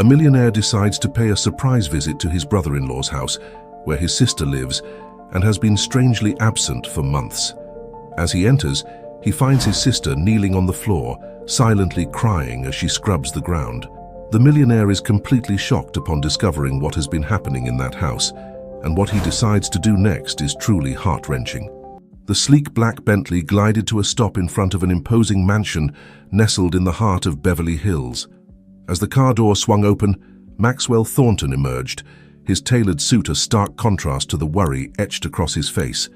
A millionaire decides to pay a surprise visit to his brother-in-law's house, where his sister lives, and has been strangely absent for months. As he enters, he finds his sister kneeling on the floor, silently crying as she scrubs the ground. The millionaire is completely shocked upon discovering what has been happening in that house, and what he decides to do next is truly heart-wrenching. The sleek black Bentley glided to a stop in front of an imposing mansion nestled in the heart of Beverly Hills. As the car door swung open, Maxwell Thornton emerged, his tailored suit a stark contrast to the worry etched across his face.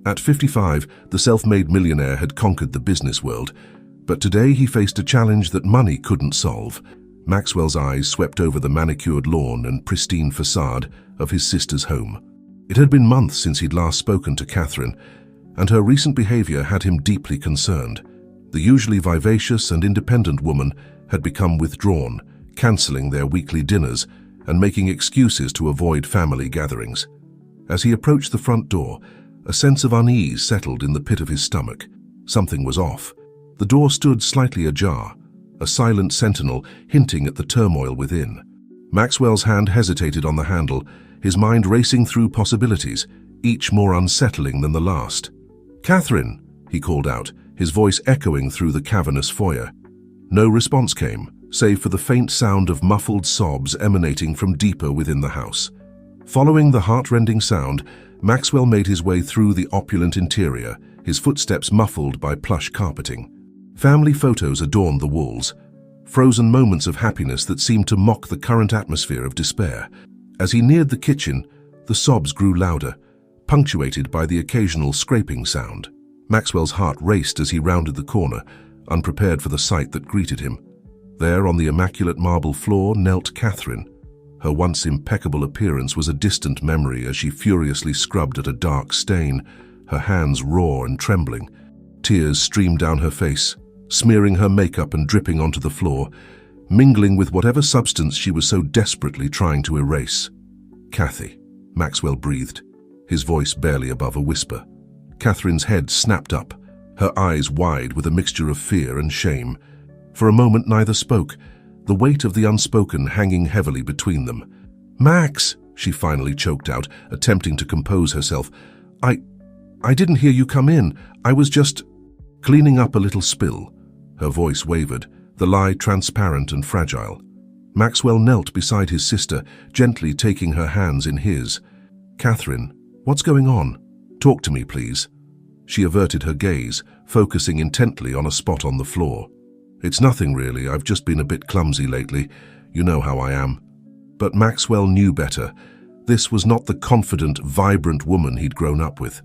At 55, the self-made millionaire had conquered the business world, but today he faced a challenge that money couldn't solve. Maxwell's eyes swept over the manicured lawn and pristine facade of his sister's home. It had been months since he'd last spoken to Catherine, and her recent behavior had him deeply concerned. The usually vivacious and independent woman had become withdrawn, cancelling their weekly dinners and making excuses to avoid family gatherings. As he approached the front door, a sense of unease settled in the pit of his stomach. Something was off. The door stood slightly ajar, a silent sentinel hinting at the turmoil within. Maxwell's hand hesitated on the handle, his mind racing through possibilities, each more unsettling than the last. "Catherine," he called out, his voice echoing through the cavernous foyer. No response came, save for the faint sound of muffled sobs emanating from deeper within the house. Following the heart-rending sound, Maxwell made his way through the opulent interior, his footsteps muffled by plush carpeting. Family photos adorned the walls, frozen moments of happiness that seemed to mock the current atmosphere of despair. As he neared the kitchen, the sobs grew louder, punctuated by the occasional scraping sound. Maxwell's heart raced as he rounded the corner, unprepared for the sight that greeted him. There, on the immaculate marble floor, knelt Catherine. Her once impeccable appearance was a distant memory as she furiously scrubbed at a dark stain, her hands raw and trembling. Tears streamed down her face, smearing her makeup and dripping onto the floor, mingling with whatever substance she was so desperately trying to erase. "Kathy," Maxwell breathed, his voice barely above a whisper. Catherine's head snapped up, her eyes wide with a mixture of fear and shame. For a moment neither spoke, the weight of the unspoken hanging heavily between them. "Max," she finally choked out, attempting to compose herself. I didn't hear you come in. I was just cleaning up a little spill." Her voice wavered, the lie transparent and fragile. Maxwell knelt beside his sister, gently taking her hands in his. "Catherine, what's going on? Talk to me, please." She averted her gaze, focusing intently on a spot on the floor. "It's nothing really, I've just been a bit clumsy lately. You know how I am." But Maxwell knew better. This was not the confident, vibrant woman he'd grown up with.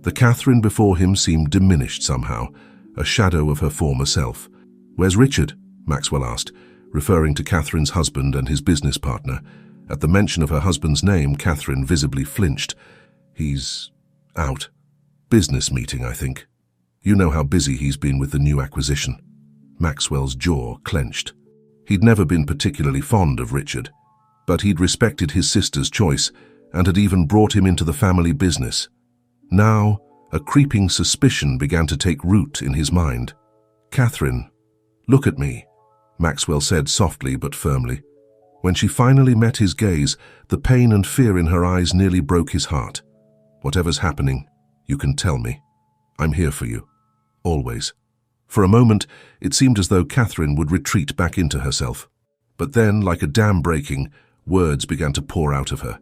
The Catherine before him seemed diminished somehow, a shadow of her former self. "Where's Richard?" Maxwell asked, referring to Catherine's husband and his business partner. At the mention of her husband's name, Catherine visibly flinched. "He's out. Business meeting, I think. You know how busy he's been with the new acquisition." Maxwell's jaw clenched. He'd never been particularly fond of Richard, but he'd respected his sister's choice and had even brought him into the family business. Now, a creeping suspicion began to take root in his mind. "Catherine, look at me," Maxwell said softly but firmly. When she finally met his gaze, the pain and fear in her eyes nearly broke his heart. "Whatever's happening, you can tell me. I'm here for you. Always." For a moment, it seemed as though Catherine would retreat back into herself. But then, like a dam breaking, words began to pour out of her.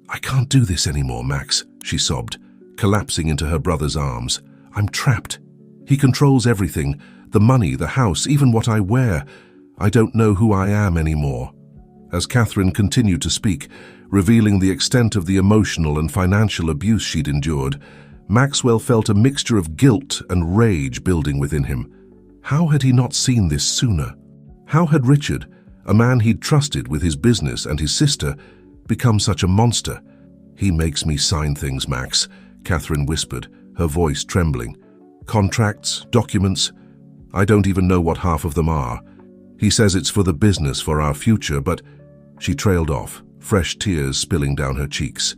"I can't do this anymore, Max," she sobbed, collapsing into her brother's arms. "I'm trapped. He controls everything, the money, the house, even what I wear. I don't know who I am anymore." As Catherine continued to speak, revealing the extent of the emotional and financial abuse she'd endured, Maxwell felt a mixture of guilt and rage building within him. How had he not seen this sooner? How had Richard, a man he'd trusted with his business and his sister, become such a monster? "He makes me sign things, Max," Catherine whispered, her voice trembling. "Contracts, documents. I don't even know what half of them are. He says it's for the business, for our future, but—" She trailed off, fresh tears spilling down her cheeks.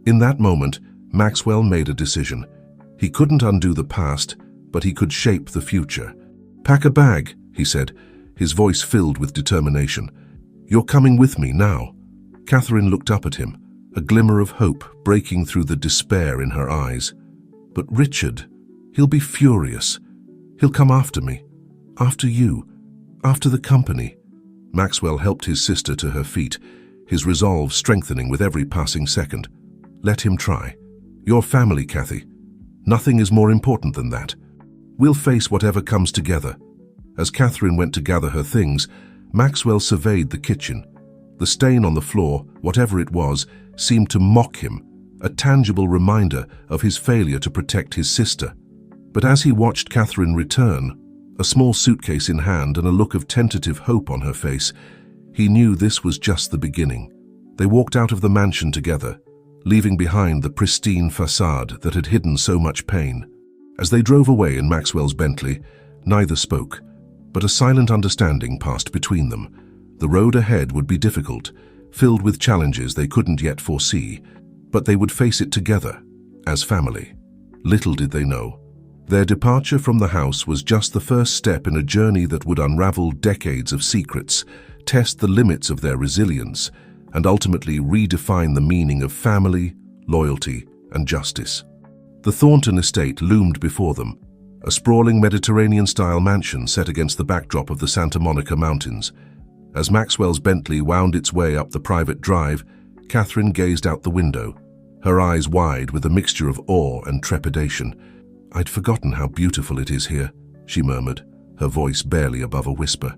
In that moment, Maxwell made a decision. He couldn't undo the past, but he could shape the future. "Pack a bag," he said, his voice filled with determination. You're coming with me now." Catherine looked up at him, a glimmer of hope breaking through the despair in her eyes. "But Richard, he'll be furious. He'll come after me, after you, after the company." Maxwell helped his sister to her feet, his resolve strengthening with every passing second. "Let him try. Your family, Kathy. Nothing is more important than that. We'll face whatever comes together." As Catherine went to gather her things, Maxwell surveyed the kitchen. The stain on the floor, whatever it was, seemed to mock him, a tangible reminder of his failure to protect his sister. But as he watched Catherine return, a small suitcase in hand and a look of tentative hope on her face, he knew this was just the beginning. They walked out of the mansion together, leaving behind the pristine facade that had hidden so much pain. As they drove away in Maxwell's Bentley, neither spoke, but a silent understanding passed between them. The road ahead would be difficult, filled with challenges they couldn't yet foresee, but they would face it together, as family. Little did they know, their departure from the house was just the first step in a journey that would unravel decades of secrets, test the limits of their resilience, and ultimately redefine the meaning of family, loyalty, and justice. The Thornton estate loomed before them, a sprawling Mediterranean-style mansion set against the backdrop of the Santa Monica Mountains. As Maxwell's Bentley wound its way up the private drive, Catherine gazed out the window, her eyes wide with a mixture of awe and trepidation. "I'd forgotten how beautiful it is here," she murmured, her voice barely above a whisper.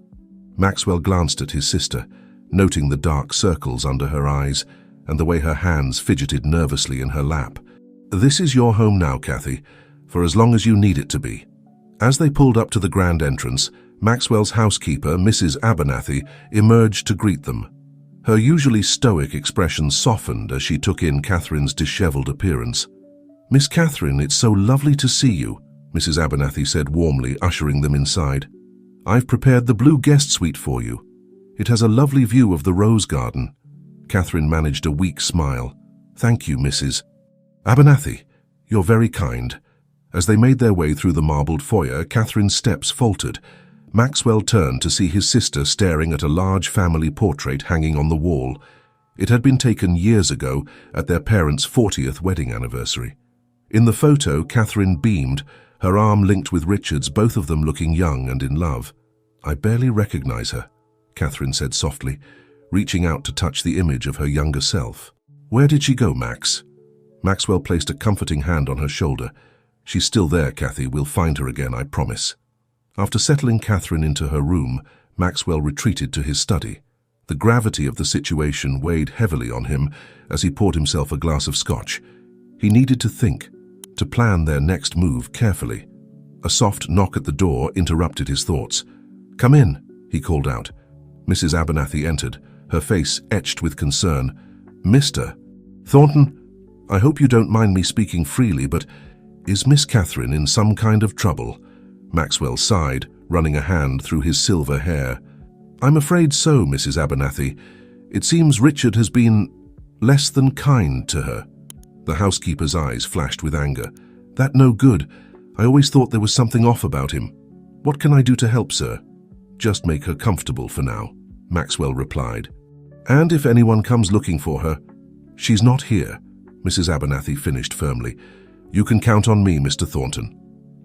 Maxwell glanced at his sister, noting the dark circles under her eyes and the way her hands fidgeted nervously in her lap. "This is your home now, Kathy, for as long as you need it to be." As they pulled up to the grand entrance, Maxwell's housekeeper, Mrs. Abernathy, emerged to greet them. Her usually stoic expression softened as she took in Catherine's disheveled appearance. "Miss Catherine, it's so lovely to see you," Mrs. Abernathy said warmly, ushering them inside. "I've prepared the blue guest suite for you. It has a lovely view of the rose garden." Catherine managed a weak smile. "Thank you, Mrs. Abernathy. You're very kind." As they made their way through the marbled foyer, Catherine's steps faltered. Maxwell turned to see his sister staring at a large family portrait hanging on the wall. It had been taken years ago at their parents' 40th wedding anniversary. In the photo, Catherine beamed, her arm linked with Richard's, both of them looking young and in love. "I barely recognize her," Catherine said softly, reaching out to touch the image of her younger self. "Where did she go, Max?" Maxwell placed a comforting hand on her shoulder. "She's still there, Kathy. We'll find her again, I promise." After settling Catherine into her room, Maxwell retreated to his study. The gravity of the situation weighed heavily on him as he poured himself a glass of scotch. He needed to think, to plan their next move carefully. A soft knock at the door interrupted his thoughts. "Come in," he called out. Mrs. Abernathy entered, her face etched with concern. "Mr. Thornton, I hope you don't mind me speaking freely, but is Miss Catherine in some kind of trouble?" Maxwell sighed, running a hand through his silver hair. "I'm afraid so, Mrs. Abernathy. It seems Richard has been less than kind to her." The housekeeper's eyes flashed with anger. "That no good. I always thought there was something off about him. What can I do to help, sir?" "Just make her comfortable for now," Maxwell replied. "And if anyone comes looking for her—" "She's not here," Mrs. Abernathy finished firmly. "You can count on me, Mr. Thornton."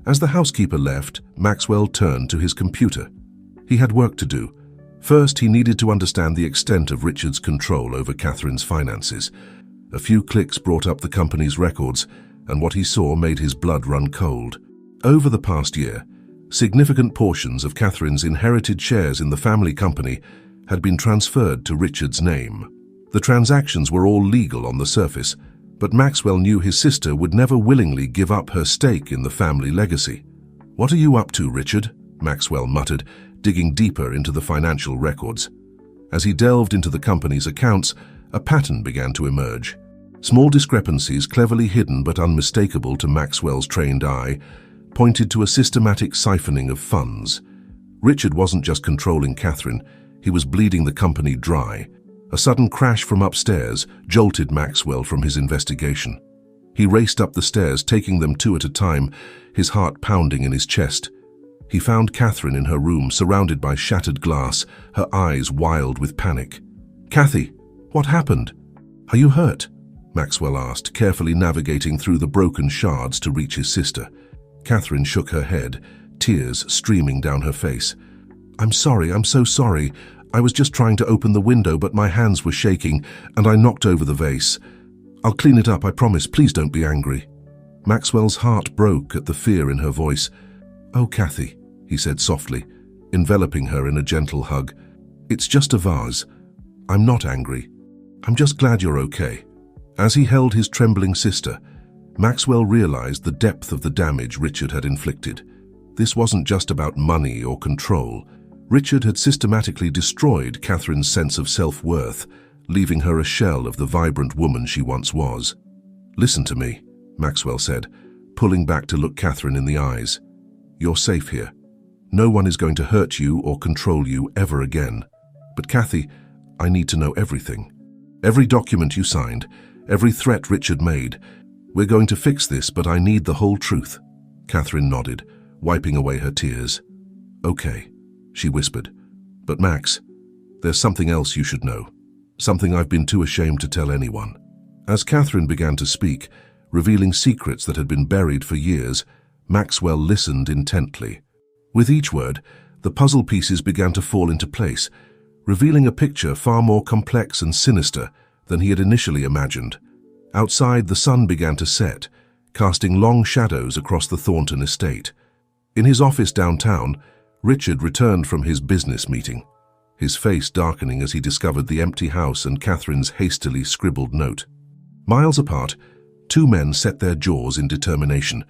As the housekeeper left, Maxwell turned to his computer. He had work to do. First, he needed to understand the extent of Richard's control over Catherine's finances. A few clicks brought up the company's records, and what he saw made his blood run cold. Over the past year, significant portions of Catherine's inherited shares in the family company had been transferred to Richard's name. The transactions were all legal on the surface, but Maxwell knew his sister would never willingly give up her stake in the family legacy. "What are you up to, Richard?" Maxwell muttered, digging deeper into the financial records. As he delved into the company's accounts, a pattern began to emerge. Small discrepancies, cleverly hidden but unmistakable to Maxwell's trained eye, pointed to a systematic siphoning of funds. Richard wasn't just controlling Catherine, he was bleeding the company dry. A sudden crash from upstairs jolted Maxwell from his investigation. He raced up the stairs, taking them two at a time, his heart pounding in his chest. He found Catherine in her room, surrounded by shattered glass, her eyes wild with panic. "Kathy, what happened? Are you hurt?" Maxwell asked, carefully navigating through the broken shards to reach his sister. Catherine shook her head, tears streaming down her face. I'm so sorry. I was just trying to open the window, but my hands were shaking, and I knocked over the vase. I'll clean it up, I promise. Please don't be angry." Maxwell's heart broke at the fear in her voice. "Oh, Kathy," he said softly, enveloping her in a gentle hug. "It's just a vase. I'm not angry. I'm just glad you're okay." As he held his trembling sister, Maxwell realized the depth of the damage Richard had inflicted. This wasn't just about money or control. Richard had systematically destroyed Catherine's sense of self-worth, leaving her a shell of the vibrant woman she once was. "Listen to me," Maxwell said, pulling back to look Catherine in the eyes. "You're safe here. No one is going to hurt you or control you ever again. But Kathy, I need to know everything. Every document you signed, every threat Richard made. We're going to fix this, but I need the whole truth." Catherine nodded, wiping away her tears. "Okay," she whispered. "But Max, there's something else you should know. Something I've been too ashamed to tell anyone." As Catherine began to speak, revealing secrets that had been buried for years, Maxwell listened intently. With each word, the puzzle pieces began to fall into place, revealing a picture far more complex and sinister than he had initially imagined. Outside, the sun began to set, casting long shadows across the Thornton estate. In his office downtown, Richard returned from his business meeting, his face darkening as he discovered the empty house and Catherine's hastily scribbled note. Miles apart, two men set their jaws in determination,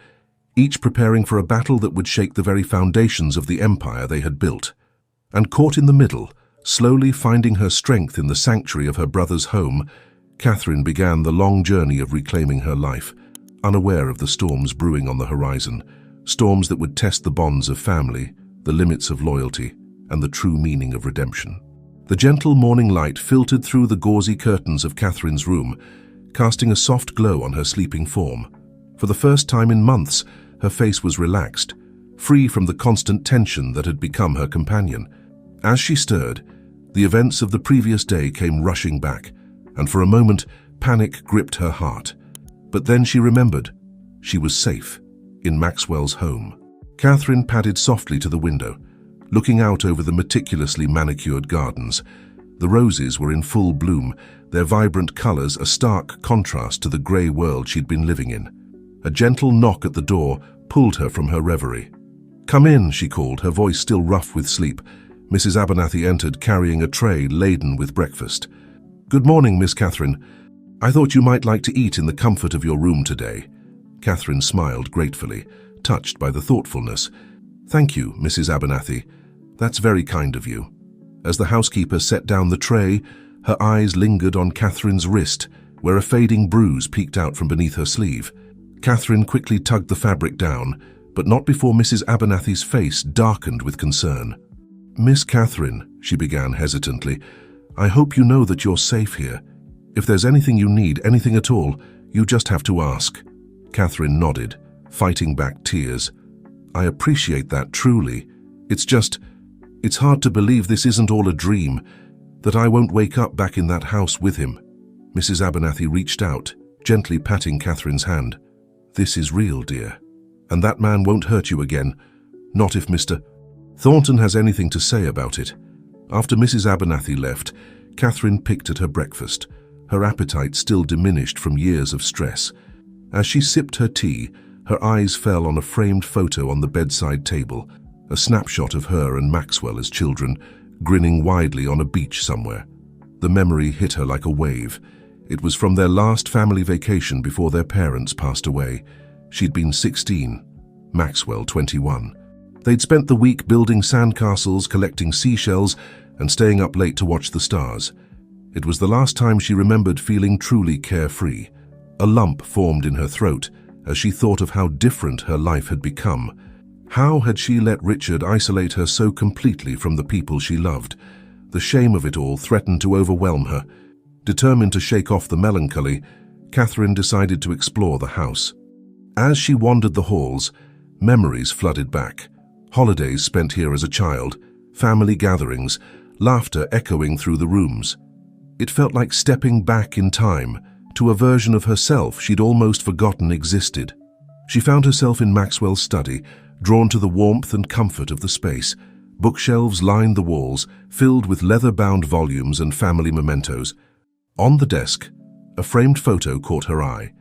each preparing for a battle that would shake the very foundations of the empire they had built. And caught in the middle, slowly finding her strength in the sanctuary of her brother's home, Catherine began the long journey of reclaiming her life, unaware of the storms brewing on the horizon, storms that would test the bonds of family, the limits of loyalty, and the true meaning of redemption. The gentle morning light filtered through the gauzy curtains of Catherine's room, casting a soft glow on her sleeping form. For the first time in months, her face was relaxed, free from the constant tension that had become her companion. As she stirred, the events of the previous day came rushing back, and for a moment, panic gripped her heart. But then she remembered. She was safe, in Maxwell's home. Catherine padded softly to the window, looking out over the meticulously manicured gardens. The roses were in full bloom, their vibrant colors a stark contrast to the gray world she'd been living in. A gentle knock at the door pulled her from her reverie. "Come in," she called, her voice still rough with sleep. Mrs. Abernathy entered, carrying a tray laden with breakfast. "Good morning, Miss Catherine. I thought you might like to eat in the comfort of your room today." Catherine smiled gratefully, touched by the thoughtfulness. "Thank you, Mrs. Abernathy. That's very kind of you." As the housekeeper set down the tray, her eyes lingered on Catherine's wrist, where a fading bruise peeked out from beneath her sleeve. Catherine quickly tugged the fabric down, but not before Mrs. Abernathy's face darkened with concern. "Miss Catherine," she began hesitantly, "I hope you know that you're safe here. If there's anything you need, anything at all, you just have to ask." Catherine nodded, fighting back tears. "I appreciate that, truly. It's hard to believe this isn't all a dream, that I won't wake up back in that house with him." Mrs. Abernathy reached out, gently patting Catherine's hand. "This is real, dear. And that man won't hurt you again. Not if Mr. Thornton has anything to say about it." After Mrs. Abernathy left, Catherine picked at her breakfast, her appetite still diminished from years of stress. As she sipped her tea, her eyes fell on a framed photo on the bedside table, a snapshot of her and Maxwell as children, grinning widely on a beach somewhere. The memory hit her like a wave. It was from their last family vacation before their parents passed away. She'd been 16, Maxwell 21. They'd spent the week building sandcastles, collecting seashells, and staying up late to watch the stars. It was the last time she remembered feeling truly carefree. A lump formed in her throat as she thought of how different her life had become. How had she let Richard isolate her so completely from the people she loved? The shame of it all threatened to overwhelm her. Determined to shake off the melancholy, Catherine decided to explore the house. As she wandered the halls, memories flooded back. Holidays spent here as a child, family gatherings, laughter echoing through the rooms. It felt like stepping back in time to a version of herself she'd almost forgotten existed. She found herself in Maxwell's study, drawn to the warmth and comfort of the space. Bookshelves lined the walls, filled with leather-bound volumes and family mementos. On the desk, a framed photo caught her eye.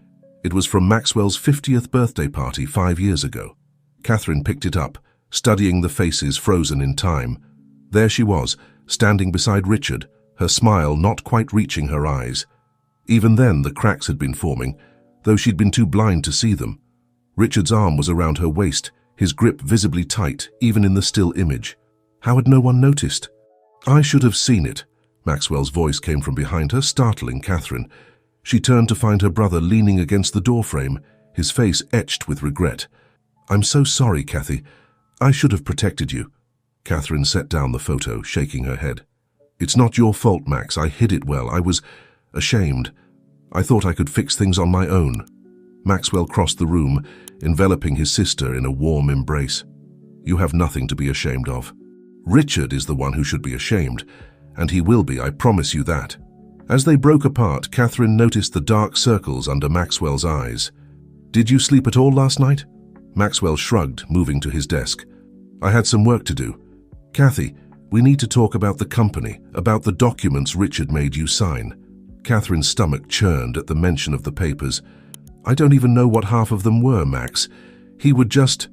It was from Maxwell's 50th birthday party 5 years ago. Catherine picked it up, studying the faces frozen in time. There she was, standing beside Richard, her smile not quite reaching her eyes. Even then, the cracks had been forming, though she'd been too blind to see them. Richard's arm was around her waist, his grip visibly tight, even in the still image. How had no one noticed? "I should have seen it." Maxwell's voice came from behind her, startling Catherine. She turned to find her brother leaning against the doorframe, his face etched with regret. "I'm so sorry, Kathy. I should have protected you." Catherine set down the photo, shaking her head. "It's not your fault, Max. I hid it well. I was ashamed. I thought I could fix things on my own." Maxwell crossed the room, enveloping his sister in a warm embrace. "You have nothing to be ashamed of. Richard is the one who should be ashamed, and he will be, I promise you that." As they broke apart, Catherine noticed the dark circles under Maxwell's eyes. "Did you sleep at all last night?" Maxwell shrugged, moving to his desk. "I had some work to do. Kathy, we need to talk about the company, about the documents Richard made you sign." Catherine's stomach churned at the mention of the papers. "I don't even know what half of them were, Max. He would just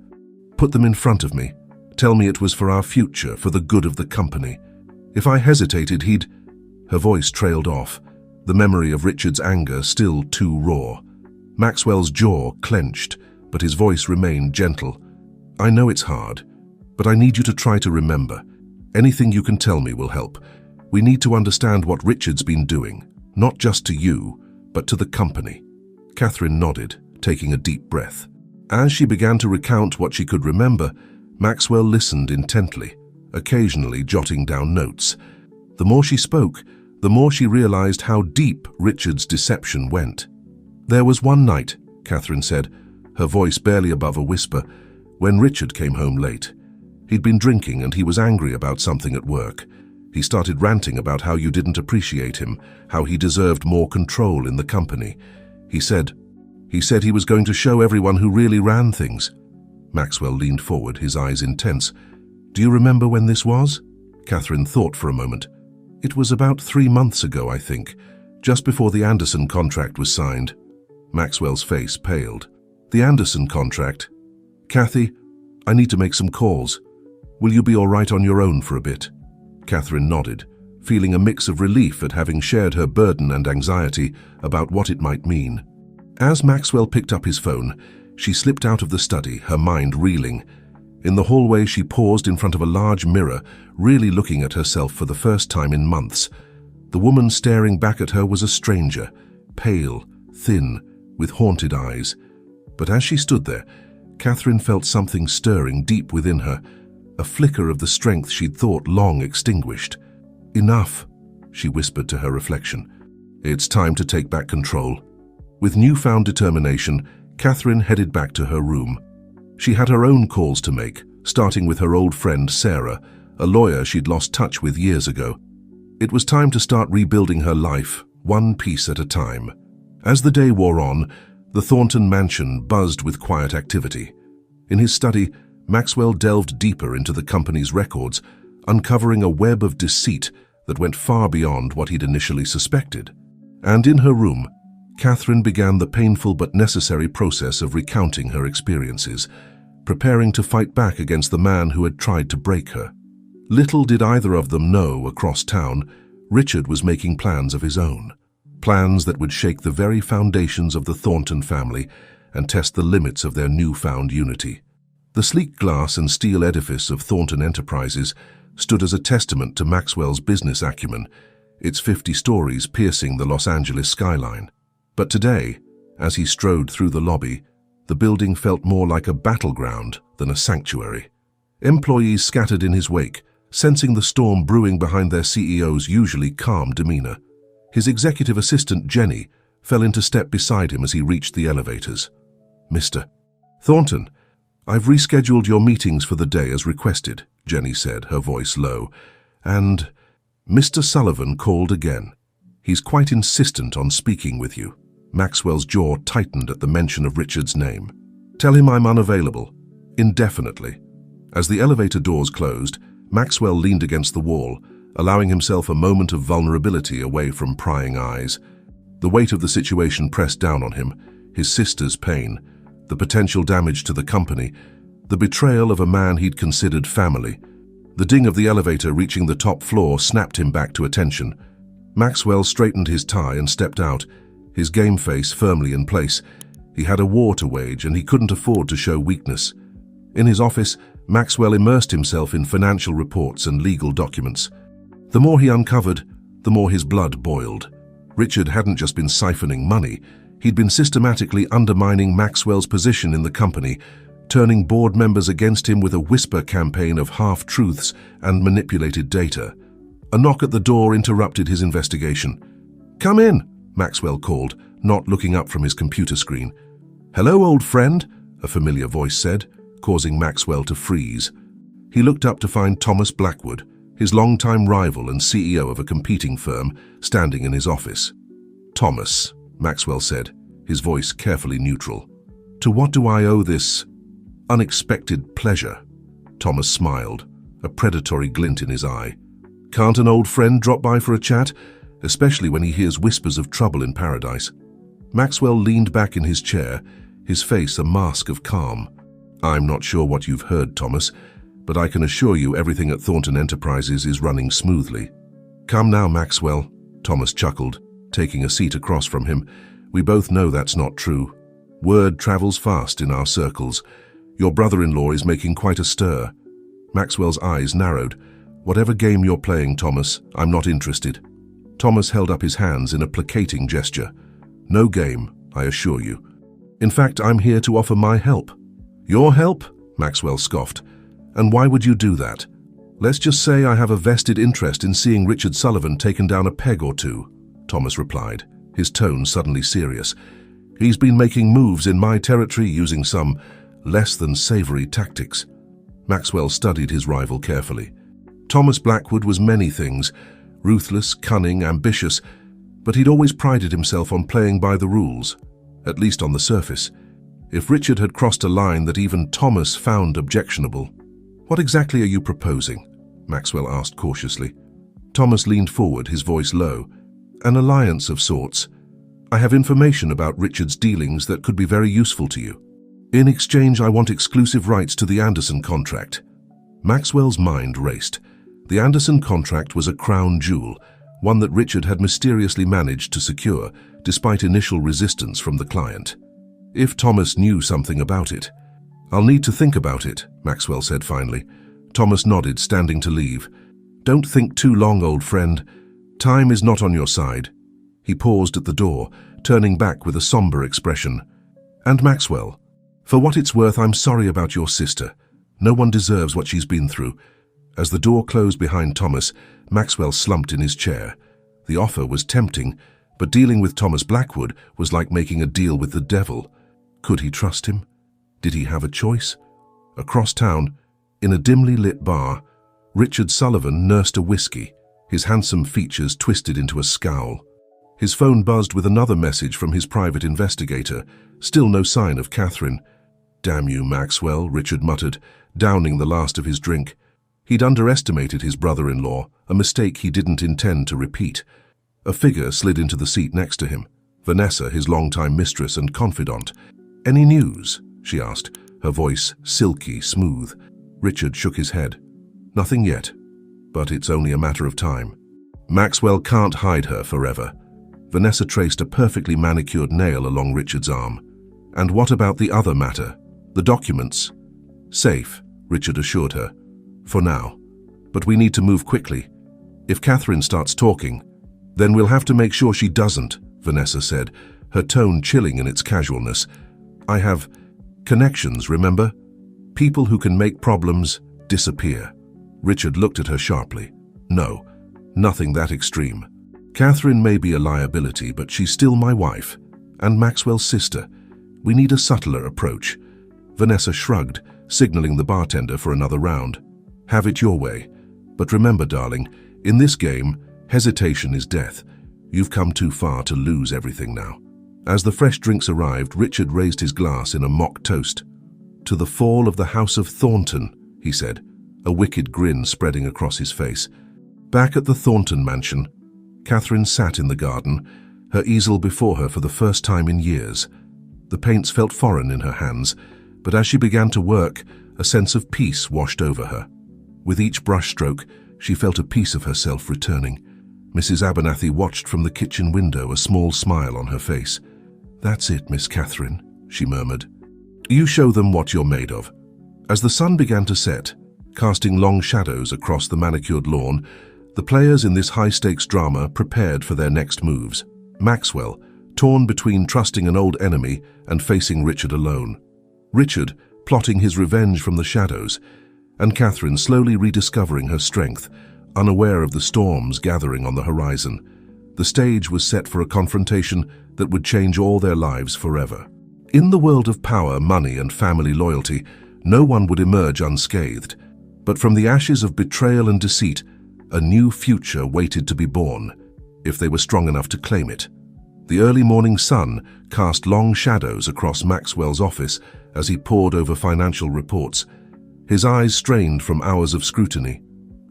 put them in front of me, tell me it was for our future, for the good of the company. If I hesitated, he'd—" Her voice trailed off, the memory of Richard's anger still too raw. Maxwell's jaw clenched, but his voice remained gentle. "I know it's hard, but I need you to try to remember. Anything you can tell me will help. We need to understand what Richard's been doing, not just to you, but to the company." Catherine nodded, taking a deep breath. As she began to recount what she could remember, Maxwell listened intently, occasionally jotting down notes. The more she spoke, the more she realized how deep Richard's deception went. "There was one night," Catherine said, her voice barely above a whisper, "when Richard came home late. He'd been drinking and he was angry about something at work. He started ranting about how you didn't appreciate him, how he deserved more control in the company. He said he was going to show everyone who really ran things." Maxwell leaned forward, his eyes intense. "Do you remember when this was?" Catherine thought for a moment. "It was about 3 months ago, I think, just before the Anderson contract was signed." Maxwell's face paled. "The Anderson contract? Kathy, I need to make some calls. Will you be all right on your own for a bit?" Catherine nodded, feeling a mix of relief at having shared her burden and anxiety about what it might mean. As Maxwell picked up his phone, she slipped out of the study, her mind reeling. In the hallway, she paused in front of a large mirror, really looking at herself for the first time in months. The woman staring back at her was a stranger, pale, thin, with haunted eyes. But as she stood there, Catherine felt something stirring deep within her, a flicker of the strength she'd thought long extinguished. "Enough," she whispered to her reflection. "It's time to take back control." With newfound determination, Catherine headed back to her room. She had her own calls to make, starting with her old friend Sarah, a lawyer she'd lost touch with years ago. It was time to start rebuilding her life, one piece at a time. As the day wore on, the Thornton mansion buzzed with quiet activity. In his study, Maxwell delved deeper into the company's records, uncovering a web of deceit that went far beyond what he'd initially suspected. And in her room, Catherine began the painful but necessary process of recounting her experiences, preparing to fight back against the man who had tried to break her. Little did either of them know, across town, Richard was making plans of his own. Plans that would shake the very foundations of the Thornton family and test the limits of their newfound unity. The sleek glass and steel edifice of Thornton Enterprises stood as a testament to Maxwell's business acumen, its 50 stories piercing the Los Angeles skyline. But today, as he strode through the lobby, the building felt more like a battleground than a sanctuary. Employees scattered in his wake, sensing the storm brewing behind their CEO's usually calm demeanor. His executive assistant, Jenny, fell into step beside him as he reached the elevators. "Mr. Thornton, "I've rescheduled your meetings for the day as requested," Jenny said, her voice low. "And Mr. Sullivan called again. He's quite insistent on speaking with you." Maxwell's jaw tightened at the mention of Richard's name. "Tell him I'm unavailable. Indefinitely." As the elevator doors closed, Maxwell leaned against the wall, allowing himself a moment of vulnerability away from prying eyes. The weight of the situation pressed down on him, his sister's pain, the potential damage to the company, the betrayal of a man he'd considered family. The ding of the elevator reaching the top floor snapped him back to attention. Maxwell straightened his tie and stepped out, his game face firmly in place. He had a war to wage and he couldn't afford to show weakness. In his office, Maxwell immersed himself in financial reports and legal documents. The more he uncovered, the more his blood boiled. Richard hadn't just been siphoning money, he'd been systematically undermining Maxwell's position in the company, turning board members against him with a whisper campaign of half-truths and manipulated data. A knock at the door interrupted his investigation. "Come in," Maxwell called, not looking up from his computer screen. "Hello, old friend," a familiar voice said, causing Maxwell to freeze. He looked up to find Thomas Blackwood, his longtime rival and CEO of a competing firm, standing in his office. "Thomas," Maxwell said, his voice carefully neutral. "To what do I owe this unexpected pleasure?" Thomas smiled, a predatory glint in his eye. "Can't an old friend drop by for a chat, especially when he hears whispers of trouble in paradise?" Maxwell leaned back in his chair, his face a mask of calm. "I'm not sure what you've heard, Thomas, but I can assure you everything at Thornton Enterprises is running smoothly." "Come now, Maxwell," Thomas chuckled, taking a seat across from him. "We both know that's not true. Word travels fast in our circles. Your brother-in-law is making quite a stir." Maxwell's eyes narrowed. "Whatever game you're playing, Thomas, I'm not interested." Thomas held up his hands in a placating gesture. "No game, I assure you. In fact, I'm here to offer my help." "Your help?" Maxwell scoffed. "And why would you do that?" "Let's just say I have a vested interest in seeing Richard Sullivan taken down a peg or two," Thomas replied, his tone suddenly serious. "He's been making moves in my territory using some less than savory tactics." Maxwell studied his rival carefully. Thomas Blackwood was many things, ruthless, cunning, ambitious, but he'd always prided himself on playing by the rules, at least on the surface. If Richard had crossed a line that even Thomas found objectionable. "What exactly are you proposing?" Maxwell asked cautiously. Thomas leaned forward, his voice low. "An alliance of sorts. I have information about Richard's dealings that could be very useful to you. In exchange, I want exclusive rights to the Anderson contract." Maxwell's mind raced. The Anderson contract was a crown jewel, one that Richard had mysteriously managed to secure, despite initial resistance from the client. If Thomas knew something about it. "I'll need to think about it," Maxwell said finally. Thomas nodded, standing to leave. "Don't think too long, old friend. Time is not on your side." He paused at the door, turning back with a somber expression. "And Maxwell, for what it's worth, I'm sorry about your sister. No one deserves what she's been through." As the door closed behind Thomas, Maxwell slumped in his chair. The offer was tempting, but dealing with Thomas Blackwood was like making a deal with the devil. Could he trust him? Did he have a choice? Across town, in a dimly lit bar, Richard Sullivan nursed a whiskey, his handsome features twisted into a scowl. His phone buzzed with another message from his private investigator. Still no sign of Catherine. "Damn you, Maxwell," Richard muttered, downing the last of his drink. He'd underestimated his brother-in-law, a mistake he didn't intend to repeat. A figure slid into the seat next to him. Vanessa, his longtime mistress and confidant. "Any news?" she asked, her voice silky smooth. Richard shook his head. "Nothing yet, but it's only a matter of time." Maxwell can't hide her forever. Vanessa traced a perfectly manicured nail along Richard's arm. "And what about the other matter? The documents?" "Safe," Richard assured her. "For now. But we need to move quickly. If Catherine starts talking, then we'll have to make sure she doesn't," Vanessa said, her tone chilling in its casualness. "I have connections, remember? People who can make problems disappear." Richard looked at her sharply. "No, nothing that extreme. Catherine may be a liability, but she's still my wife, and Maxwell's sister. We need a subtler approach." Vanessa shrugged, signaling the bartender for another round. "Have it your way. But remember, darling, in this game, hesitation is death. You've come too far to lose everything now." As the fresh drinks arrived, Richard raised his glass in a mock toast. "To the fall of the House of Thornton," he said, a wicked grin spreading across his face. Back at the Thornton mansion, Catherine sat in the garden, her easel before her for the first time in years. The paints felt foreign in her hands, but as she began to work, a sense of peace washed over her. With each brushstroke, she felt a piece of herself returning. Mrs. Abernathy watched from the kitchen window, a small smile on her face. "That's it, Miss Catherine," she murmured. "You show them what you're made of." As the sun began to set, casting long shadows across the manicured lawn, the players in this high-stakes drama prepared for their next moves. Maxwell, torn between trusting an old enemy and facing Richard alone. Richard, plotting his revenge from the shadows, and Catherine slowly rediscovering her strength, unaware of the storms gathering on the horizon. The stage was set for a confrontation that would change all their lives forever. In the world of power, money, and family loyalty, no one would emerge unscathed. But from the ashes of betrayal and deceit, a new future waited to be born, if they were strong enough to claim it. The early morning sun cast long shadows across Maxwell's office as he pored over financial reports. His eyes strained from hours of scrutiny.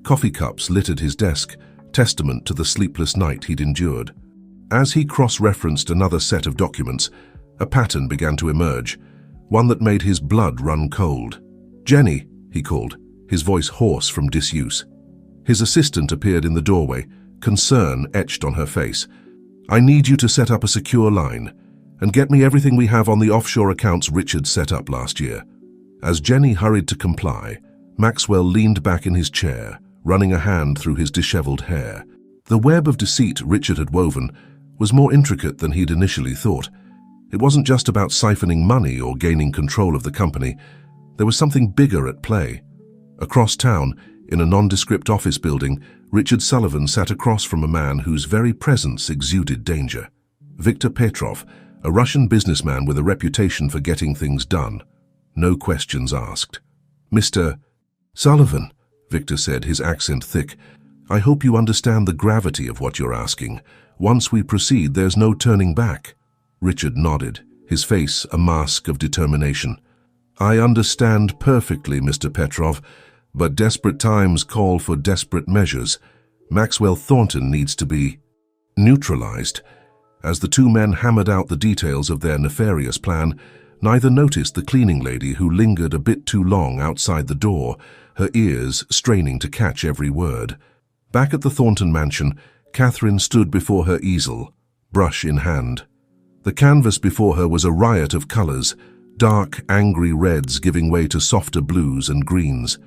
Coffee cups littered his desk, testament to the sleepless night he'd endured. As he cross-referenced another set of documents, a pattern began to emerge, one that made his blood run cold. "Jenny," he called, his voice hoarse from disuse. His assistant appeared in the doorway, concern etched on her face. "I need you to set up a secure line, and get me everything we have on the offshore accounts Richard set up last year." As Jenny hurried to comply, Maxwell leaned back in his chair, running a hand through his disheveled hair. The web of deceit Richard had woven was more intricate than he'd initially thought. It wasn't just about siphoning money or gaining control of the company. There was something bigger at play. Across town, in a nondescript office building, Richard Sullivan sat across from a man whose very presence exuded danger. Viktor Petrov, a Russian businessman with a reputation for getting things done. No questions asked. "Mr. Sullivan," Viktor said, his accent thick, "I hope you understand the gravity of what you're asking. Once we proceed, there's no turning back." Richard nodded, his face a mask of determination. "I understand perfectly, Mr. Petrov, but desperate times call for desperate measures. Maxwell Thornton needs to be neutralized." As the two men hammered out the details of their nefarious plan, neither noticed the cleaning lady who lingered a bit too long outside the door, her ears straining to catch every word. Back at the Thornton mansion, Catherine stood before her easel, brush in hand. The canvas before her was a riot of colors, dark, angry reds giving way to softer blues and greens.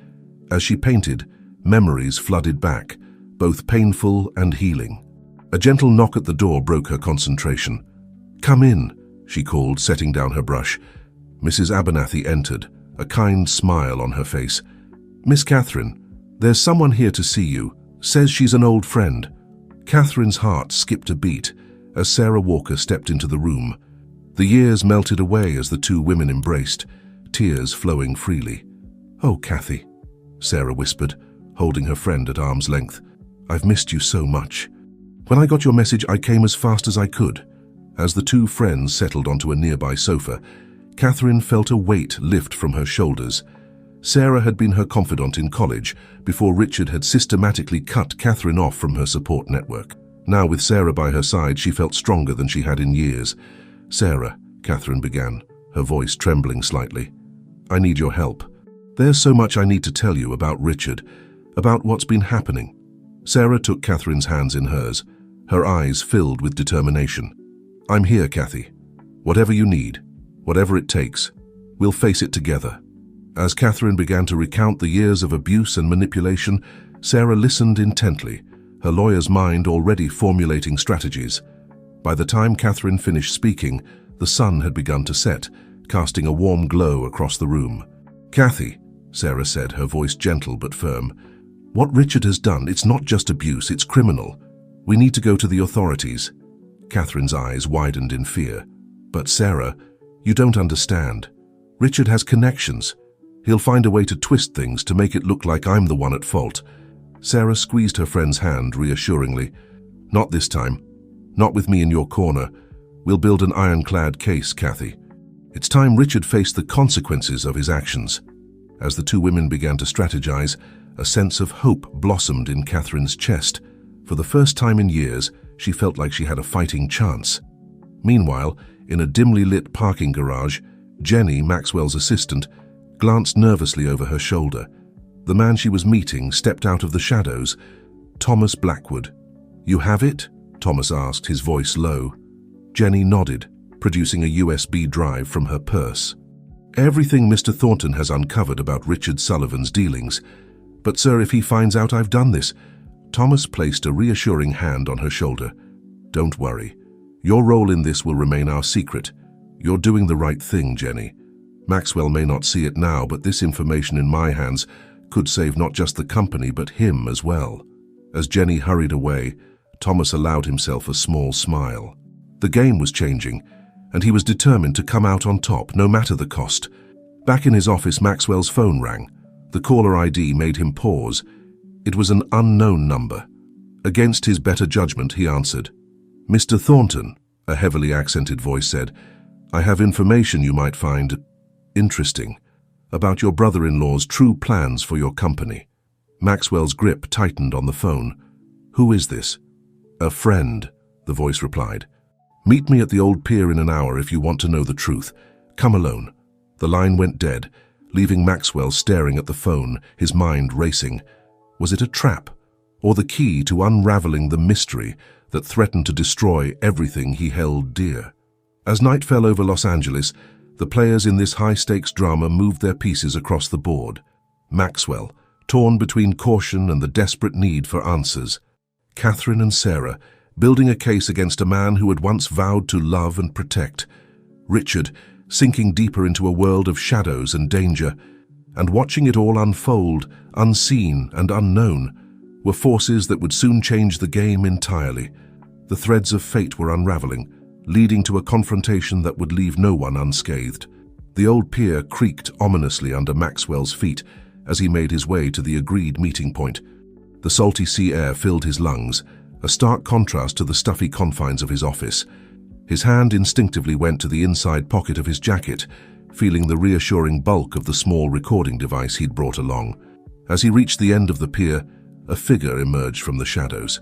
As she painted, memories flooded back, both painful and healing. A gentle knock at the door broke her concentration. "Come in," she called, setting down her brush. Mrs. Abernathy entered, a kind smile on her face. "Miss Catherine, there's someone here to see you. Says she's an old friend." Catherine's heart skipped a beat as Sarah Walker stepped into the room. The years melted away as the two women embraced, tears flowing freely. "Oh, Kathy," Sarah whispered, holding her friend at arm's length. "I've missed you so much. When I got your message, I came as fast as I could." As the two friends settled onto a nearby sofa, Catherine felt a weight lift from her shoulders. Sarah had been her confidant in college before Richard had systematically cut Catherine off from her support network. Now, with Sarah by her side, she felt stronger than she had in years. "Sarah," Catherine began, her voice trembling slightly, "I need your help. There's so much I need to tell you about Richard, about what's been happening." Sarah took Catherine's hands in hers, her eyes filled with determination. "I'm here, Kathy. Whatever you need, whatever it takes, we'll face it together." As Catherine began to recount the years of abuse and manipulation, Sarah listened intently, her lawyer's mind already formulating strategies. By the time Catherine finished speaking, the sun had begun to set, casting a warm glow across the room. "Kathy," Sarah said, her voice gentle but firm, "what Richard has done, it's not just abuse, it's criminal. We need to go to the authorities." Catherine's eyes widened in fear. "But Sarah, you don't understand. Richard has connections. He'll find a way to twist things to make it look like I'm the one at fault. Sarah squeezed her friend's hand reassuringly. Not this time. Not with me in your corner. We'll build an ironclad case, Kathy. It's time Richard faced the consequences of his actions. As the two women began to strategize, a sense of hope blossomed in Catherine's chest. For the first time in years, she felt like she had a fighting chance. Meanwhile, in a dimly lit parking garage, Jenny, Maxwell's assistant, glanced nervously over her shoulder. The man she was meeting stepped out of the shadows. Thomas Blackwood. "You have it?" Thomas asked, his voice low. Jenny nodded, producing a USB drive from her purse. "Everything Mr. Thornton has uncovered about Richard Sullivan's dealings. But sir, if he finds out I've done this..." Thomas placed a reassuring hand on her shoulder. "Don't worry. Your role in this will remain our secret. You're doing the right thing, Jenny. Maxwell may not see it now, but this information in my hands could save not just the company, but him as well." As Jenny hurried away, Thomas allowed himself a small smile. The game was changing, and he was determined to come out on top, no matter the cost. Back in his office, Maxwell's phone rang. The caller ID made him pause. It was an unknown number. Against his better judgment, he answered. "Mr. Thornton," a heavily accented voice said, "I have information you might find interesting about your brother-in-law's true plans for your company." Maxwell's grip tightened on the phone. "Who is this?" "A friend," the voice replied. "Meet me at the old pier in an hour if you want to know the truth. Come alone." The line went dead, leaving Maxwell staring at the phone, his mind racing. Was it a trap, or the key to unraveling the mystery that threatened to destroy everything he held dear? As night fell over Los Angeles, the players in this high-stakes drama moved their pieces across the board. Maxwell, torn between caution and the desperate need for answers. Catherine and Sarah, building a case against a man who had once vowed to love and protect. Richard, sinking deeper into a world of shadows and danger. And watching it all unfold, unseen and unknown, were forces that would soon change the game entirely. The threads of fate were unraveling, leading to a confrontation that would leave no one unscathed. The old pier creaked ominously under Maxwell's feet as he made his way to the agreed meeting point. The salty sea air filled his lungs, a stark contrast to the stuffy confines of his office. His hand instinctively went to the inside pocket of his jacket, feeling the reassuring bulk of the small recording device he'd brought along. As he reached the end of the pier, a figure emerged from the shadows.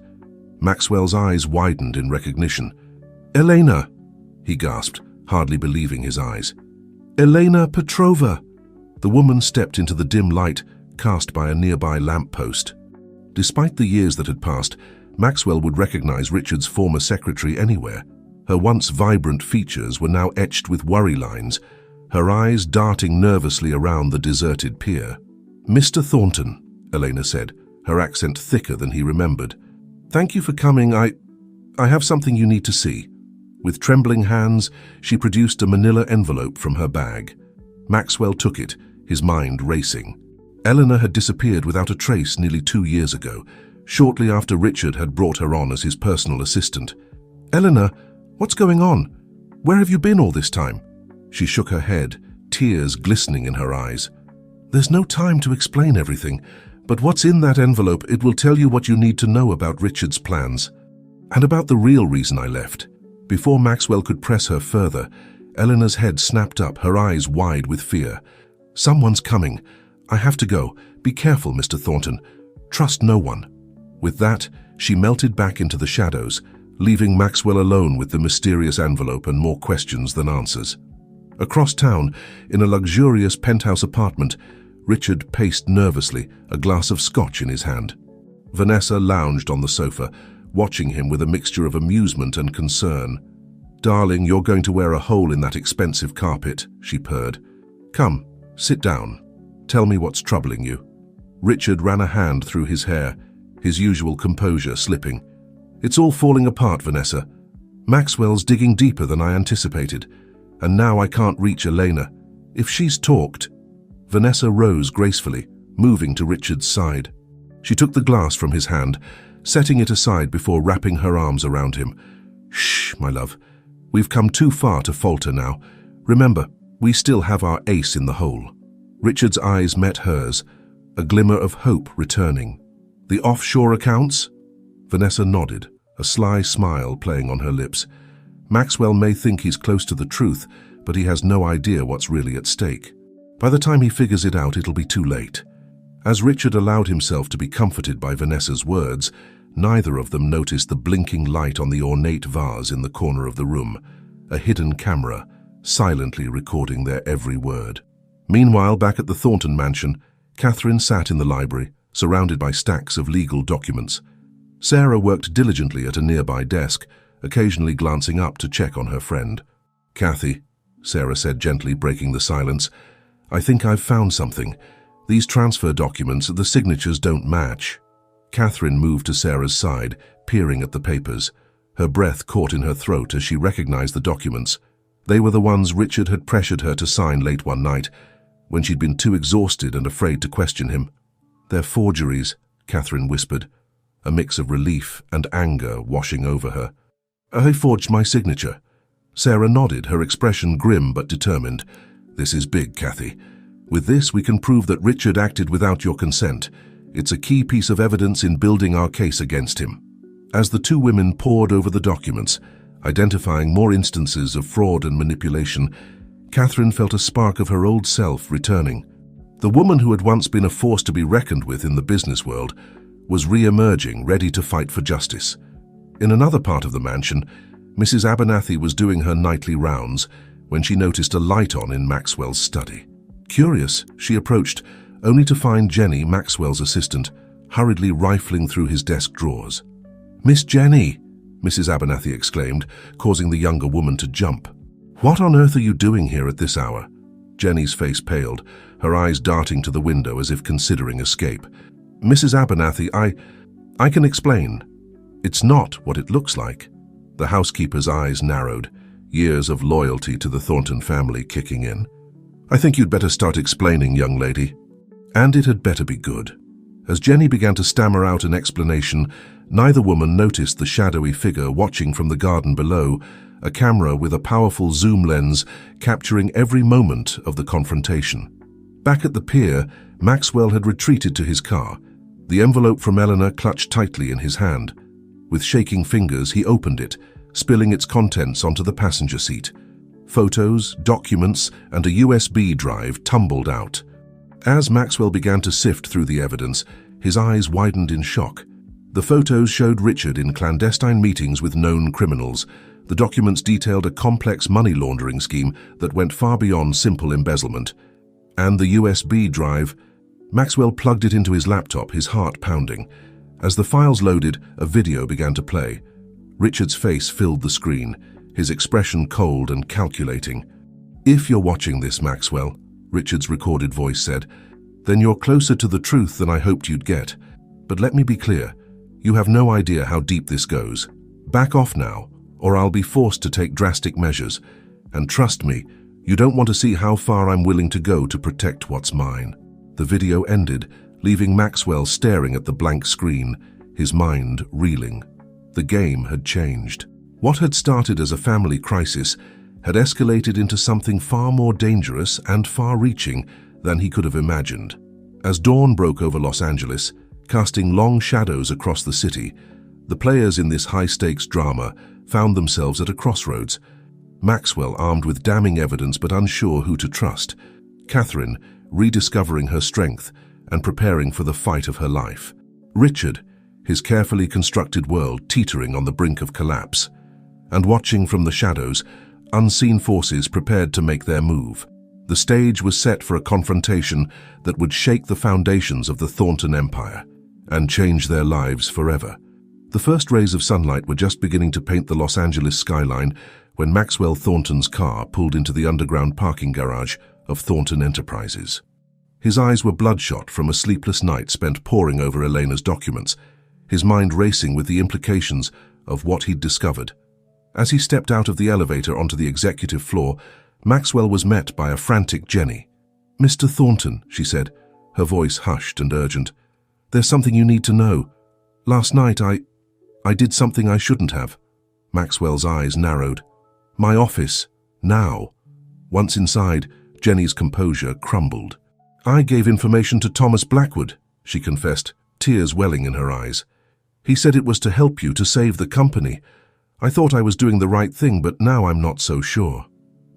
Maxwell's eyes widened in recognition. "Elena!" he gasped, hardly believing his eyes. "Elena Petrova!" The woman stepped into the dim light cast by a nearby lamppost. Despite the years that had passed, Maxwell would recognize Richard's former secretary anywhere. Her once vibrant features were now etched with worry lines, her eyes darting nervously around the deserted pier. "Mr. Thornton," Elena said, her accent thicker than he remembered. "Thank you for coming. I have something you need to see." With trembling hands, she produced a manila envelope from her bag. Maxwell took it, his mind racing. Eleanor had disappeared without a trace nearly 2 years ago, shortly after Richard had brought her on as his personal assistant. "Eleanor, what's going on? Where have you been all this time?" She shook her head, tears glistening in her eyes. "There's no time to explain everything, but what's in that envelope, it will tell you what you need to know about Richard's plans. And about the real reason I left." Before Maxwell could press her further, Eleanor's head snapped up, her eyes wide with fear. "Someone's coming. I have to go. Be careful, Mr. Thornton. Trust no one." With that, she melted back into the shadows, leaving Maxwell alone with the mysterious envelope and more questions than answers. Across town, in a luxurious penthouse apartment, Richard paced nervously, a glass of scotch in his hand. Vanessa lounged on the sofa, watching him with a mixture of amusement and concern. "Darling, you're going to wear a hole in that expensive carpet," she purred. "Come, sit down. Tell me what's troubling you." Richard ran a hand through his hair, his usual composure slipping. "It's all falling apart, Vanessa. Maxwell's digging deeper than I anticipated, and now I can't reach Elena. If she's talked..." Vanessa rose gracefully, moving to Richard's side. She took the glass from his hand, setting it aside before wrapping her arms around him. "Shh, my love. We've come too far to falter now. Remember, we still have our ace in the hole." Richard's eyes met hers, a glimmer of hope returning. "The offshore accounts?" Vanessa nodded, a sly smile playing on her lips. "Maxwell may think he's close to the truth, but he has no idea what's really at stake. By the time he figures it out, it'll be too late." As Richard allowed himself to be comforted by Vanessa's words, neither of them noticed the blinking light on the ornate vase in the corner of the room, a hidden camera, silently recording their every word. Meanwhile, back at the Thornton mansion, Catherine sat in the library, surrounded by stacks of legal documents. Sarah worked diligently at a nearby desk, occasionally glancing up to check on her friend. "Kathy," Sarah said gently, breaking the silence, "I think I've found something. These transfer documents, the signatures don't match." Catherine moved to Sarah's side, peering at the papers. Her breath caught in her throat as she recognized the documents. They were the ones Richard had pressured her to sign late one night, when she'd been too exhausted and afraid to question him. "They're forgeries," Catherine whispered, a mix of relief and anger washing over her. "I forged my signature." Sarah nodded, her expression grim but determined. "This is big, Kathy. With this, we can prove that Richard acted without your consent. It's a key piece of evidence in building our case against him." As the two women pored over the documents, identifying more instances of fraud and manipulation, Catherine felt a spark of her old self returning. The woman who had once been a force to be reckoned with in the business world was re-emerging, ready to fight for justice. In another part of the mansion, Mrs. Abernathy was doing her nightly rounds when she noticed a light on in Maxwell's study. Curious, she approached, only to find Jenny, Maxwell's assistant, hurriedly rifling through his desk drawers. "Miss Jenny!" Mrs. Abernathy exclaimed, causing the younger woman to jump. "What on earth are you doing here at this hour?" Jenny's face paled, her eyes darting to the window as if considering escape. "Mrs. Abernathy, I can explain. It's not what it looks like." The housekeeper's eyes narrowed, years of loyalty to the Thornton family kicking in. "I think you'd better start explaining, young lady. And it had better be good." As Jenny began to stammer out an explanation, neither woman noticed the shadowy figure watching from the garden below, a camera with a powerful zoom lens capturing every moment of the confrontation. Back at the pier, Maxwell had retreated to his car, the envelope from Eleanor clutched tightly in his hand. With shaking fingers, he opened it, spilling its contents onto the passenger seat. Photos, documents, and a USB drive tumbled out. As Maxwell began to sift through the evidence, his eyes widened in shock. The photos showed Richard in clandestine meetings with known criminals. The documents detailed a complex money laundering scheme that went far beyond simple embezzlement. And the USB drive, Maxwell plugged it into his laptop, his heart pounding. As the files loaded, a video began to play. Richard's face filled the screen, his expression cold and calculating. "If you're watching this, Maxwell," Richard's recorded voice said, "then you're closer to the truth than I hoped you'd get. But let me be clear, you have no idea how deep this goes. Back off now, or I'll be forced to take drastic measures. And trust me, you don't want to see how far I'm willing to go to protect what's mine." The video ended, leaving Maxwell staring at the blank screen, his mind reeling. The game had changed. What had started as a family crisis had escalated into something far more dangerous and far-reaching than he could have imagined. As dawn broke over Los Angeles, casting long shadows across the city, the players in this high-stakes drama found themselves at a crossroads. Maxwell, armed with damning evidence but unsure who to trust. Catherine, rediscovering her strength and preparing for the fight of her life. Richard, his carefully constructed world teetering on the brink of collapse. And watching from the shadows, unseen forces prepared to make their move. The stage was set for a confrontation that would shake the foundations of the Thornton Empire and change their lives forever. The first rays of sunlight were just beginning to paint the Los Angeles skyline when Maxwell Thornton's car pulled into the underground parking garage of Thornton Enterprises. His eyes were bloodshot from a sleepless night spent poring over Elena's documents, his mind racing with the implications of what he'd discovered. As he stepped out of the elevator onto the executive floor, Maxwell was met by a frantic Jenny. "Mr. Thornton," she said, her voice hushed and urgent. "There's something you need to know. Last night I did something I shouldn't have." Maxwell's eyes narrowed. "My office, now." Once inside, Jenny's composure crumbled. I gave information to Thomas Blackwood, she confessed, tears welling in her eyes. He said it was to help you, to save the company. I thought I was doing the right thing, but now I'm not so sure.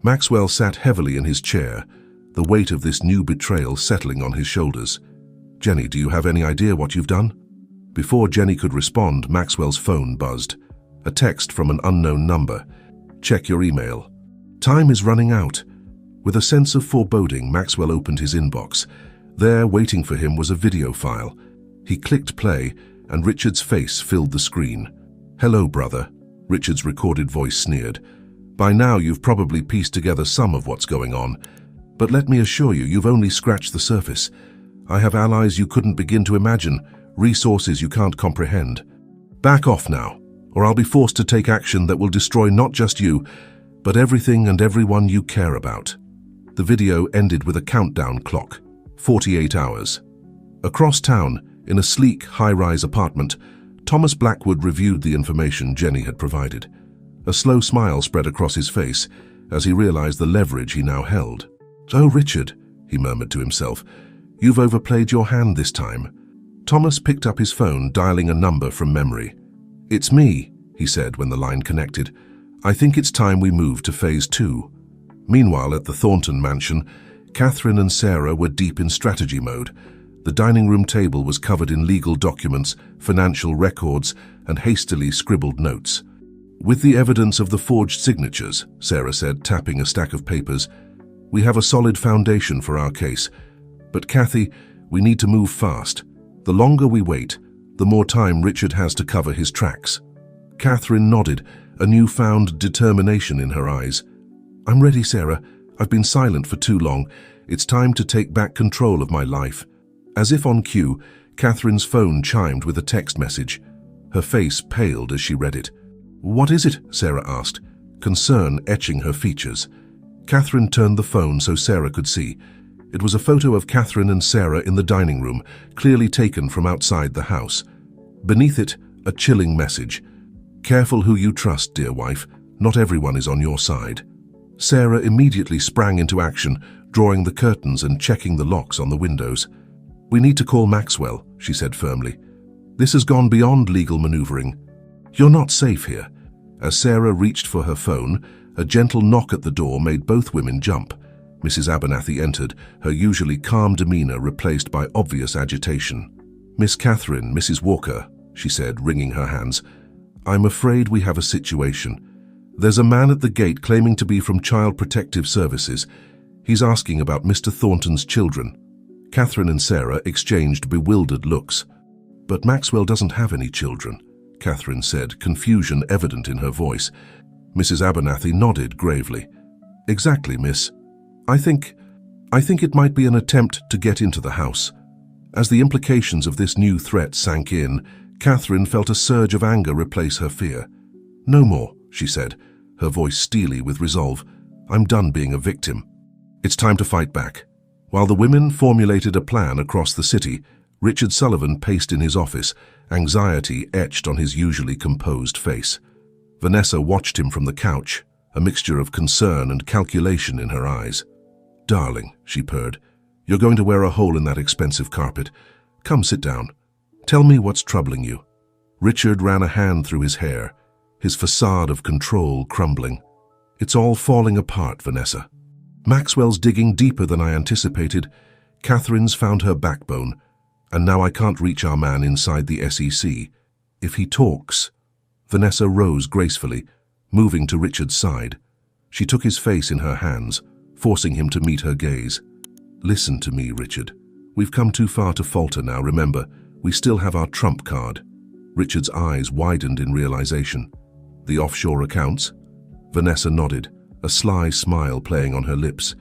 Maxwell sat heavily in his chair, the weight of this new betrayal settling on his shoulders. Jenny, do you have any idea what you've done? Before Jenny could respond, Maxwell's phone buzzed. A text from an unknown number. Check your email. Time is running out. With a sense of foreboding, Maxwell opened his inbox. There, waiting for him, was a video file. He clicked play, and Richard's face filled the screen. Hello, brother, Richard's recorded voice sneered. By now you've probably pieced together some of what's going on. But let me assure you, you've only scratched the surface. I have allies you couldn't begin to imagine, resources you can't comprehend. Back off now, or I'll be forced to take action that will destroy not just you, but everything and everyone you care about. The video ended with a countdown clock. 48 hours. Across town, in a sleek, high-rise apartment, Thomas Blackwood reviewed the information Jenny had provided. A slow smile spread across his face as he realized the leverage he now held. "Oh, Richard," he murmured to himself, "you've overplayed your hand this time." Thomas picked up his phone, dialing a number from memory. "It's me," he said when the line connected. "I think it's time we move to Phase 2. Meanwhile, at the Thornton mansion, Catherine and Sarah were deep in strategy mode. The dining room table was covered in legal documents, financial records, and hastily scribbled notes. "With the evidence of the forged signatures," Sarah said, tapping a stack of papers, "we have a solid foundation for our case. But Kathy, we need to move fast. The longer we wait, the more time Richard has to cover his tracks." Catherine nodded, a newfound determination in her eyes. "I'm ready, Sarah. I've been silent for too long. It's time to take back control of my life." As if on cue, Catherine's phone chimed with a text message. Her face paled as she read it. "What is it?" Sarah asked, concern etching her features. Catherine turned the phone so Sarah could see. It was a photo of Catherine and Sarah in the dining room, clearly taken from outside the house. Beneath it, a chilling message. "Careful who you trust, dear wife. Not everyone is on your side." Sarah immediately sprang into action, drawing the curtains and checking the locks on the windows. "We need to call Maxwell," she said firmly. "This has gone beyond legal maneuvering. You're not safe here." As Sarah reached for her phone, a gentle knock at the door made both women jump. Mrs. Abernathy entered, her usually calm demeanor replaced by obvious agitation. "Miss Catherine, Mrs. Walker," she said, wringing her hands, "I'm afraid we have a situation. There's a man at the gate claiming to be from Child Protective Services. He's asking about Mr. Thornton's children." Catherine and Sarah exchanged bewildered looks. "But Maxwell doesn't have any children," Catherine said, confusion evident in her voice. Mrs. Abernathy nodded gravely. "Exactly, miss. I think it might be an attempt to get into the house." As the implications of this new threat sank in, Catherine felt a surge of anger replace her fear. "No more," she said, her voice steely with resolve. "I'm done being a victim. It's time to fight back." While the women formulated a plan across the city, Richard Sullivan paced in his office, anxiety etched on his usually composed face. Vanessa watched him from the couch, a mixture of concern and calculation in her eyes. "Darling," she purred, "you're going to wear a hole in that expensive carpet. Come, sit down. Tell me what's troubling you." Richard ran a hand through his hair, his facade of control crumbling. "It's all falling apart, Vanessa. Maxwell's digging deeper than I anticipated. Catherine's found her backbone, and now I can't reach our man inside the SEC. If he talks..." Vanessa rose gracefully, moving to Richard's side. She took his face in her hands, forcing him to meet her gaze. "Listen to me, Richard. We've come too far to falter now, remember. We still have our trump card." Richard's eyes widened in realization. "The offshore accounts?" Vanessa nodded, a sly smile playing on her lips.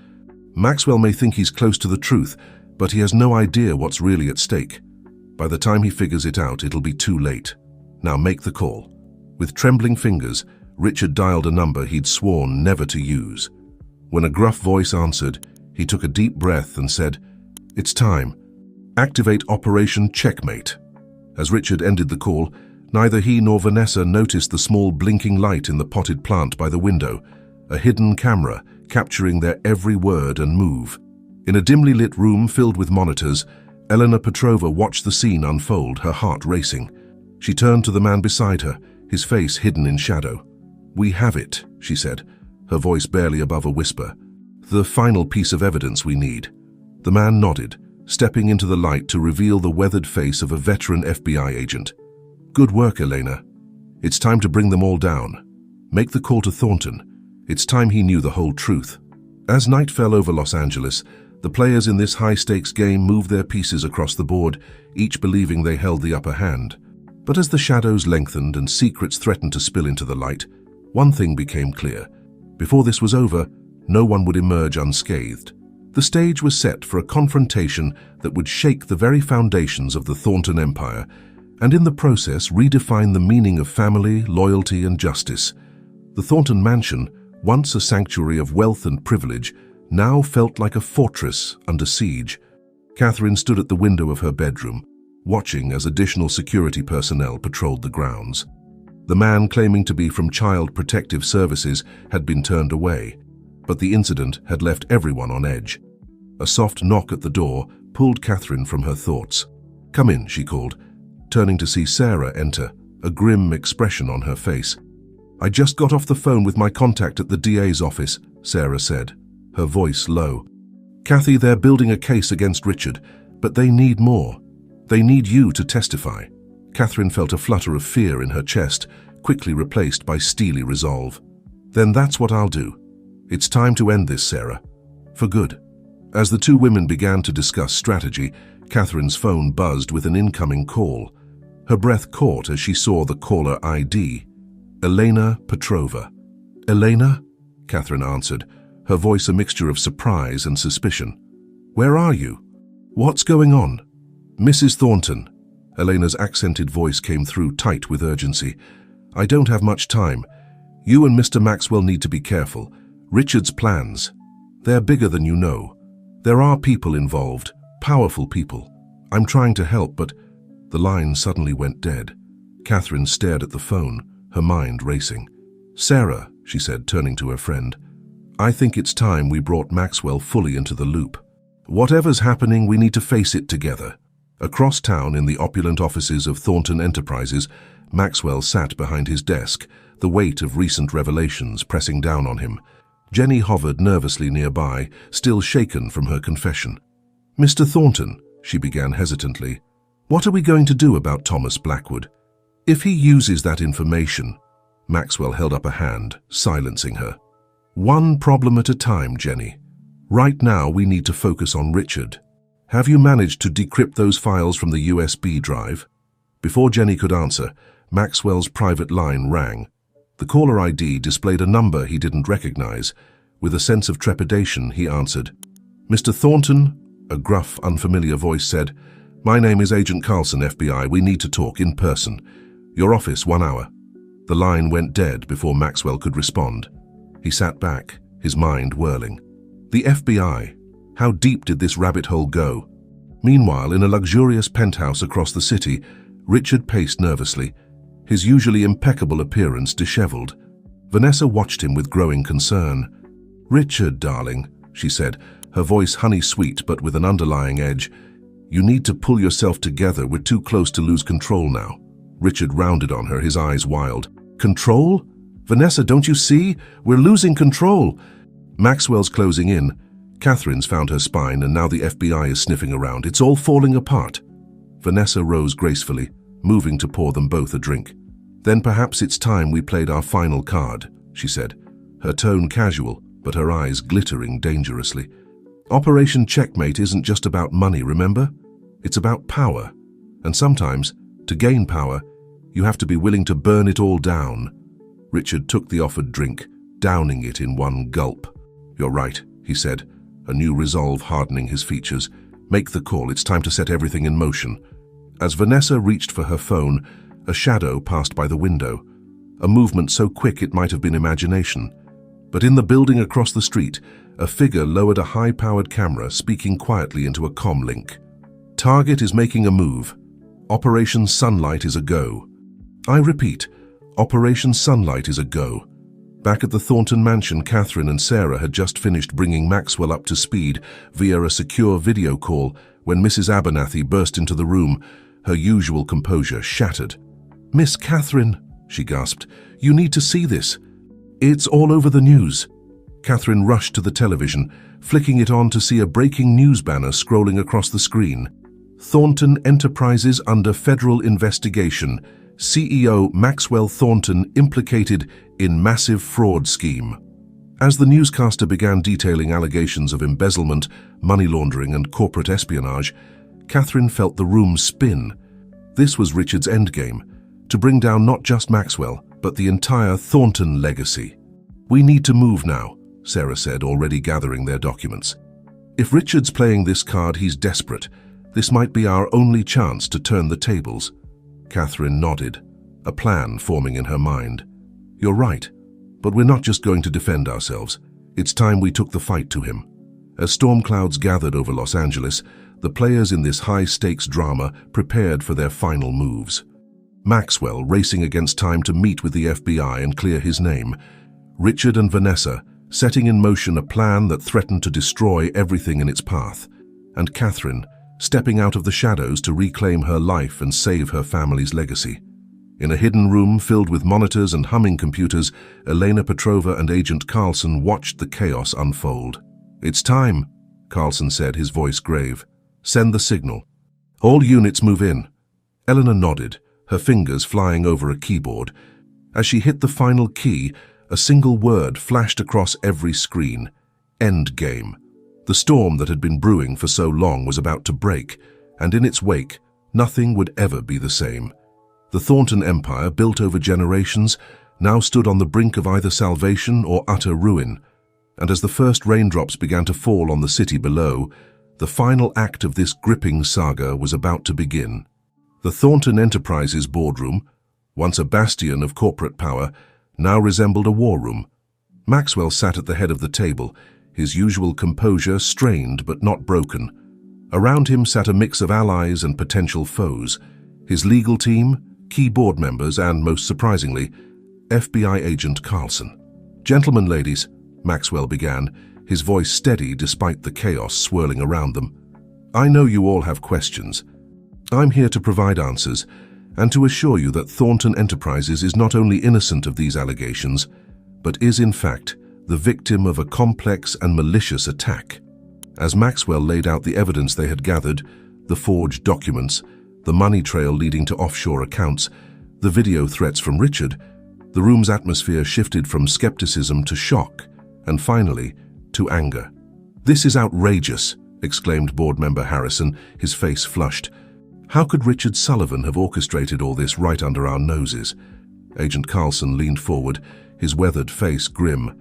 "Maxwell may think he's close to the truth, but he has no idea what's really at stake. By the time he figures it out, it'll be too late. Now make the call." With trembling fingers, Richard dialed a number he'd sworn never to use. When a gruff voice answered, he took a deep breath and said, "It's time. Activate Operation Checkmate." As Richard ended the call, neither he nor Vanessa noticed the small blinking light in the potted plant by the window, a hidden camera capturing their every word and move. In a dimly lit room filled with monitors, Elena Petrova watched the scene unfold, her heart racing. She turned to the man beside her, his face hidden in shadow. "We have it," she said, her voice barely above a whisper. "The final piece of evidence we need." The man nodded, stepping into the light to reveal the weathered face of a veteran FBI agent. "Good work, Elena. It's time to bring them all down. Make the call to Thornton. It's time he knew the whole truth." As night fell over Los Angeles, the players in this high-stakes game moved their pieces across the board, each believing they held the upper hand. But as the shadows lengthened and secrets threatened to spill into the light, one thing became clear. Before this was over, no one would emerge unscathed. The stage was set for a confrontation that would shake the very foundations of the Thornton Empire, and in the process redefine the meaning of family, loyalty, and justice. The Thornton Mansion, once a sanctuary of wealth and privilege, now felt like a fortress under siege. Catherine stood at the window of her bedroom, watching as additional security personnel patrolled the grounds. The man claiming to be from Child Protective Services had been turned away, but the incident had left everyone on edge. A soft knock at the door pulled Catherine from her thoughts. "Come in," she called, turning to see Sarah enter, a grim expression on her face. "I just got off the phone with my contact at the DA's office," Sarah said, her voice low. "Kathy, they're building a case against Richard, but they need more. They need you to testify." Catherine felt a flutter of fear in her chest, quickly replaced by steely resolve. "Then that's what I'll do. It's time to end this, Sarah. For good." As the two women began to discuss strategy, Catherine's phone buzzed with an incoming call. Her breath caught as she saw the caller ID. Elena Petrova. "Elena?" Catherine answered, her voice a mixture of surprise and suspicion. "Where are you? What's going on?" "Mrs. Thornton." Elena's accented voice came through tight with urgency. "I don't have much time. You and Mr. Maxwell need to be careful. Richard's plans. They're bigger than you know. There are people involved, powerful people. I'm trying to help, but..." The line suddenly went dead. Catherine stared at the phone, her mind racing. "Sarah," she said, turning to her friend, "I think it's time we brought Maxwell fully into the loop. Whatever's happening, we need to face it together." Across town in the opulent offices of Thornton Enterprises, Maxwell sat behind his desk, the weight of recent revelations pressing down on him. Jenny hovered nervously nearby, still shaken from her confession. "Mr. Thornton," she began hesitantly, "what are we going to do about Thomas Blackwood? If he uses that information..." Maxwell held up a hand, silencing her. "One problem at a time, Jenny. Right now we need to focus on Richard. Have you managed to decrypt those files from the USB drive?" Before Jenny could answer, Maxwell's private line rang. The caller ID displayed a number he didn't recognize. With a sense of trepidation, he answered. "Mr. Thornton," a gruff, unfamiliar voice said, "my name is Agent Carlson, FBI. We need to talk in person. Your office, 1 hour." The line went dead before Maxwell could respond. He sat back, his mind whirling. The FBI. How deep did this rabbit hole go? Meanwhile, in a luxurious penthouse across the city, Richard paced nervously, his usually impeccable appearance disheveled. Vanessa watched him with growing concern. "Richard, darling," she said, her voice honey-sweet but with an underlying edge, "you need to pull yourself together. We're too close to lose control now." Richard rounded on her, his eyes wild. "Control? Vanessa, don't you see? We're losing control." Maxwell's closing in. Catherine's found her spine, and now the FBI is sniffing around. It's all falling apart. Vanessa rose gracefully, moving to pour them both a drink. "Then perhaps it's time we played our final card," she said, her tone casual, but her eyes glittering dangerously. "Operation Checkmate isn't just about money, remember? It's about power. And sometimes, to gain power, you have to be willing to burn it all down." Richard took the offered drink, downing it in one gulp. "You're right," he said, a new resolve hardening his features. "Make the call. It's time to set everything in motion." As Vanessa reached for her phone, a shadow passed by the window, a movement so quick it might have been imagination. But in the building across the street, a figure lowered a high-powered camera, speaking quietly into a comm link. "Target is making a move. Operation Sunlight is a go. I repeat, Operation Sunlight is a go." Back at the Thornton mansion, Catherine and Sarah had just finished bringing Maxwell up to speed via a secure video call when Mrs. Abernathy burst into the room, her usual composure shattered. "Miss Catherine," she gasped, "you need to see this. It's all over the news." Catherine rushed to the television, flicking it on to see a breaking news banner scrolling across the screen. "Thornton Enterprises under federal investigation. CEO Maxwell Thornton implicated in massive fraud scheme." As the newscaster began detailing allegations of embezzlement, money laundering, and corporate espionage, Catherine felt the room spin. This was Richard's endgame, to bring down not just Maxwell, but the entire Thornton legacy. "We need to move now," Sarah said, already gathering their documents. "If Richard's playing this card, he's desperate. This might be our only chance to turn the tables." Catherine nodded, a plan forming in her mind. "You're right, but we're not just going to defend ourselves. It's time we took the fight to him." As storm clouds gathered over Los Angeles, the players in this high-stakes drama prepared for their final moves. Maxwell racing against time to meet with the FBI and clear his name. Richard and Vanessa setting in motion a plan that threatened to destroy everything in its path. And Catherine stepping out of the shadows to reclaim her life and save her family's legacy. In a hidden room filled with monitors and humming computers, Elena Petrova and Agent Carlson watched the chaos unfold. "It's time," Carlson said, his voice grave. "Send the signal. All units move in." Elena nodded, her fingers flying over a keyboard. As she hit the final key, a single word flashed across every screen: Endgame. The storm that had been brewing for so long was about to break, and in its wake, nothing would ever be the same. The Thornton Empire, built over generations, now stood on the brink of either salvation or utter ruin. And as the first raindrops began to fall on the city below, the final act of this gripping saga was about to begin. The Thornton Enterprises boardroom, once a bastion of corporate power, now resembled a war room. Maxwell sat at the head of the table, his usual composure strained but not broken. Around him sat a mix of allies and potential foes, his legal team, key board members, and, most surprisingly, FBI agent Carlson. "Gentlemen, ladies," Maxwell began, his voice steady despite the chaos swirling around them. "I know you all have questions. I'm here to provide answers, and to assure you that Thornton Enterprises is not only innocent of these allegations, but is in fact the victim of a complex and malicious attack." As Maxwell laid out the evidence they had gathered, the forged documents, the money trail leading to offshore accounts, the video threats from Richard, the room's atmosphere shifted from skepticism to shock, and finally, to anger. "This is outrageous," exclaimed board member Harrison, his face flushed. "How could Richard Sullivan have orchestrated all this right under our noses?" Agent Carlson leaned forward, his weathered face grim.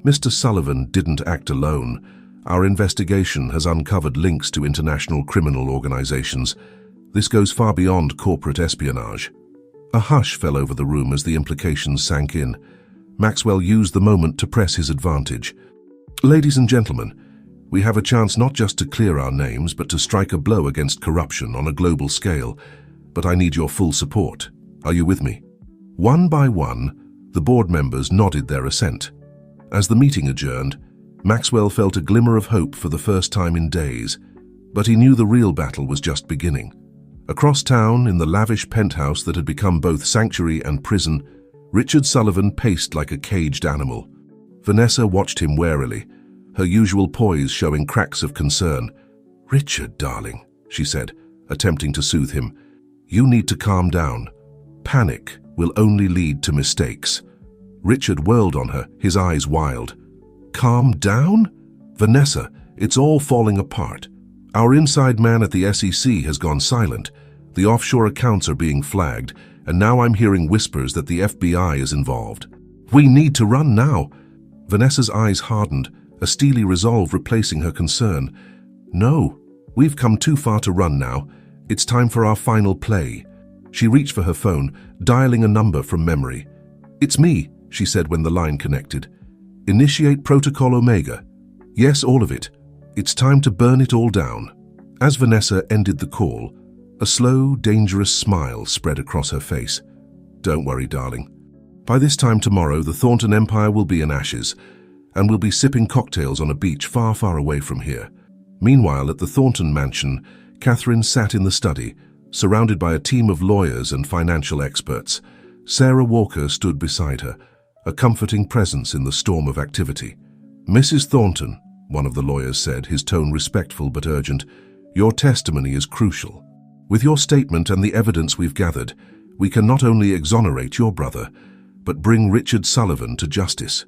"Mr. Sullivan didn't act alone. Our investigation has uncovered links to international criminal organizations. This goes far beyond corporate espionage." A hush fell over the room as the implications sank in. Maxwell used the moment to press his advantage. "Ladies and gentlemen, we have a chance not just to clear our names, but to strike a blow against corruption on a global scale. But I need your full support. Are you with me?" One by one, the board members nodded their assent. As the meeting adjourned, Maxwell felt a glimmer of hope for the first time in days, but he knew the real battle was just beginning. Across town, in the lavish penthouse that had become both sanctuary and prison, Richard Sullivan paced like a caged animal. Vanessa watched him warily, her usual poise showing cracks of concern. "Richard, darling," she said, attempting to soothe him, "you need to calm down. Panic will only lead to mistakes." Richard whirled on her, his eyes wild. "Calm down? Vanessa, it's all falling apart. Our inside man at the SEC has gone silent. The offshore accounts are being flagged, and now I'm hearing whispers that the FBI is involved. We need to run now." Vanessa's eyes hardened, a steely resolve replacing her concern. "No, we've come too far to run now. It's time for our final play." She reached for her phone, dialing a number from memory. "It's me," she said when the line connected. "Initiate Protocol Omega." "Yes, all of it. It's time to burn it all down." As Vanessa ended the call, a slow, dangerous smile spread across her face. "Don't worry, darling. By this time tomorrow, the Thornton Empire will be in ashes, and we'll be sipping cocktails on a beach far, far away from here. Meanwhile, at the Thornton mansion, Catherine sat in the study, surrounded by a team of lawyers and financial experts. Sarah Walker stood beside her, a comforting presence in the storm of activity. "Mrs. Thornton," one of the lawyers said, his tone respectful but urgent, "your testimony is crucial. With your statement and the evidence we've gathered, we can not only exonerate your brother, but bring Richard Sullivan to justice."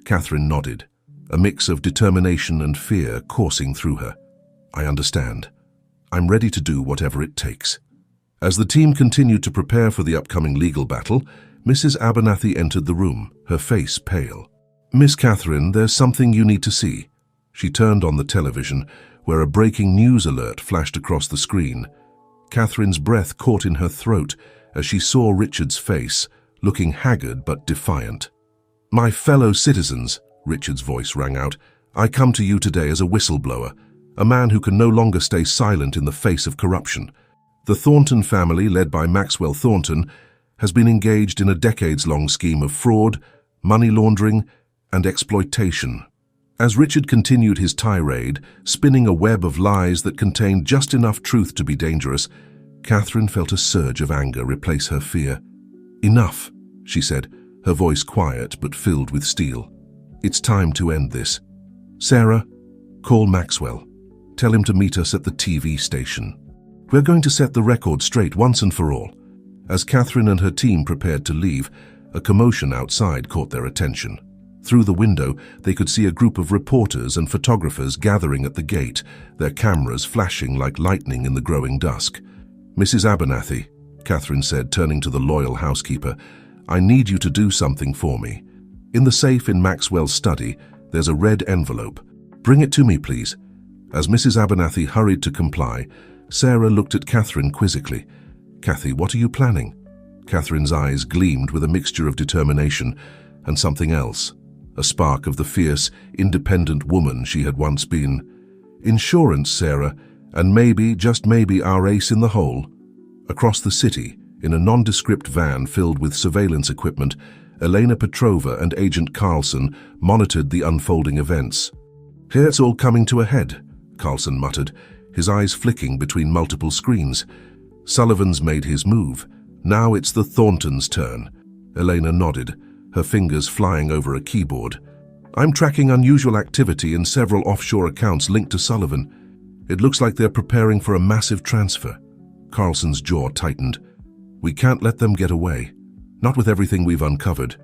Catherine nodded, a mix of determination and fear coursing through her. "I understand. I'm ready to do whatever it takes." As the team continued to prepare for the upcoming legal battle, Mrs. Abernathy entered the room, her face pale. "Miss Catherine, there's something you need to see." She turned on the television, where a breaking news alert flashed across the screen. Catherine's breath caught in her throat as she saw Richard's face, looking haggard but defiant. "My fellow citizens," Richard's voice rang out, "I come to you today as a whistleblower, a man who can no longer stay silent in the face of corruption. The Thornton family, led by Maxwell Thornton, has been engaged in a decades-long scheme of fraud, money laundering, and exploitation." As Richard continued his tirade, spinning a web of lies that contained just enough truth to be dangerous, Catherine felt a surge of anger replace her fear. "Enough," she said, her voice quiet but filled with steel. "It's time to end this. Sarah, call Maxwell. Tell him to meet us at the TV station. We're going to set the record straight once and for all." As Catherine and her team prepared to leave, a commotion outside caught their attention. Through the window, they could see a group of reporters and photographers gathering at the gate, their cameras flashing like lightning in the growing dusk. "Mrs. Abernathy," Catherine said, turning to the loyal housekeeper, "I need you to do something for me. In the safe in Maxwell's study, there's a red envelope. Bring it to me, please." As Mrs. Abernathy hurried to comply, Sarah looked at Catherine quizzically. "Cathy, what are you planning?" Catherine's eyes gleamed with a mixture of determination and something else, a spark of the fierce, independent woman she had once been. "Insurance, Sarah, and maybe, just maybe, our ace in the hole." Across the city, in a nondescript van filled with surveillance equipment, Elena Petrova and Agent Carlson monitored the unfolding events. "Here it's all coming to a head," Carlson muttered, his eyes flicking between multiple screens. "Sullivan's made his move. Now it's the Thorntons' turn." Elena nodded, her fingers flying over a keyboard. "I'm tracking unusual activity in several offshore accounts linked to Sullivan. It looks like they're preparing for a massive transfer." Carlson's jaw tightened. "We can't let them get away. Not with everything we've uncovered.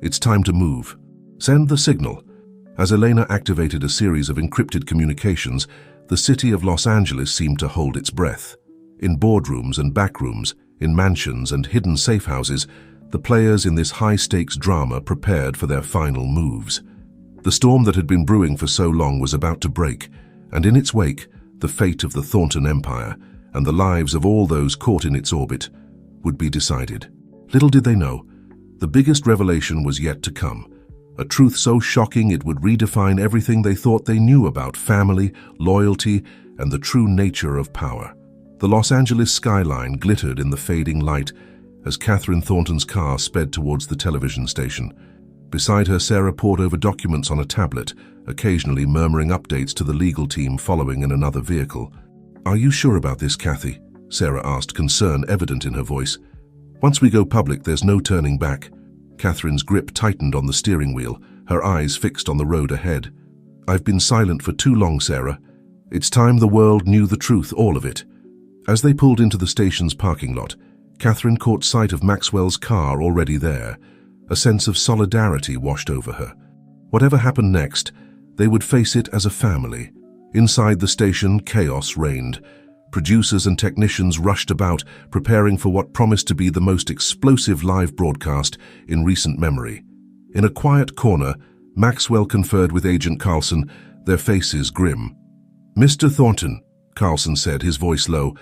It's time to move. Send the signal." As Elena activated a series of encrypted communications, the city of Los Angeles seemed to hold its breath. In boardrooms and backrooms, in mansions and hidden safe houses, the players in this high-stakes drama prepared for their final moves. The storm that had been brewing for so long was about to break, and in its wake, the fate of the Thornton Empire and the lives of all those caught in its orbit would be decided. Little did they know, the biggest revelation was yet to come, a truth so shocking it would redefine everything they thought they knew about family, loyalty, and the true nature of power. The Los Angeles skyline glittered in the fading light as Catherine Thornton's car sped towards the television station. Beside her, Sarah pored over documents on a tablet, occasionally murmuring updates to the legal team following in another vehicle. "Are you sure about this, Cathy?" Sarah asked, concern evident in her voice. "Once we go public, there's no turning back." Catherine's grip tightened on the steering wheel, her eyes fixed on the road ahead. "I've been silent for too long, Sarah. It's time the world knew the truth, all of it." As they pulled into the station's parking lot, Catherine caught sight of Maxwell's car already there. A sense of solidarity washed over her. Whatever happened next, they would face it as a family. Inside the station, chaos reigned. Producers and technicians rushed about, preparing for what promised to be the most explosive live broadcast in recent memory. In a quiet corner, Maxwell conferred with Agent Carlson, their faces grim. "Mr. Thornton," Carlson said, his voice low,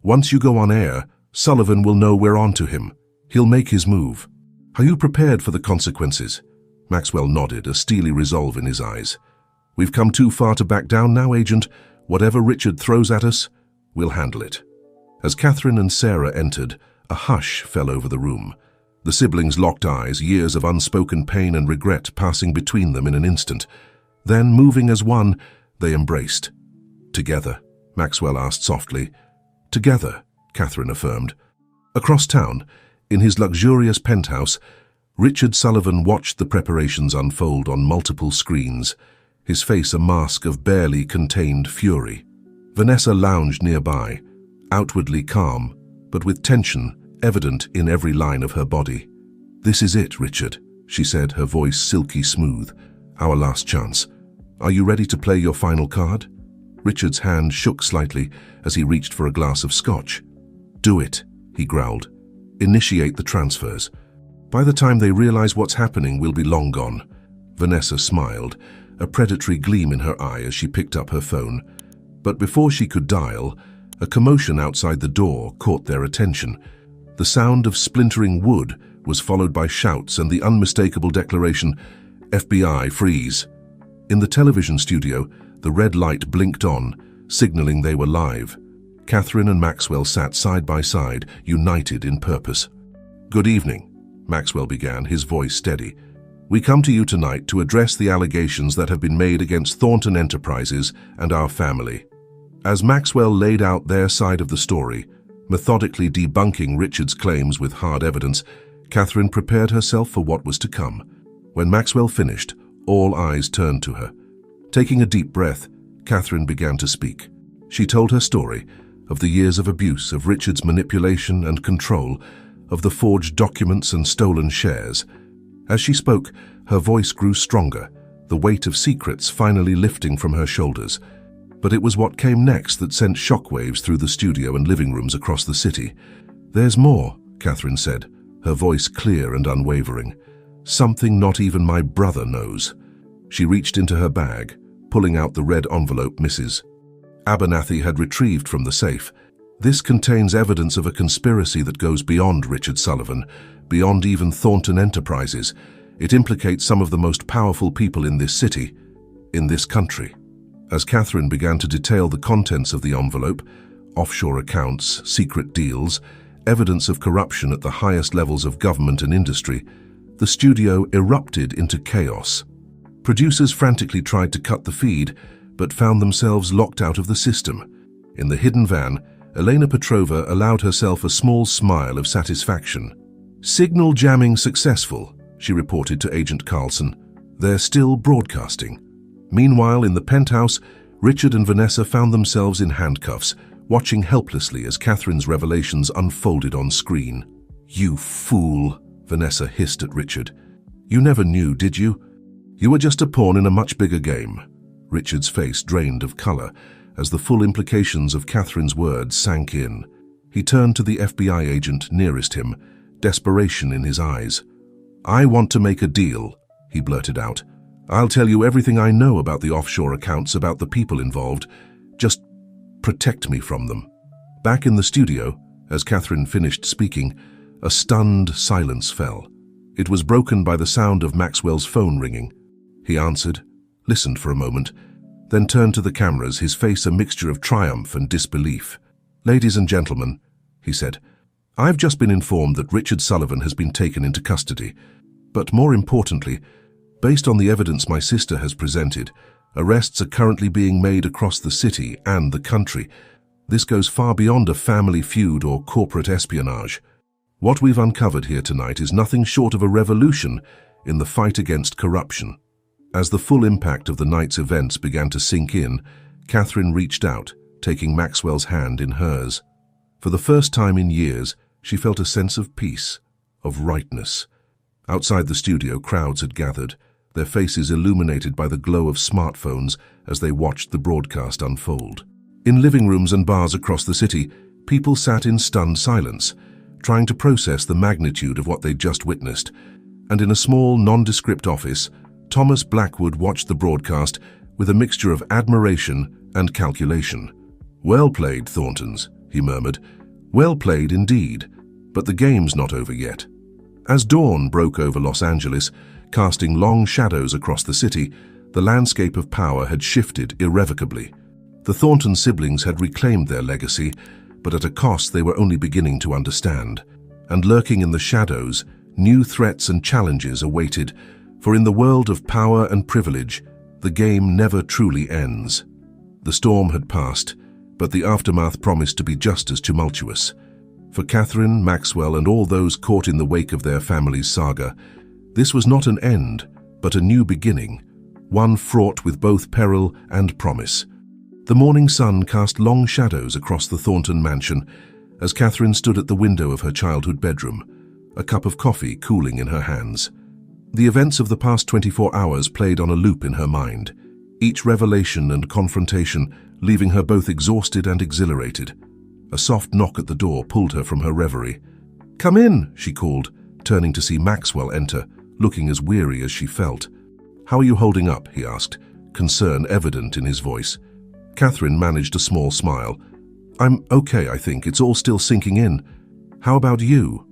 "once you go on air, Sullivan will know we're on to him. He'll make his move. Are you prepared for the consequences?" Maxwell nodded, a steely resolve in his eyes. "We've come too far to back down now, Agent. Whatever Richard throws at us, we'll handle it." As Catherine and Sarah entered, a hush fell over the room. The siblings locked eyes, years of unspoken pain and regret passing between them in an instant. Then, moving as one, they embraced. "Together?" Maxwell asked softly. "Together," Catherine affirmed. Across town, in his luxurious penthouse, Richard Sullivan watched the preparations unfold on multiple screens, his face a mask of barely contained fury. Vanessa lounged nearby, outwardly calm, but with tension evident in every line of her body. "This is it, Richard," she said, her voice silky smooth. "Our last chance. Are you ready to play your final card?" Richard's hand shook slightly as he reached for a glass of scotch. "Do it," he growled. "Initiate the transfers. By the time they realize what's happening, we'll be long gone." Vanessa smiled, a predatory gleam in her eye as she picked up her phone. But before she could dial, a commotion outside the door caught their attention. The sound of splintering wood was followed by shouts and the unmistakable declaration, "FBI, freeze." In the television studio, the red light blinked on, signaling they were live. Catherine and Maxwell sat side by side, united in purpose. "Good evening," Maxwell began, his voice steady. "We come to you tonight to address the allegations that have been made against Thornton Enterprises and our family." As Maxwell laid out their side of the story, methodically debunking Richard's claims with hard evidence, Catherine prepared herself for what was to come. When Maxwell finished, all eyes turned to her. Taking a deep breath, Catherine began to speak. She told her story of the years of abuse, of Richard's manipulation and control, of the forged documents and stolen shares. As she spoke, her voice grew stronger, the weight of secrets finally lifting from her shoulders. But it was what came next that sent shockwaves through the studio and living rooms across the city. "There's more," Catherine said, her voice clear and unwavering. "Something not even my brother knows." She reached into her bag, pulling out the red envelope Mrs. Abernathy had retrieved from the safe. "This contains evidence of a conspiracy that goes beyond Richard Sullivan, beyond even Thornton Enterprises. It implicates some of the most powerful people in this city, in this country." As Catherine began to detail the contents of the envelope, offshore accounts, secret deals, evidence of corruption at the highest levels of government and industry, the studio erupted into chaos. Producers frantically tried to cut the feed, but found themselves locked out of the system. In the hidden van, Elena Petrova allowed herself a small smile of satisfaction. "Signal jamming successful," she reported to Agent Carlson. "They're still broadcasting." Meanwhile, in the penthouse, Richard and Vanessa found themselves in handcuffs, watching helplessly as Catherine's revelations unfolded on screen. "You fool," Vanessa hissed at Richard. "You never knew, did you? You were just a pawn in a much bigger game." Richard's face drained of color as the full implications of Catherine's words sank in. He turned to the FBI agent nearest him, desperation in his eyes. "I want to make a deal," he blurted out. "I'll tell you everything I know about the offshore accounts, about the people involved. Just protect me from them." Back in the studio, as Catherine finished speaking, a stunned silence fell. It was broken by the sound of Maxwell's phone ringing. He answered, listened for a moment, then turned to the cameras, his face a mixture of triumph and disbelief. "Ladies and gentlemen," he said, "I've just been informed that Richard Sullivan has been taken into custody. But more importantly, based on the evidence my sister has presented, arrests are currently being made across the city and the country. This goes far beyond a family feud or corporate espionage. What we've uncovered here tonight is nothing short of a revolution in the fight against corruption." As the full impact of the night's events began to sink in, Catherine reached out, taking Maxwell's hand in hers. For the first time in years, she felt a sense of peace, of rightness. Outside the studio, crowds had gathered, their faces illuminated by the glow of smartphones as they watched the broadcast unfold. In living rooms and bars across the city, people sat in stunned silence, trying to process the magnitude of what they'd just witnessed. And in a small, nondescript office, Thomas Blackwood watched the broadcast with a mixture of admiration and calculation. "Well played, Thorntons," he murmured. "Well played indeed. But the game's not over yet." As dawn broke over Los Angeles, casting long shadows across the city, the landscape of power had shifted irrevocably. The Thornton siblings had reclaimed their legacy, but at a cost they were only beginning to understand. And lurking in the shadows, New threats and challenges awaited, for in the world of power and privilege, the game never truly ends. The storm had passed, but the aftermath promised to be just as tumultuous. For Catherine, Maxwell, and all those caught in the wake of their family's saga, this was not an end, but a new beginning, one fraught with both peril and promise. The morning sun cast long shadows across the Thornton mansion as Catherine stood at the window of her childhood bedroom, a cup of coffee cooling in her hands. The events of the past 24 hours played on a loop in her mind, each revelation and confrontation leaving her both exhausted and exhilarated. A soft knock at the door pulled her from her reverie. "Come in," she called, turning to see Maxwell enter, looking as weary as she felt. "How are you holding up?" he asked, concern evident in his voice. Catherine managed a small smile. "I'm okay, I think. It's all still sinking in. How about you?"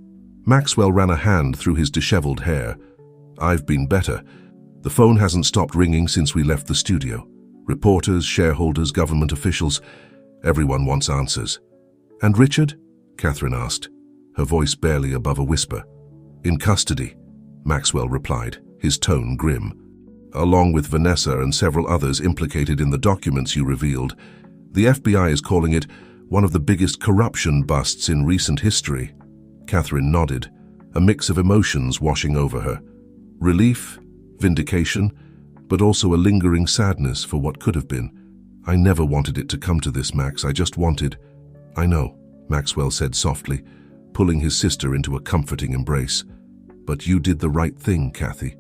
Maxwell ran a hand through his disheveled hair. "I've been better. The phone hasn't stopped ringing since we left the studio. Reporters, shareholders, government officials, everyone wants answers." "And Richard?" Catherine asked, her voice barely above a whisper. "In custody," Maxwell replied, his tone grim. "Along with Vanessa and several others implicated in the documents you revealed. The FBI is calling it one of the biggest corruption busts in recent history." Catherine nodded, a mix of emotions washing over her. Relief, vindication, but also a lingering sadness for what could have been. "I never wanted it to come to this, Max. I just wanted—" "I know," Maxwell said softly, pulling his sister into a comforting embrace. "But you did the right thing, Kathy.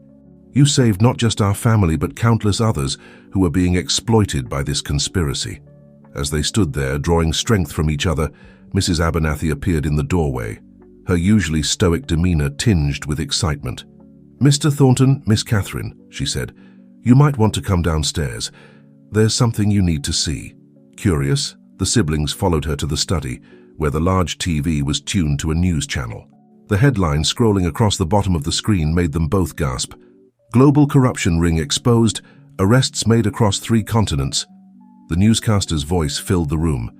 You saved not just our family but countless others who were being exploited by this conspiracy." As they stood there, drawing strength from each other, Mrs. Abernathy appeared in the doorway, her usually stoic demeanor tinged with excitement. "Mr. Thornton, Miss Catherine," she said, "you might want to come downstairs. There's something you need to see." Curious, the siblings followed her to the study, where the large TV was tuned to a news channel. The headline scrolling across the bottom of the screen made them both gasp. "Global corruption ring exposed, arrests made across 3 continents." The newscaster's voice filled the room.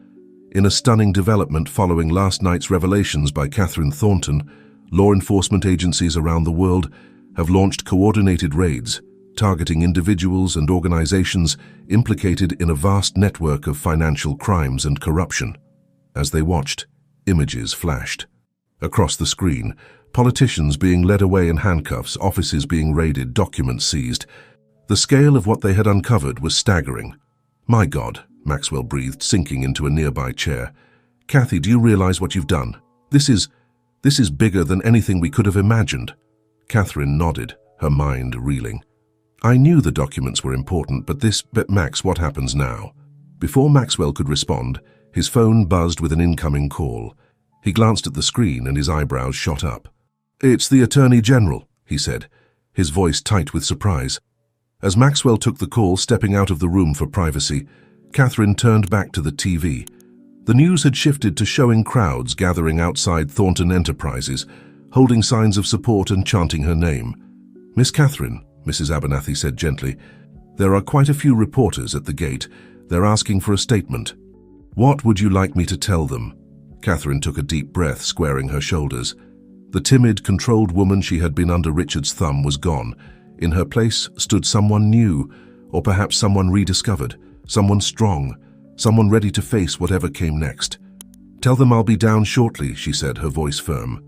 In a stunning development following last night's revelations by Catherine Thornton, law enforcement agencies around the world have launched coordinated raids, targeting individuals and organizations implicated in a vast network of financial crimes and corruption. As they watched, images flashed. Across the screen, politicians being led away in handcuffs, offices being raided, documents seized. The scale of what they had uncovered was staggering. "My God," Maxwell breathed, sinking into a nearby chair. "Kathy, do you realize what you've done? This is bigger than anything we could have imagined." Catherine nodded, her mind reeling. "I knew the documents were important, but Max, what happens now?" Before Maxwell could respond, his phone buzzed with an incoming call. He glanced at the screen and his eyebrows shot up. "It's the Attorney General," he said, his voice tight with surprise. As Maxwell took the call, stepping out of the room for privacy, Catherine turned back to the TV. The news had shifted to showing crowds gathering outside Thornton Enterprises, holding signs of support and chanting her name. "Miss Catherine," Mrs. Abernathy said gently, "there are quite a few reporters at the gate. They're asking for a statement." "What would you like me to tell them?" Catherine took a deep breath, squaring her shoulders. The timid, controlled woman she had been under Richard's thumb was gone. In her place stood someone new, or perhaps someone rediscovered, someone strong, someone ready to face whatever came next. "Tell them I'll be down shortly," she said, her voice firm.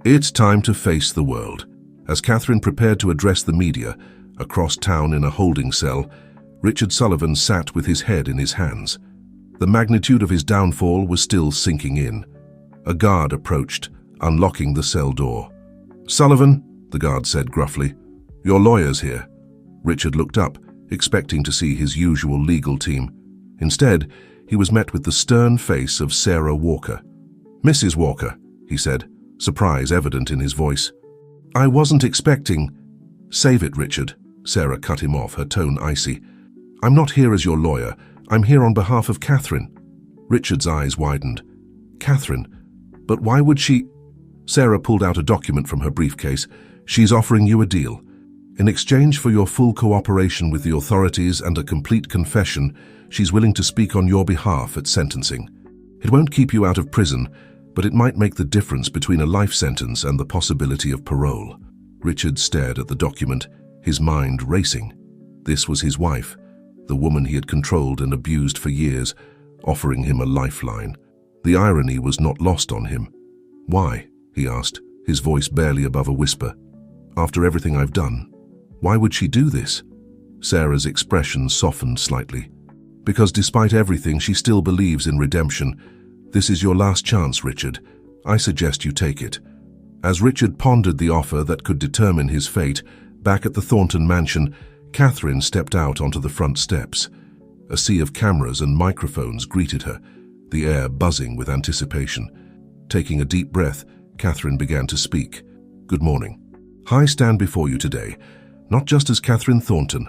It's time to face the world. As Catherine prepared to address the media, across town in a holding cell, Richard Sullivan sat with his head in his hands. The magnitude of his downfall was still sinking in. A guard approached, unlocking the cell door. "Sullivan," the guard said gruffly, "your lawyer's here." Richard looked up, expecting to see his usual legal team. Instead, he was met with the stern face of Sarah Walker. "Mrs. Walker," he said, surprise evident in his voice. "I wasn't expecting—" "Save it, Richard," Sarah cut him off, her tone icy. "I'm not here as your lawyer. I'm here on behalf of Catherine." Richard's eyes widened. "Catherine? But why would she—" Sarah pulled out a document from her briefcase. "She's offering you a deal. In exchange for your full cooperation with the authorities and a complete confession, she's willing to speak on your behalf at sentencing. It won't keep you out of prison, but it might make the difference between a life sentence and the possibility of parole. Richard stared at the document, his mind racing. This was his wife, the woman he had controlled and abused for years, offering him a lifeline. The irony was not lost on him. "Why?" he asked, his voice barely above a whisper. "After everything I've done, why would she do this?" Sarah's expression softened slightly. "Because despite everything, she still believes in redemption. This is your last chance, Richard. I suggest you take it." As Richard pondered the offer that could determine his fate, back at the Thornton mansion, Catherine stepped out onto the front steps. A sea of cameras and microphones greeted her, the air buzzing with anticipation. Taking a deep breath, Catherine began to speak. "Good morning. I stand before you today, not just as Catherine Thornton,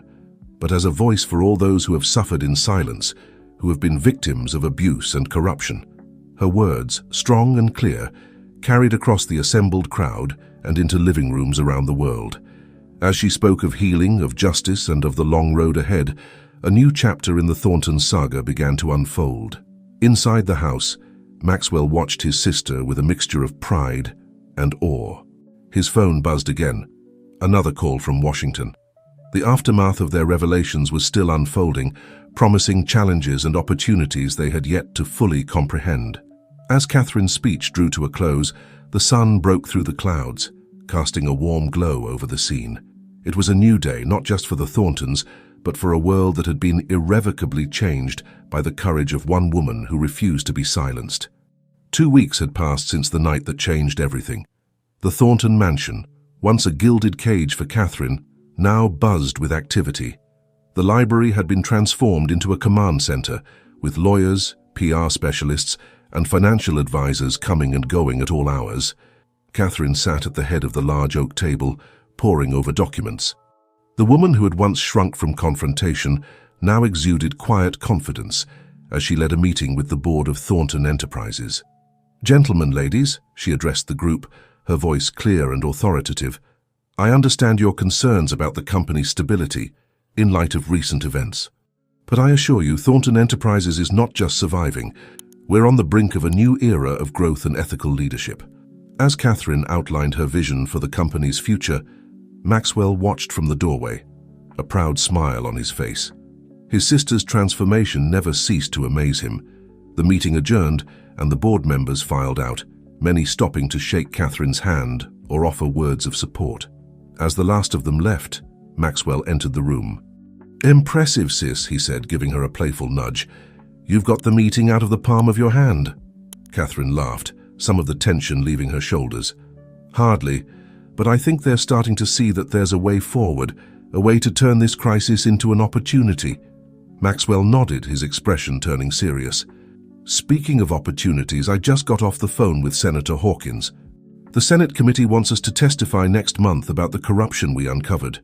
but as a voice for all those who have suffered in silence, who have been victims of abuse and corruption." Her words, strong and clear, carried across the assembled crowd and into living rooms around the world. As she spoke of healing, of justice, and of the long road ahead, a new chapter in the Thornton saga began to unfold. Inside the house, Maxwell watched his sister with a mixture of pride and awe. His phone buzzed again. Another call from Washington. The aftermath of their revelations was still unfolding, promising challenges and opportunities they had yet to fully comprehend. As Catherine's speech drew to a close, the sun broke through the clouds, casting a warm glow over the scene. It was a new day, not just for the Thorntons, but for a world that had been irrevocably changed by the courage of one woman who refused to be silenced. 2 weeks had passed since the night that changed everything. The Thornton mansion, once a gilded cage for Catherine, now buzzed with activity. The library had been transformed into a command center, with lawyers, PR specialists, and financial advisors coming and going at all hours. Catherine sat at the head of the large oak table, poring over documents. The woman who had once shrunk from confrontation now exuded quiet confidence as she led a meeting with the board of Thornton Enterprises. "Gentlemen, ladies," she addressed the group, her voice clear and authoritative, "I understand your concerns about the company's stability in light of recent events. But I assure you, Thornton Enterprises is not just surviving. We're on the brink of a new era of growth and ethical leadership." As Catherine outlined her vision for the company's future, Maxwell watched from the doorway, a proud smile on his face. His sister's transformation never ceased to amaze him. The meeting adjourned, and the board members filed out, many stopping to shake Catherine's hand or offer words of support. As the last of them left, Maxwell entered the room. "Impressive, sis," he said, giving her a playful nudge. "You've got the meeting out of the palm of your hand." Catherine laughed, some of the tension leaving her shoulders. "Hardly, but I think they're starting to see that there's a way forward, a way to turn this crisis into an opportunity." Maxwell nodded, his expression turning serious. "Speaking of opportunities, I just got off the phone with Senator Hawkins. The Senate committee wants us to testify next month about the corruption we uncovered."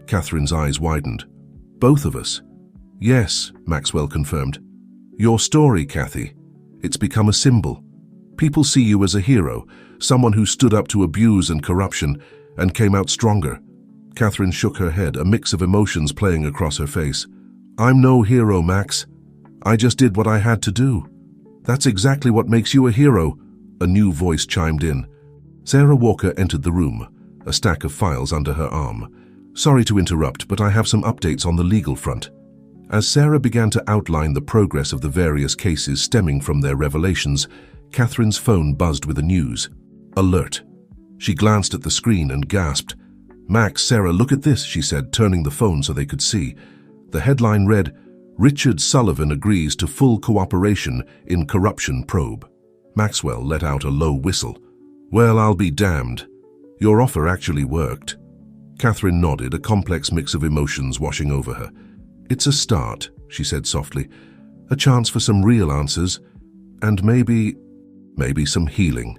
Catherine's eyes widened. "Both of us?" "Yes," Maxwell confirmed. "Your story, Kathy. It's become a symbol. People see you as a hero, someone who stood up to abuse and corruption and came out stronger." Catherine shook her head, a mix of emotions playing across her face. "I'm no hero, Max. I just did what I had to do." "That's exactly what makes you a hero," a new voice chimed in. Sarah Walker entered the room, a stack of files under her arm. "Sorry to interrupt, but I have some updates on the legal front." As Sarah began to outline the progress of the various cases stemming from their revelations, Catherine's phone buzzed with the news. Alert. She glanced at the screen and gasped. "Max, Sarah, look at this," she said, turning the phone so they could see. The headline read, "Richard Sullivan agrees to full cooperation in corruption probe." Maxwell let out a low whistle. "Well, I'll be damned. Your offer actually worked." Catherine nodded, a complex mix of emotions washing over her. "It's a start," she said softly. "A chance for some real answers, and maybe some healing."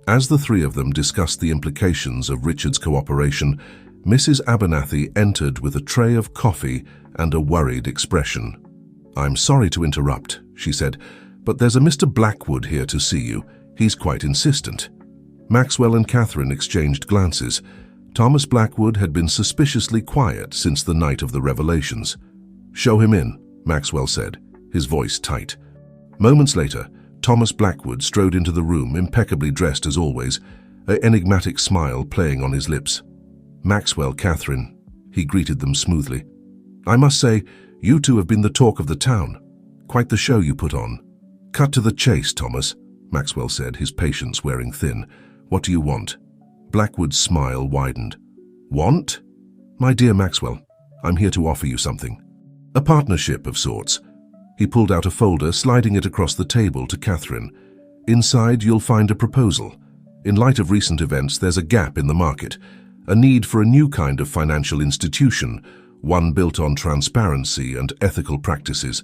As the three of them discussed the implications of Richard's cooperation, Mrs. Abernathy entered with a tray of coffee and a worried expression. "I'm sorry to interrupt," she said, "but there's a Mr. Blackwood here to see you. He's quite insistent." Maxwell and Catherine exchanged glances. Thomas Blackwood had been suspiciously quiet since the night of the revelations. "Show him in," Maxwell said, his voice tight. Moments later, Thomas Blackwood strode into the room, impeccably dressed as always, an enigmatic smile playing on his lips. "Maxwell, Catherine," he greeted them smoothly. "I must say, you two have been the talk of the town. Quite the show you put on." "Cut to the chase, Thomas," Maxwell said, his patience wearing thin. "What do you want?" Blackwood's smile widened. "Want?" "My dear Maxwell, I'm here to offer you something. A partnership of sorts." He pulled out a folder, sliding it across the table to Catherine. "Inside, you'll find a proposal. In light of recent events, there's a gap in the market, a need for a new kind of financial institution, one built on transparency and ethical practices.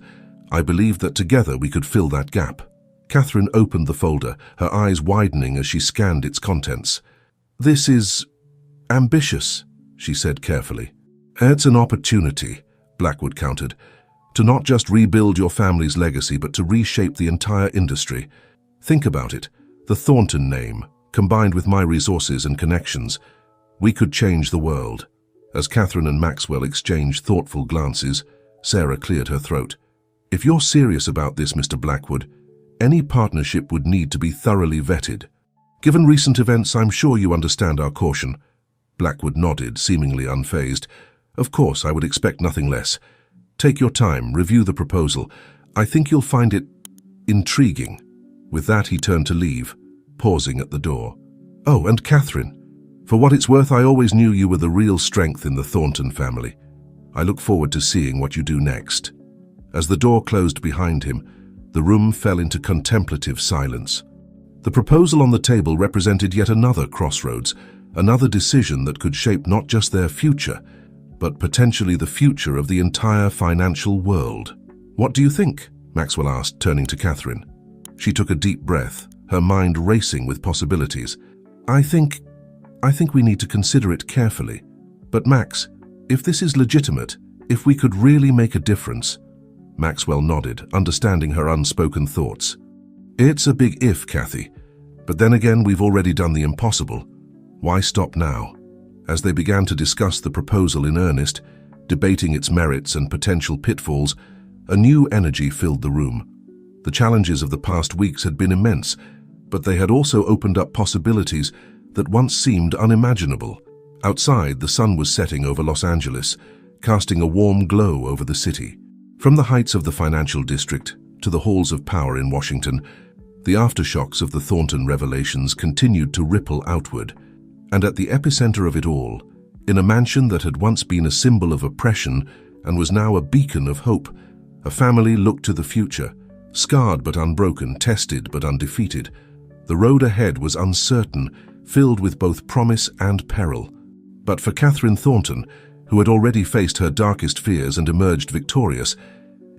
I believe that together we could fill that gap." Catherine opened the folder, her eyes widening as she scanned its contents. "This is ambitious," she said carefully. "It's an opportunity," Blackwood countered, "to not just rebuild your family's legacy, but to reshape the entire industry. Think about it. The Thornton name, combined with my resources and connections, we could change the world." As Catherine and Maxwell exchanged thoughtful glances, Sarah cleared her throat. "If you're serious about this, Mr. Blackwood, any partnership would need to be thoroughly vetted. Given recent events, I'm sure you understand our caution." Blackwood nodded, seemingly unfazed. "Of course, I would expect nothing less. Take your time, review the proposal. I think you'll find it intriguing." With that, he turned to leave, pausing at the door. "Oh, and Catherine, for what it's worth, I always knew you were the real strength in the Thornton family. I look forward to seeing what you do next." As the door closed behind him, the room fell into contemplative silence. The proposal on the table represented yet another crossroads, another decision that could shape not just their future, but potentially the future of the entire financial world. "What do you think?" Maxwell asked, turning to Catherine. She took a deep breath, her mind racing with possibilities. I think we need to consider it carefully. But Max, if this is legitimate, if we could really make a difference." Maxwell nodded, understanding her unspoken thoughts. "It's a big if, Kathy. But then again, we've already done the impossible. Why stop now?" As they began to discuss the proposal in earnest, debating its merits and potential pitfalls, a new energy filled the room. The challenges of the past weeks had been immense, but they had also opened up possibilities that once seemed unimaginable. Outside, the sun was setting over Los Angeles, casting a warm glow over the city. From the heights of the financial district to the halls of power in Washington, the aftershocks of the Thornton revelations continued to ripple outward. And at the epicenter of it all, in a mansion that had once been a symbol of oppression and was now a beacon of hope, a family looked to the future, scarred but unbroken, tested but undefeated. The road ahead was uncertain, filled with both promise and peril. But for Catherine Thornton, who had already faced her darkest fears and emerged victorious,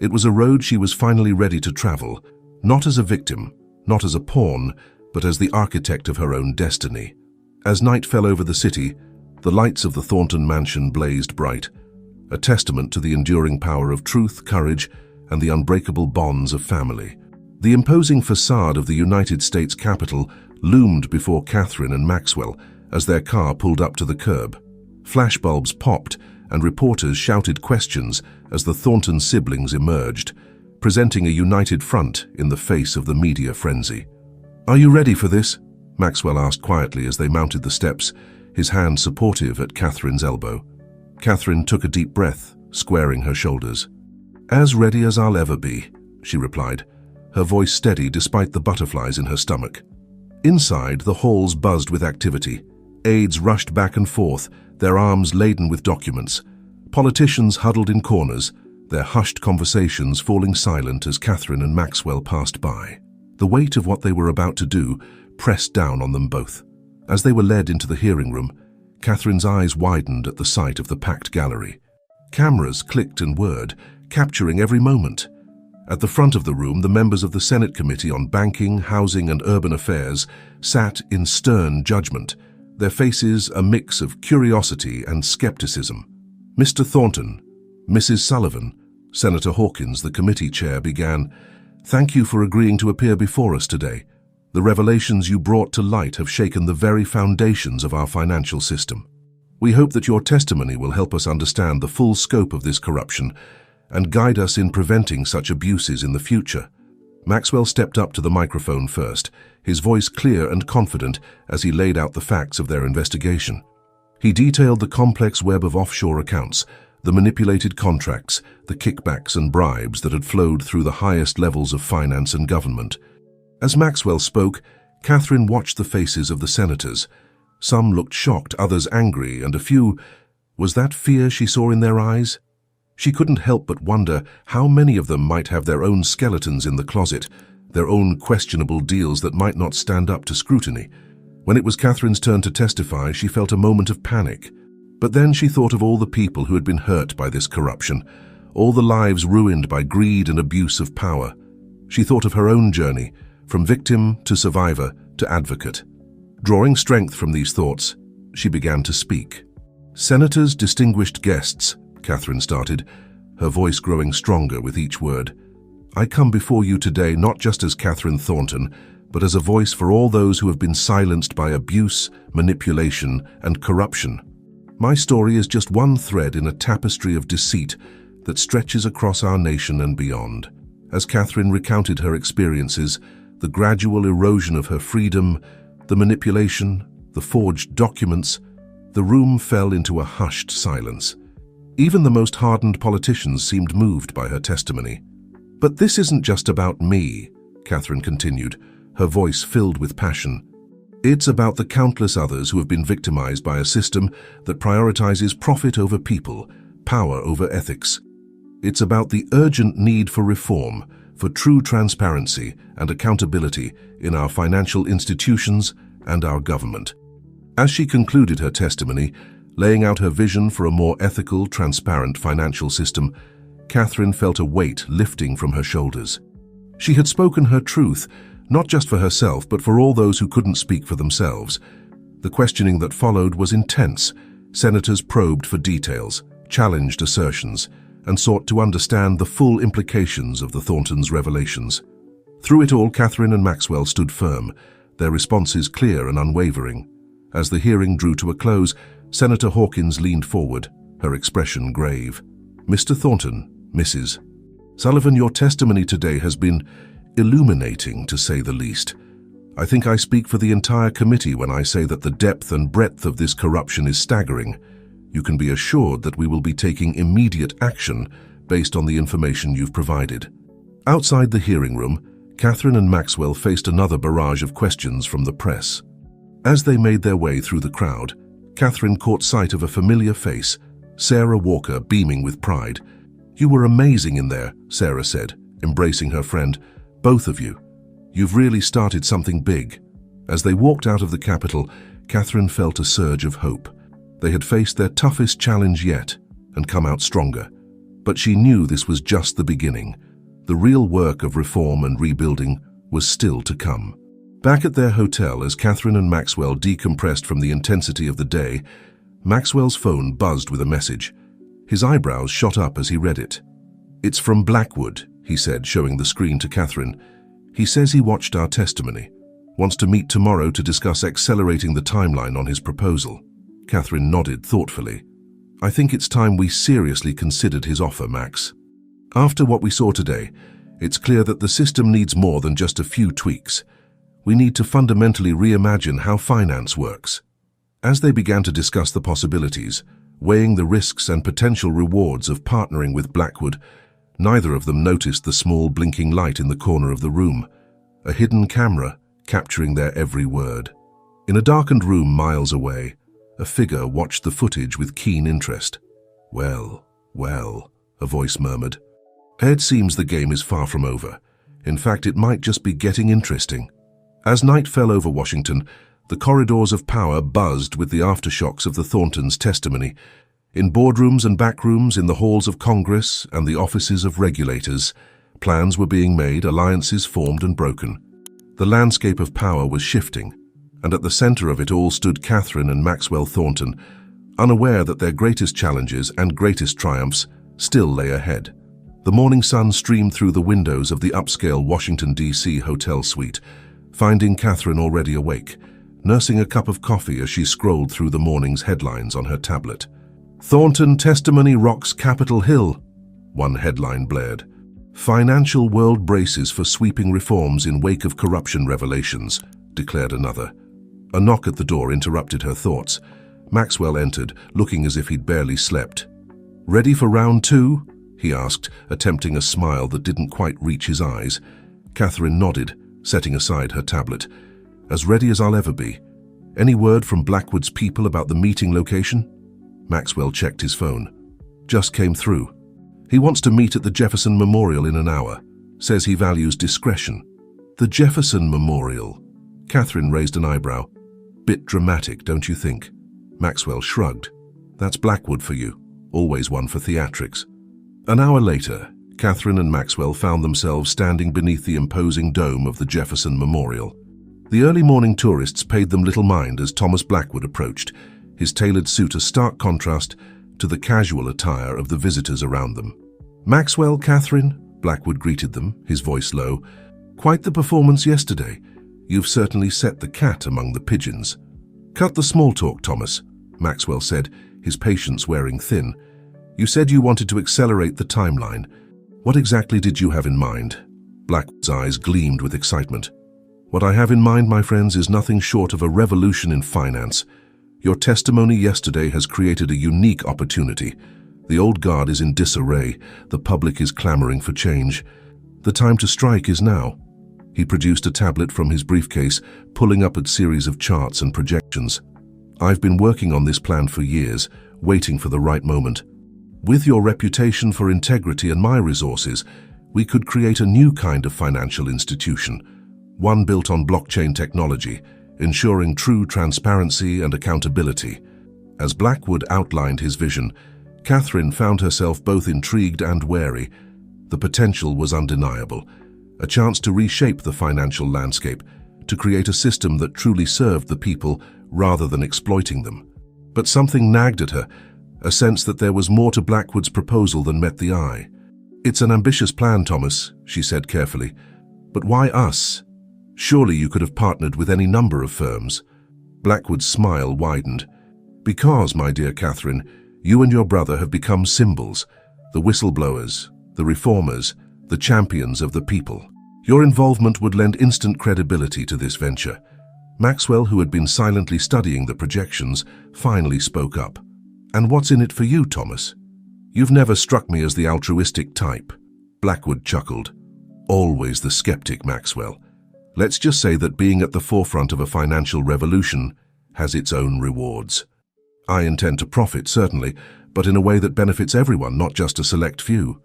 it was a road she was finally ready to travel, not as a victim, not as a pawn, but as the architect of her own destiny. As night fell over the city, the lights of the Thornton mansion blazed bright, a testament to the enduring power of truth, courage, and the unbreakable bonds of family. The imposing facade of the United States Capitol loomed before Catherine and Maxwell as their car pulled up to the curb. Flashbulbs popped, and reporters shouted questions as the Thornton siblings emerged, presenting a united front in the face of the media frenzy. "Are you ready for this?" Maxwell asked quietly as they mounted the steps, his hand supportive at Catherine's elbow. Catherine took a deep breath, squaring her shoulders. "As ready as I'll ever be," she replied, her voice steady despite the butterflies in her stomach. Inside, the halls buzzed with activity. Aides rushed back and forth, their arms laden with documents. Politicians huddled in corners, their hushed conversations falling silent as Catherine and Maxwell passed by. The weight of what they were about to do pressed down on them both. As they were led into the hearing room, Catherine's eyes widened at the sight of the packed gallery. Cameras clicked and whirred, capturing every moment. At the front of the room, the members of the Senate Committee on Banking, Housing and Urban Affairs sat in stern judgment, their faces a mix of curiosity and skepticism. "Mr. Thornton, Mrs. Sullivan," Senator Hawkins, the committee chair, began, "thank you for agreeing to appear before us today. The revelations you brought to light have shaken the very foundations of our financial system. We hope that your testimony will help us understand the full scope of this corruption and guide us in preventing such abuses in the future." Maxwell stepped up to the microphone first, his voice clear and confident as he laid out the facts of their investigation. He detailed the complex web of offshore accounts, the manipulated contracts, the kickbacks and bribes that had flowed through the highest levels of finance and government. As Maxwell spoke, Catherine watched the faces of the senators. Some looked shocked, others angry, and a few— was that fear she saw in their eyes? She couldn't help but wonder how many of them might have their own skeletons in the closet, their own questionable deals that might not stand up to scrutiny. When it was Catherine's turn to testify, she felt a moment of panic. But then she thought of all the people who had been hurt by this corruption, all the lives ruined by greed and abuse of power. She thought of her own journey, from victim to survivor to advocate. Drawing strength from these thoughts, she began to speak. "Senators, distinguished guests," Catherine started, her voice growing stronger with each word. "I come before you today not just as Catherine Thornton, but as a voice for all those who have been silenced by abuse, manipulation, and corruption. My story is just one thread in a tapestry of deceit that stretches across our nation and beyond." As Catherine recounted her experiences, the gradual erosion of her freedom, the manipulation, the forged documents, the room fell into a hushed silence. Even the most hardened politicians seemed moved by her testimony. "But this isn't just about me," Catherine continued, her voice filled with passion. "It's about the countless others who have been victimized by a system that prioritizes profit over people, power over ethics. It's about the urgent need for reform, for true transparency and accountability in our financial institutions and our government." As she concluded her testimony, laying out her vision for a more ethical, transparent financial system, Catherine felt a weight lifting from her shoulders. She had spoken her truth, not just for herself, but for all those who couldn't speak for themselves. The questioning that followed was intense. Senators probed for details, challenged assertions, and sought to understand the full implications of the Thorntons' revelations. Through it all, Catherine and Maxwell stood firm, their responses clear and unwavering. As the hearing drew to a close, Senator Hawkins leaned forward, her expression grave. "Mr. Thornton, Mrs. Sullivan, your testimony today has been illuminating, to say the least. I think I speak for the entire committee when I say that the depth and breadth of this corruption is staggering. You can be assured that we will be taking immediate action based on the information you've provided." Outside the hearing room, Catherine and Maxwell faced another barrage of questions from the press. As they made their way through the crowd, Catherine caught sight of a familiar face, Sarah Walker, beaming with pride. "You were amazing in there," Sarah said, embracing her friend. "Both of you. You've really started something big." As they walked out of the Capitol, Catherine felt a surge of hope. They had faced their toughest challenge yet and come out stronger. But she knew this was just the beginning. The real work of reform and rebuilding was still to come. Back at their hotel, as Catherine and Maxwell decompressed from the intensity of the day, Maxwell's phone buzzed with a message. His eyebrows shot up as he read it. "It's from Blackwood," he said, showing the screen to Catherine. "He says he watched our testimony. Wants to meet tomorrow to discuss accelerating the timeline on his proposal." Catherine nodded thoughtfully. "I think it's time we seriously considered his offer, Max. After what we saw today, it's clear that the system needs more than just a few tweaks. We need to fundamentally reimagine how finance works." As they began to discuss the possibilities, weighing the risks and potential rewards of partnering with Blackwood, neither of them noticed the small blinking light in the corner of the room, a hidden camera capturing their every word. In a darkened room miles away, a figure watched the footage with keen interest. Well, a voice murmured. "It seems the game is far from over. In fact, it might just be getting interesting." As night fell over Washington, the corridors of power buzzed with the aftershocks of the Thorntons' testimony. In boardrooms and backrooms, in the halls of Congress and the offices of regulators, plans were being made, alliances formed and broken. The landscape of power was shifting, and at the center of it all stood Catherine and Maxwell Thornton, unaware that their greatest challenges and greatest triumphs still lay ahead. The morning sun streamed through the windows of the upscale Washington, D.C. hotel suite, finding Catherine already awake, nursing a cup of coffee as she scrolled through the morning's headlines on her tablet. "Thornton testimony rocks Capitol Hill," one headline blared. Financial world braces for sweeping reforms in wake of corruption revelations, declared another. A knock at the door interrupted her thoughts. Maxwell entered, looking as if he'd barely slept. "Ready for round two?" he asked, attempting a smile that didn't quite reach his eyes. Catherine nodded, setting aside her tablet. "As ready as I'll ever be. Any word from Blackwood's people about the meeting location?" Maxwell checked his phone. "Just came through. He wants to meet at the Jefferson Memorial in an hour. Says he values discretion." "The Jefferson Memorial?" Catherine raised an eyebrow. "Bit dramatic, don't you think?" Maxwell shrugged. "That's Blackwood for you. Always one for theatrics." An hour later, Catherine and Maxwell found themselves standing beneath the imposing dome of the Jefferson Memorial. The early morning tourists paid them little mind as Thomas Blackwood approached, his tailored suit a stark contrast to the casual attire of the visitors around them. "Maxwell, Catherine," Blackwood greeted them, his voice low. "Quite the performance yesterday. You've certainly set the cat among the pigeons." "Cut the small talk, Thomas," Maxwell said, his patience wearing thin. "You said you wanted to accelerate the timeline. What exactly did you have in mind?" Blackwood's eyes gleamed with excitement. "What I have in mind, my friends, is nothing short of a revolution in finance. Your testimony yesterday has created a unique opportunity. The old guard is in disarray. The public is clamoring for change. The time to strike is now." He produced a tablet from his briefcase, pulling up a series of charts and projections. "I've been working on this plan for years, waiting for the right moment. With your reputation for integrity and my resources, we could create a new kind of financial institution, one built on blockchain technology, ensuring true transparency and accountability." As Blackwood outlined his vision, Catherine found herself both intrigued and wary. The potential was undeniable. A chance to reshape the financial landscape, to create a system that truly served the people rather than exploiting them. But something nagged at her, a sense that there was more to Blackwood's proposal than met the eye. "It's an ambitious plan, Thomas," she said carefully. "But why us? Surely you could have partnered with any number of firms." Blackwood's smile widened. "Because, my dear Catherine, you and your brother have become symbols, the whistleblowers, the reformers, the champions of the people. Your involvement would lend instant credibility to this venture." Maxwell, who had been silently studying the projections, finally spoke up. "And what's in it for you, Thomas? You've never struck me as the altruistic type." Blackwood chuckled. "Always the skeptic, Maxwell. Let's just say that being at the forefront of a financial revolution has its own rewards. I intend to profit, certainly, but in a way that benefits everyone, not just a select few."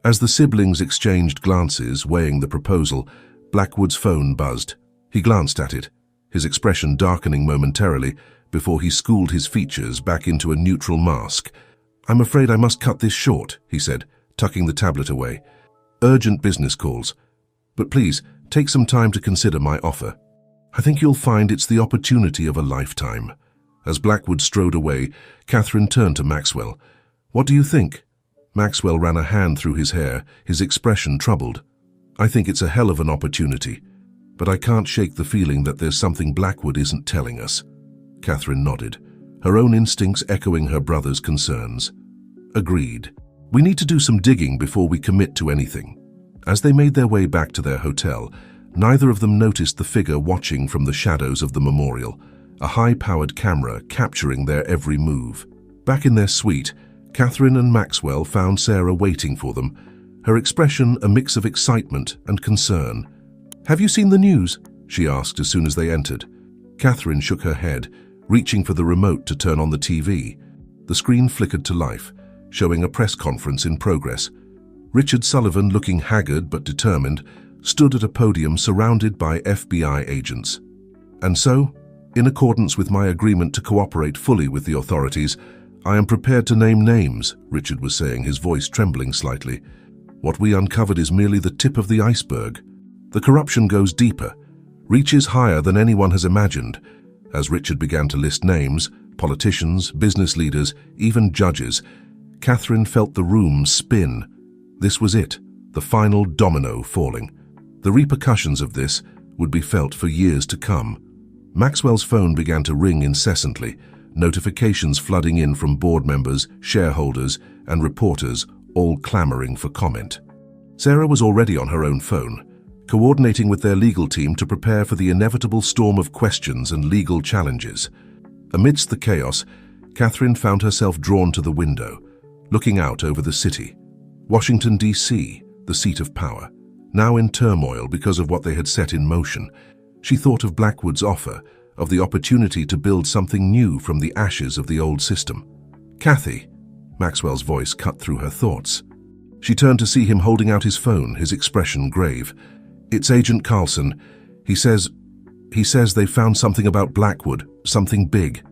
As the siblings exchanged glances, weighing the proposal, Blackwood's phone buzzed. He glanced at it, his expression darkening momentarily before he schooled his features back into a neutral mask. "I'm afraid I must cut this short," he said, tucking the tablet away. "Urgent business calls. But please, take some time to consider my offer. I think you'll find it's the opportunity of a lifetime." As Blackwood strode away, Catherine turned to Maxwell. "What do you think?" Maxwell ran a hand through his hair, his expression troubled. "I think it's a hell of an opportunity, but I can't shake the feeling that there's something Blackwood isn't telling us." Catherine nodded, her own instincts echoing her brother's concerns. "Agreed. We need to do some digging before we commit to anything." As they made their way back to their hotel, neither of them noticed the figure watching from the shadows of the memorial, a high-powered camera capturing their every move. Back in their suite, Catherine and Maxwell found Sarah waiting for them, her expression a mix of excitement and concern. "Have you seen the news?" she asked as soon as they entered. Catherine shook her head, reaching for the remote to turn on the TV. The screen flickered to life, showing a press conference in progress. Richard Sullivan, looking haggard but determined, stood at a podium surrounded by FBI agents. "And so, in accordance with my agreement to cooperate fully with the authorities, I am prepared to name names," Richard was saying, his voice trembling slightly. "What we uncovered is merely the tip of the iceberg. The corruption goes deeper, reaches higher than anyone has imagined." As Richard began to list names, politicians, business leaders, even judges, Catherine felt the room spin. This was it, the final domino falling. The repercussions of this would be felt for years to come. Maxwell's phone began to ring incessantly, notifications flooding in from board members, shareholders, and reporters, all clamoring for comment. Sarah was already on her own phone, coordinating with their legal team to prepare for the inevitable storm of questions and legal challenges. Amidst the chaos, Catherine found herself drawn to the window, looking out over the city. Washington, D.C., the seat of power, now in turmoil because of what they had set in motion. She thought of Blackwood's offer, of the opportunity to build something new from the ashes of the old system. "Kathy," Maxwell's voice cut through her thoughts. She turned to see him holding out his phone, his expression grave. "It's Agent Carlson. He says they found something about Blackwood, something big."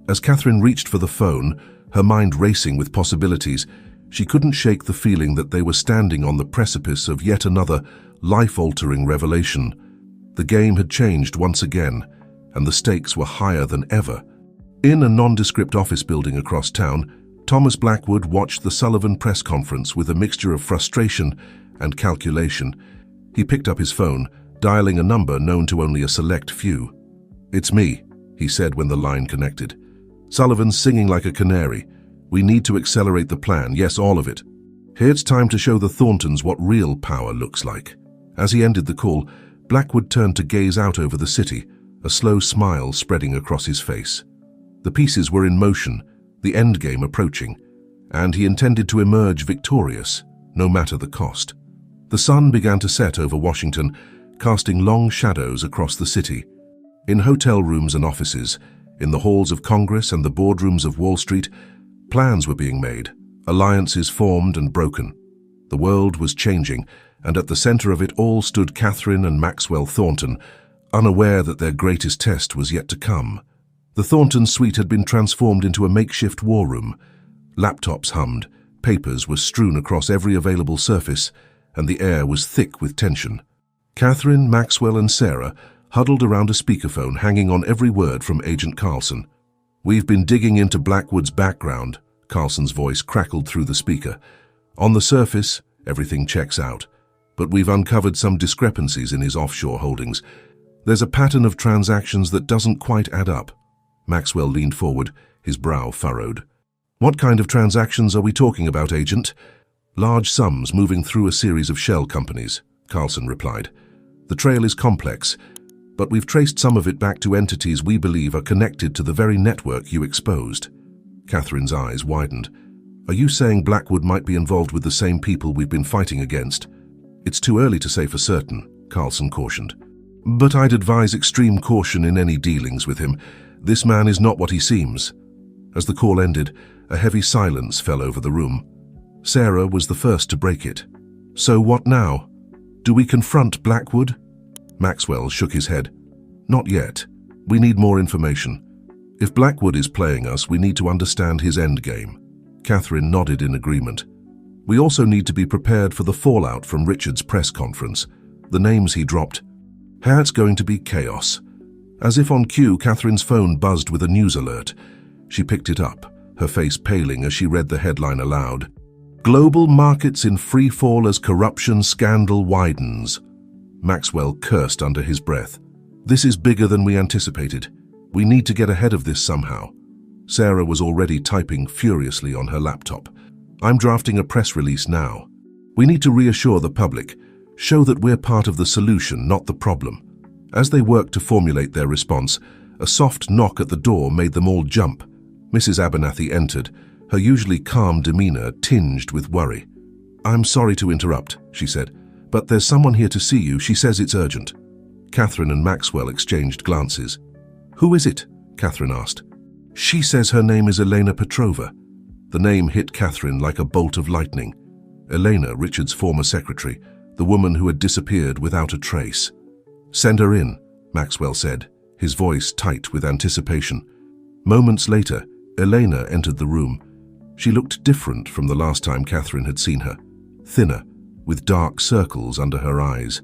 As Catherine reached for the phone, her mind racing with possibilities, she couldn't shake the feeling that they were standing on the precipice of yet another life-altering revelation. The game had changed once again, and the stakes were higher than ever. In a nondescript office building across town, Thomas Blackwood watched the Sullivan press conference with a mixture of frustration and calculation. He picked up his phone, dialing a number known to only a select few. "It's me," he said when the line connected. "Sullivan's singing like a canary. We need to accelerate the plan, yes, all of it. It's time to show the Thorntons what real power looks like." As he ended the call, Blackwood turned to gaze out over the city, a slow smile spreading across his face. The pieces were in motion, the endgame approaching, and he intended to emerge victorious, no matter the cost. The sun began to set over Washington, casting long shadows across the city. In hotel rooms and offices, in the halls of Congress and the boardrooms of Wall Street, plans were being made, alliances formed and broken. The world was changing, and at the center of it all stood Catherine and Maxwell Thornton, unaware that their greatest test was yet to come. The Thornton suite had been transformed into a makeshift war room. Laptops hummed, papers were strewn across every available surface, and the air was thick with tension. Catherine, Maxwell, and Sarah huddled around a speakerphone hanging on every word from Agent Carlson. "We've been digging into Blackwood's background," Carlson's voice crackled through the speaker. "On the surface, everything checks out, but we've uncovered some discrepancies in his offshore holdings. There's a pattern of transactions that doesn't quite add up." Maxwell leaned forward, his brow furrowed. "What kind of transactions are we talking about, Agent?" "Large sums moving through a series of shell companies," Carlson replied. "The trail is complex, but we've traced some of it back to entities we believe are connected to the very network you exposed." Catherine's eyes widened. "Are you saying Blackwood might be involved with the same people we've been fighting against?" "It's too early to say for certain," Carlson cautioned. "But I'd advise extreme caution in any dealings with him. This man is not what he seems." As the call ended, a heavy silence fell over the room. Sarah was the first to break it. "So what now? Do we confront Blackwood?" Maxwell shook his head. "Not yet. We need more information. If Blackwood is playing us, we need to understand his endgame." Catherine nodded in agreement. "We also need to be prepared for the fallout from Richard's press conference. The names he dropped. It's going to be chaos." As if on cue, Catherine's phone buzzed with a news alert. She picked it up, her face paling as she read the headline aloud. "Global markets in free fall as corruption scandal widens." Maxwell cursed under his breath. "This is bigger than we anticipated. We need to get ahead of this somehow." Sarah was already typing furiously on her laptop. "I'm drafting a press release now. We need to reassure the public, show that we're part of the solution, not the problem." As they worked to formulate their response, a soft knock at the door made them all jump. Mrs. Abernathy entered, her usually calm demeanor tinged with worry. "I'm sorry to interrupt," she said, "but there's someone here to see you. She says it's urgent." Catherine and Maxwell exchanged glances. "Who is it?" Catherine asked. "She says her name is Elena Petrova." The name hit Catherine like a bolt of lightning. Elena, Richard's former secretary, the woman who had disappeared without a trace. "Send her in," Maxwell said, his voice tight with anticipation. Moments later, Elena entered the room. She looked different from the last time Catherine had seen her, thinner, with dark circles under her eyes.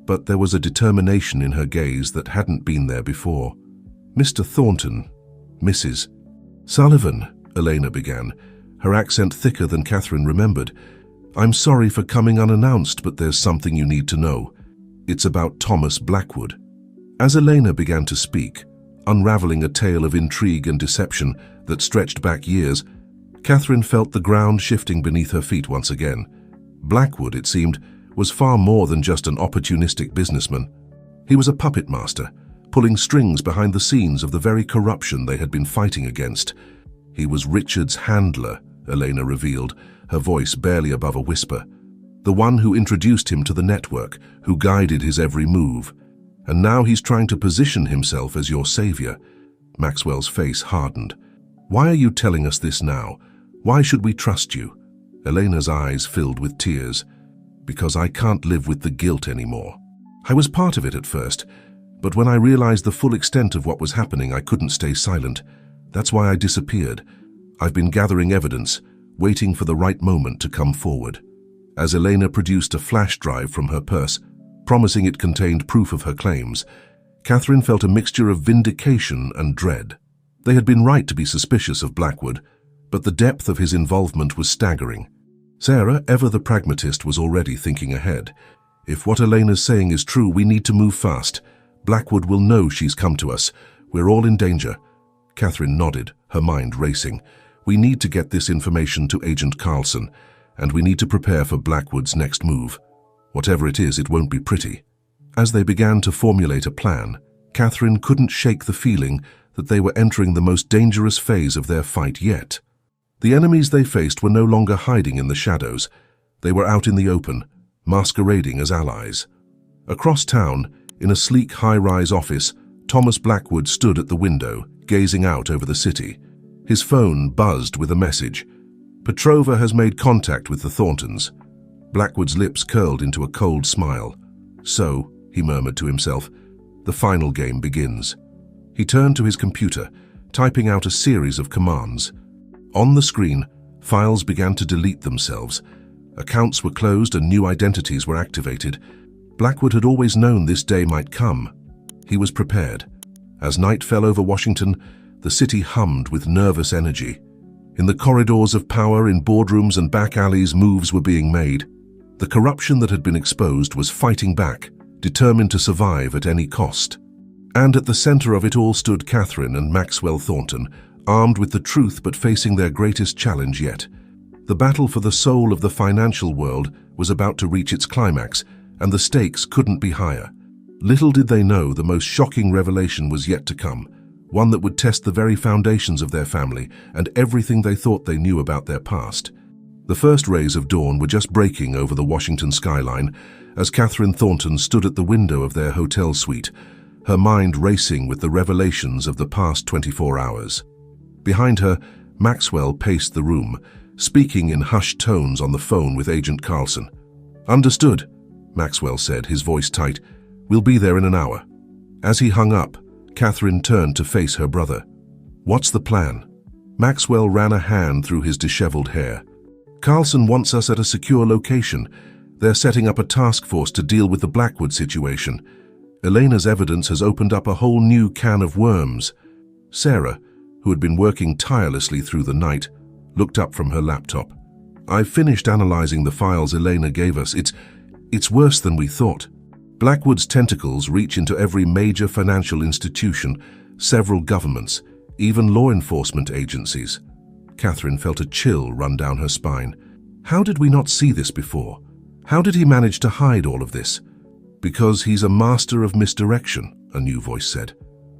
But there was a determination in her gaze that hadn't been there before. "Mr. Thornton, Mrs. Sullivan," Elena began, her accent thicker than Catherine remembered. "I'm sorry for coming unannounced, but there's something you need to know. It's about Thomas Blackwood." As Elena began to speak, unraveling a tale of intrigue and deception that stretched back years, Catherine felt the ground shifting beneath her feet once again. Blackwood, it seemed, was far more than just an opportunistic businessman. He was a puppet master, pulling strings behind the scenes of the very corruption they had been fighting against. He was Richard's handler, Elena revealed, her voice barely above a whisper. The one who introduced him to the network, who guided his every move. And now he's trying to position himself as your savior. Maxwell's face hardened. Why are you telling us this now? Why should we trust you? Elena's eyes filled with tears. Because I can't live with the guilt anymore. I was part of it at first, but when I realized the full extent of what was happening, I couldn't stay silent. That's why I disappeared. I've been gathering evidence, waiting for the right moment to come forward. As Elena produced a flash drive from her purse, promising it contained proof of her claims, Catherine felt a mixture of vindication and dread. They had been right to be suspicious of Blackwood, but the depth of his involvement was staggering. Sarah, ever the pragmatist, was already thinking ahead. If what Elena's saying is true, we need to move fast. Blackwood will know she's come to us. We're all in danger. Catherine nodded, her mind racing. We need to get this information to Agent Carlson, and we need to prepare for Blackwood's next move. Whatever it is, it won't be pretty. As they began to formulate a plan, Catherine couldn't shake the feeling that they were entering the most dangerous phase of their fight yet. The enemies they faced were no longer hiding in the shadows. They were out in the open, masquerading as allies. Across town, in a sleek high-rise office, Thomas Blackwood stood at the window, gazing out over the city. His phone buzzed with a message. Petrova has made contact with the Thorntons. Blackwood's lips curled into a cold smile. So, he murmured to himself, the final game begins. He turned to his computer, typing out a series of commands. On the screen, files began to delete themselves. Accounts were closed and new identities were activated. Blackwood had always known this day might come. He was prepared. As night fell over Washington, the city hummed with nervous energy. In the corridors of power, in boardrooms and back alleys, moves were being made. The corruption that had been exposed was fighting back, determined to survive at any cost. And at the center of it all stood Catherine and Maxwell Thornton, armed with the truth but facing their greatest challenge yet. The battle for the soul of the financial world was about to reach its climax, and the stakes couldn't be higher. Little did they know the most shocking revelation was yet to come, one that would test the very foundations of their family and everything they thought they knew about their past. The first rays of dawn were just breaking over the Washington skyline as Catherine Thornton stood at the window of their hotel suite, her mind racing with the revelations of the past 24 hours. Behind her, Maxwell paced the room, speaking in hushed tones on the phone with Agent Carlson. "Understood," Maxwell said, his voice tight. "We'll be there in an hour." As he hung up, Catherine turned to face her brother. "What's the plan?" Maxwell ran a hand through his disheveled hair. "Carlson wants us at a secure location. They're setting up a task force to deal with the Blackwood situation. Elena's evidence has opened up a whole new can of worms." Sarah, who had been working tirelessly through the night, looked up from her laptop. "I've finished analyzing the files Elena gave us. It's worse than we thought. Blackwood's tentacles reach into every major financial institution, several governments, even law enforcement agencies." Catherine felt a chill run down her spine. How did we not see this before? How did he manage to hide all of this? "Because he's a master of misdirection," a new voice said.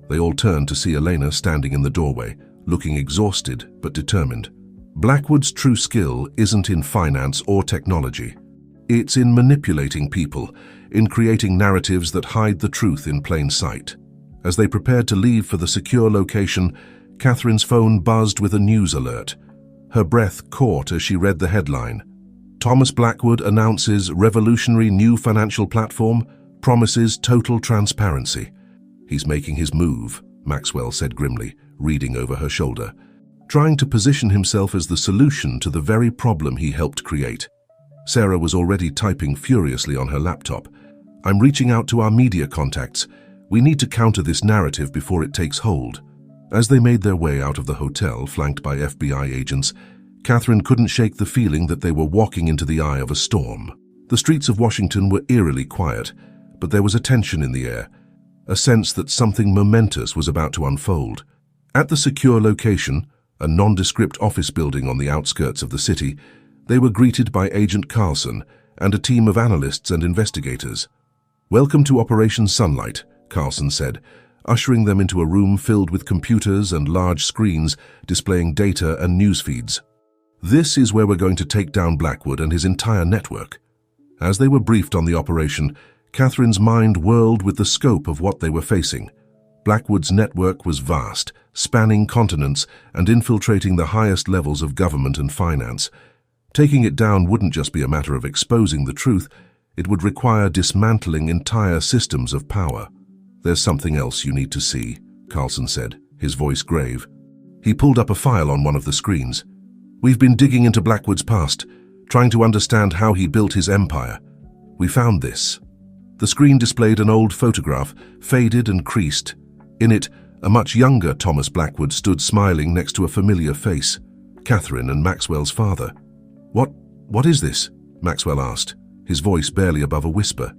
They all turned to see Elena standing in the doorway, looking exhausted but determined. Blackwood's true skill isn't in finance or technology. It's in manipulating people, in creating narratives that hide the truth in plain sight. As they prepared to leave for the secure location, Catherine's phone buzzed with a news alert. Her breath caught as she read the headline. "Thomas Blackwood announces revolutionary new financial platform, promises total transparency." "He's making his move," Maxwell said grimly, reading over her shoulder, trying to position himself as the solution to the very problem he helped create. Sarah was already typing furiously on her laptop. "I'm reaching out to our media contacts. We need to counter this narrative before it takes hold." As they made their way out of the hotel, flanked by FBI agents, Catherine couldn't shake the feeling that they were walking into the eye of a storm. The streets of Washington were eerily quiet, but there was a tension in the air, a sense that something momentous was about to unfold. At the secure location, a nondescript office building on the outskirts of the city, they were greeted by Agent Carlson and a team of analysts and investigators. "Welcome to Operation Sunlight," Carlson said, ushering them into a room filled with computers and large screens displaying data and news feeds. "This is where we're going to take down Blackwood and his entire network." As they were briefed on the operation, Catherine's mind whirled with the scope of what they were facing. Blackwood's network was vast, spanning continents and infiltrating the highest levels of government and finance. Taking it down wouldn't just be a matter of exposing the truth, it would require dismantling entire systems of power. "There's something else you need to see," Carlson said, his voice grave. He pulled up a file on one of the screens. "We've been digging into Blackwood's past, trying to understand how he built his empire. We found this." The screen displayed an old photograph, faded and creased. In it, a much younger Thomas Blackwood stood smiling next to a familiar face, Catherine and Maxwell's father. What is this?" Maxwell asked, his voice barely above a whisper.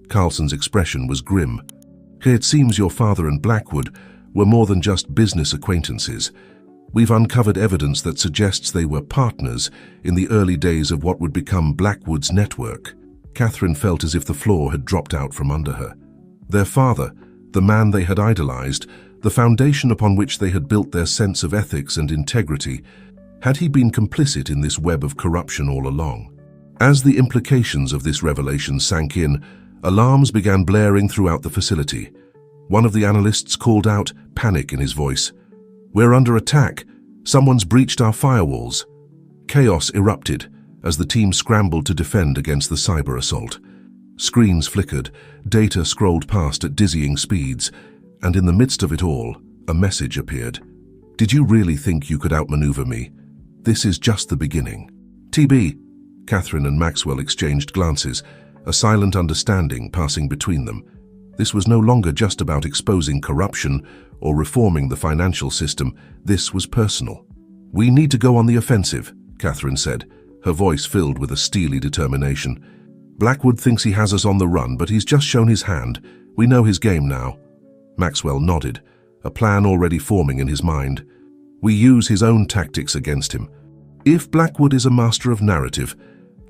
Carlson's expression was grim. "It seems your father and Blackwood were more than just business acquaintances. We've uncovered evidence that suggests they were partners in the early days of what would become Blackwood's network." Catherine felt as if the floor had dropped out from under her. Their father, the man they had idolized, the foundation upon which they had built their sense of ethics and integrity, had he been complicit in this web of corruption all along? As the implications of this revelation sank in, alarms began blaring throughout the facility. One of the analysts called out, panic in his voice. "We're under attack. Someone's breached our firewalls." Chaos erupted as the team scrambled to defend against the cyber assault. Screens flickered, data scrolled past at dizzying speeds, and in the midst of it all, a message appeared. "Did you really think you could outmaneuver me? This is just the beginning." "TB." Catherine and Maxwell exchanged glances, a silent understanding passing between them. This was no longer just about exposing corruption or reforming the financial system. This was personal. "We need to go on the offensive," Catherine said, her voice filled with a steely determination. "Blackwood thinks he has us on the run, but he's just shown his hand. We know his game now." Maxwell nodded, a plan already forming in his mind. "We use his own tactics against him. If Blackwood is a master of narrative,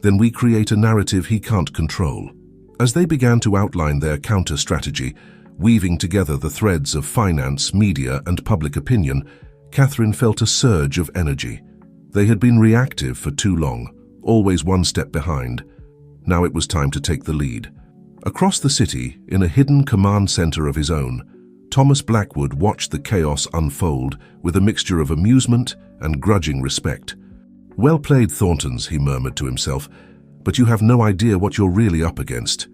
then we create a narrative he can't control." As they began to outline their counter-strategy, weaving together the threads of finance, media, and public opinion, Catherine felt a surge of energy. They had been reactive for too long, always one step behind. Now it was time to take the lead. Across the city, in a hidden command center of his own, Thomas Blackwood watched the chaos unfold with a mixture of amusement and grudging respect. "Well played, Thorntons," he murmured to himself, "but you have no idea what you're really up against."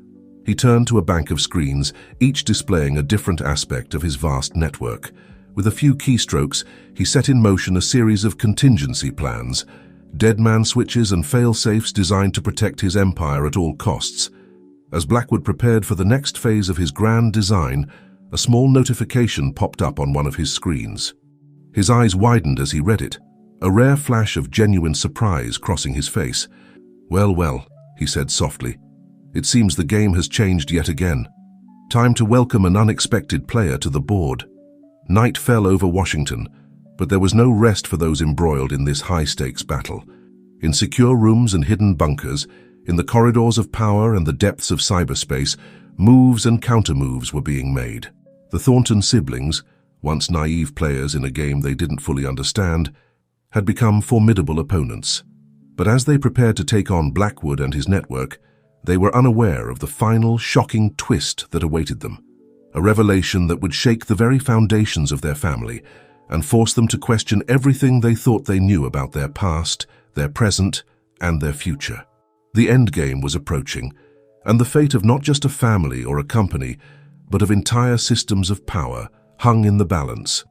He turned to a bank of screens, each displaying a different aspect of his vast network. With a few keystrokes, he set in motion a series of contingency plans, deadman switches and fail-safes designed to protect his empire at all costs. As Blackwood prepared for the next phase of his grand design, a small notification popped up on one of his screens. His eyes widened as he read it, a rare flash of genuine surprise crossing his face. Well, he said softly. "It seems the game has changed yet again. Time to welcome an unexpected player to the board." Night fell over Washington, but there was no rest for those embroiled in this high-stakes battle. In secure rooms and hidden bunkers, in the corridors of power and the depths of cyberspace, moves and countermoves were being made. The Thornton siblings, once naive players in a game they didn't fully understand, had become formidable opponents. But as they prepared to take on Blackwood and his network, they were unaware of the final, shocking twist that awaited them. A revelation that would shake the very foundations of their family and force them to question everything they thought they knew about their past, their present, and their future. The endgame was approaching, and the fate of not just a family or a company, but of entire systems of power hung in the balance.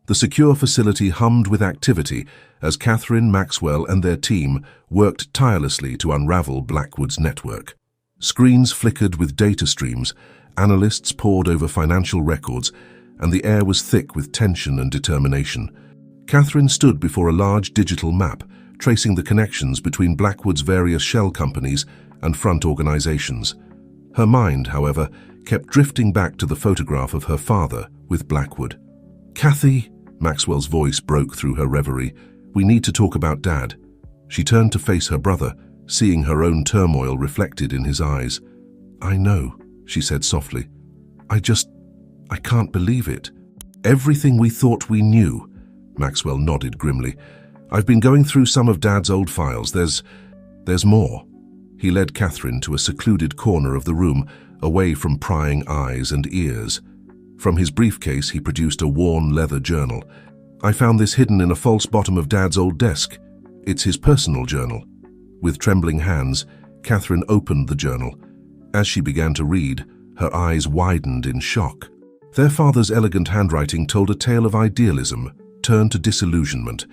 The secure facility hummed with activity as Catherine, Maxwell, and their team worked tirelessly to unravel Blackwood's network. Screens flickered with data streams, analysts pored over financial records, and the air was thick with tension and determination. Catherine stood before a large digital map, tracing the connections between Blackwood's various shell companies and front organizations. Her mind, however, kept drifting back to the photograph of her father with Blackwood. "Kathy," Maxwell's voice broke through her reverie, "we need to talk about Dad." She turned to face her brother, seeing her own turmoil reflected in his eyes. "I know," she said softly. I can't believe it." "Everything we thought we knew," Maxwell nodded grimly. "I've been going through some of Dad's old files. There's more." He led Catherine to a secluded corner of the room, away from prying eyes and ears. From his briefcase, he produced a worn leather journal. "I found this hidden in a false bottom of Dad's old desk. It's his personal journal." With trembling hands, Catherine opened the journal. As she began to read, her eyes widened in shock. Their father's elegant handwriting told a tale of idealism turned to disillusionment,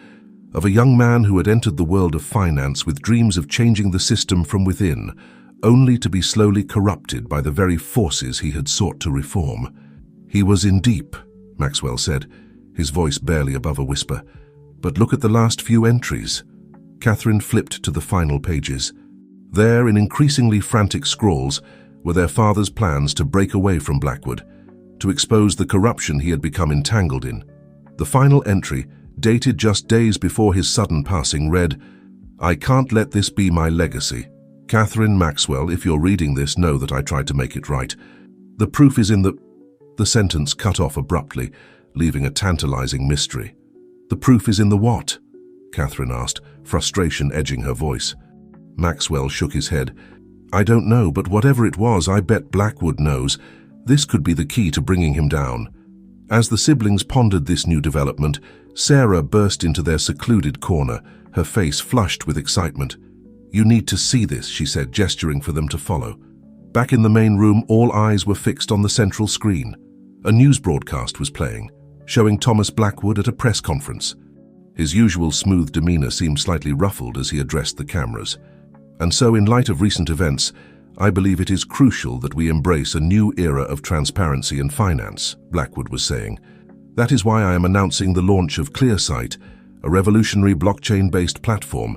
of a young man who had entered the world of finance with dreams of changing the system from within, only to be slowly corrupted by the very forces he had sought to reform. "He was in deep," Maxwell said, his voice barely above a whisper. "But look at the last few entries." Catherine flipped to the final pages. There, in increasingly frantic scrawls, were their father's plans to break away from Blackwood, to expose the corruption he had become entangled in. The final entry, dated just days before his sudden passing, read, "I can't let this be my legacy. Catherine Maxwell, if you're reading this, know that I tried to make it right. The proof is in the..." The sentence cut off abruptly, leaving a tantalizing mystery. "The proof is in the what?" Catherine asked, frustration edging her voice. Maxwell shook his head. "I don't know, but whatever it was, I bet Blackwood knows. This could be the key to bringing him down." As the siblings pondered this new development, Sarah burst into their secluded corner, her face flushed with excitement. "You need to see this," she said, gesturing for them to follow. Back in the main room, all eyes were fixed on the central screen. A news broadcast was playing, showing Thomas Blackwood at a press conference. His usual smooth demeanor seemed slightly ruffled as he addressed the cameras. "And so, in light of recent events, I believe it is crucial that we embrace a new era of transparency in finance," Blackwood was saying. "That is why I am announcing the launch of ClearSight, a revolutionary blockchain-based platform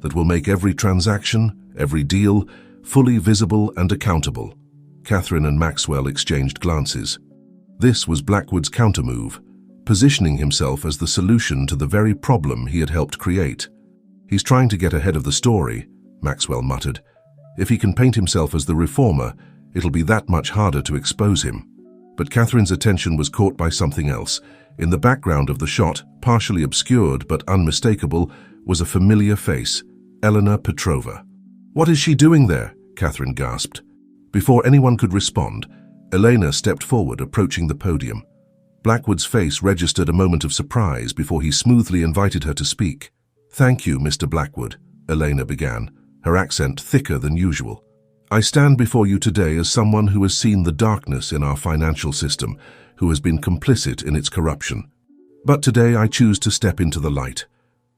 that will make every transaction, every deal, fully visible and accountable." Catherine and Maxwell exchanged glances. This was Blackwood's countermove, positioning himself as the solution to the very problem he had helped create. "He's trying to get ahead of the story," Maxwell muttered. "If he can paint himself as the reformer, it'll be that much harder to expose him." But Catherine's attention was caught by something else. In the background of the shot, partially obscured but unmistakable, was a familiar face, Elena Petrova. "What is she doing there?" Catherine gasped. Before anyone could respond, Elena stepped forward, approaching the podium. Blackwood's face registered a moment of surprise before he smoothly invited her to speak. "Thank you, Mr. Blackwood," Elena began, her accent thicker than usual. "I stand before you today as someone who has seen the darkness in our financial system, who has been complicit in its corruption. But today I choose to step into the light."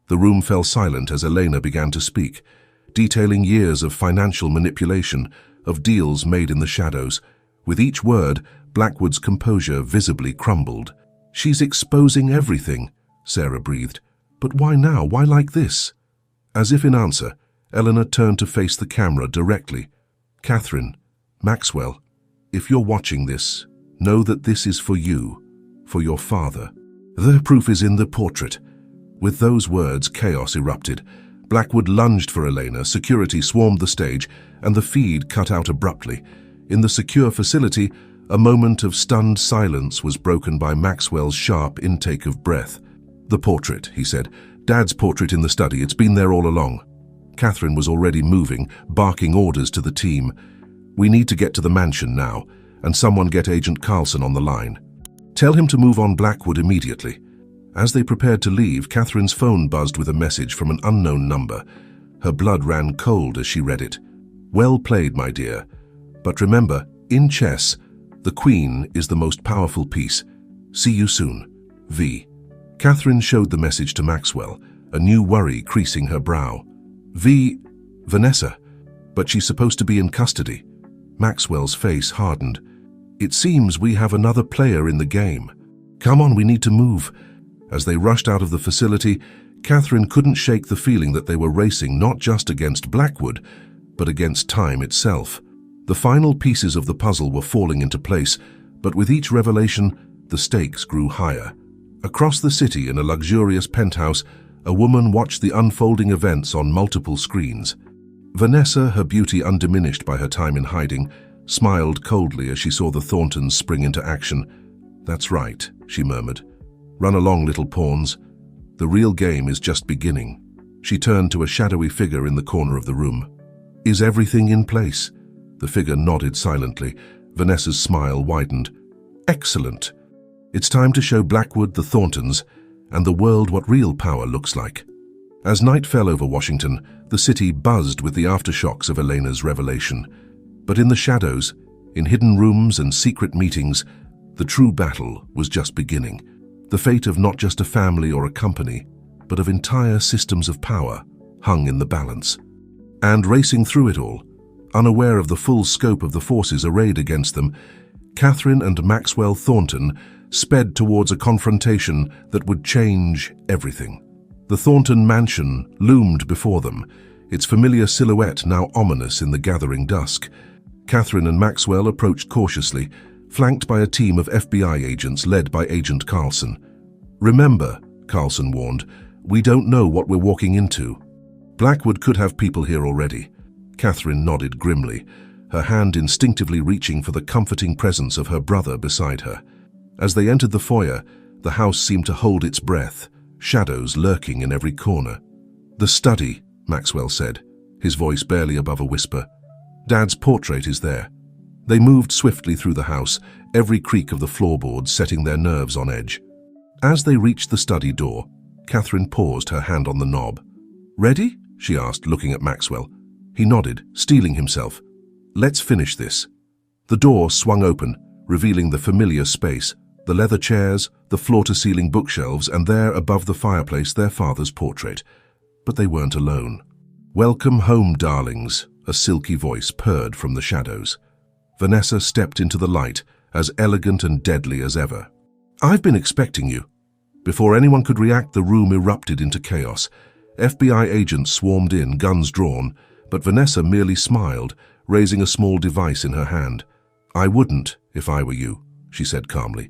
The room fell silent as Elena began to speak, detailing years of financial manipulation, of deals made in the shadows. With each word, Blackwood's composure visibly crumbled. "She's exposing everything," Sarah breathed. "But why now? Why like this?" As if in answer, Elena turned to face the camera directly. "Catherine, Maxwell, if you're watching this, know that this is for you, for your father. The proof is in the portrait." With those words, chaos erupted. Blackwood lunged for Elena, security swarmed the stage, and the feed cut out abruptly. In the secure facility, a moment of stunned silence was broken by Maxwell's sharp intake of breath. "The portrait," he said. "Dad's portrait in the study. It's been there all along." Catherine was already moving, barking orders to the team. "We need to get to the mansion now, and someone get Agent Carlson on the line. Tell him to move on Blackwood immediately." As they prepared to leave, Catherine's phone buzzed with a message from an unknown number. Her blood ran cold as she read it. "Well played, my dear. But remember, in chess, the queen is the most powerful piece. See you soon. V." Catherine showed the message to Maxwell, a new worry creasing her brow. Vanessa, but she's supposed to be in custody." Maxwell's face hardened. "It seems we have another player in the game. Come on, we need to move." As they rushed out of the facility, Catherine couldn't shake the feeling that they were racing not just against Blackwood, but against time itself. The final pieces of the puzzle were falling into place, but with each revelation, the stakes grew higher. Across the city in a luxurious penthouse, a woman watched the unfolding events on multiple screens. Vanessa, her beauty undiminished by her time in hiding, smiled coldly as she saw the Thorntons spring into action. "That's right," she murmured. "Run along, little pawns. The real game is just beginning." She turned to a shadowy figure in the corner of the room. "Is everything in place?" The figure nodded silently. Vanessa's smile widened. "Excellent. It's time to show Blackwood, the Thorntons, and the world what real power looks like." As night fell over Washington, the city buzzed with the aftershocks of Elena's revelation. But in the shadows, in hidden rooms and secret meetings, the true battle was just beginning. The fate of not just a family or a company, but of entire systems of power, hung in the balance. And racing through it all, unaware of the full scope of the forces arrayed against them, Catherine and Maxwell Thornton sped towards a confrontation that would change everything. The Thornton mansion loomed before them, its familiar silhouette now ominous in the gathering dusk. Catherine and Maxwell approached cautiously, flanked by a team of FBI agents led by Agent Carlson. "Remember," Carlson warned, "we don't know what we're walking into." "Blackwood could have people here already." Catherine nodded grimly, her hand instinctively reaching for the comforting presence of her brother beside her. As they entered the foyer, the house seemed to hold its breath, shadows lurking in every corner. "The study," Maxwell said, his voice barely above a whisper. "Dad's portrait is there." They moved swiftly through the house, every creak of the floorboards setting their nerves on edge. As they reached the study door, Catherine paused, her hand on the knob. "Ready?" she asked, looking at Maxwell. He nodded, steeling himself. "Let's finish this." The door swung open, revealing the familiar space, the leather chairs, the floor-to-ceiling bookshelves, and there, above the fireplace, their father's portrait. But they weren't alone. "Welcome home, darlings," a silky voice purred from the shadows. Vanessa stepped into the light, as elegant and deadly as ever. "I've been expecting you." Before anyone could react, the room erupted into chaos. FBI agents swarmed in, guns drawn, but Vanessa merely smiled, raising a small device in her hand. "I wouldn't, if I were you," she said calmly,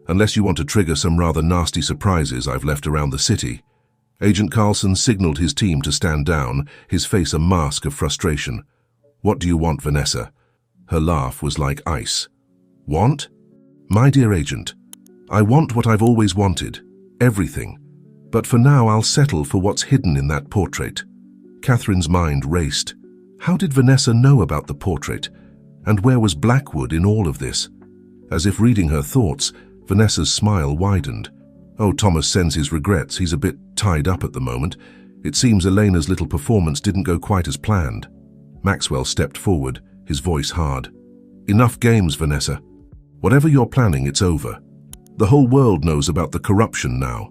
"unless you want to trigger some rather nasty surprises I've left around the city." Agent Carlson signaled his team to stand down, his face a mask of frustration. "What do you want, Vanessa?" Her laugh was like ice. "Want?" "My dear agent, I want what I've always wanted. Everything. But for now I'll settle for what's hidden in that portrait." Catherine's mind raced. How did Vanessa know about the portrait? And where was Blackwood in all of this? As if reading her thoughts, Vanessa's smile widened. "Oh, Thomas sends his regrets. He's a bit tied up at the moment. It seems Elena's little performance didn't go quite as planned." Maxwell stepped forward, his voice hard. "Enough games, Vanessa. Whatever you're planning, it's over. The whole world knows about the corruption now."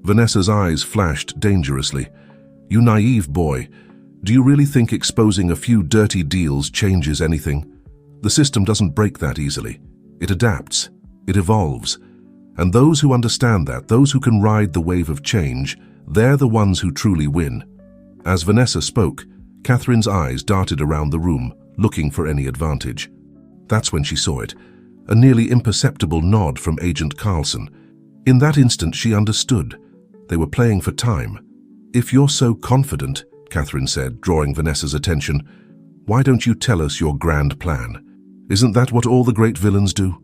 Vanessa's eyes flashed dangerously. "You naive boy. Do you really think exposing a few dirty deals changes anything? The system doesn't break that easily. It adapts. It evolves. And those who understand that, those who can ride the wave of change, they're the ones who truly win." As Vanessa spoke, Catherine's eyes darted around the room, looking for any advantage. That's when she saw it, a nearly imperceptible nod from Agent Carlson. In that instant, she understood. They were playing for time. "If you're so confident," Catherine said, drawing Vanessa's attention, "why don't you tell us your grand plan? Isn't that what all the great villains do?"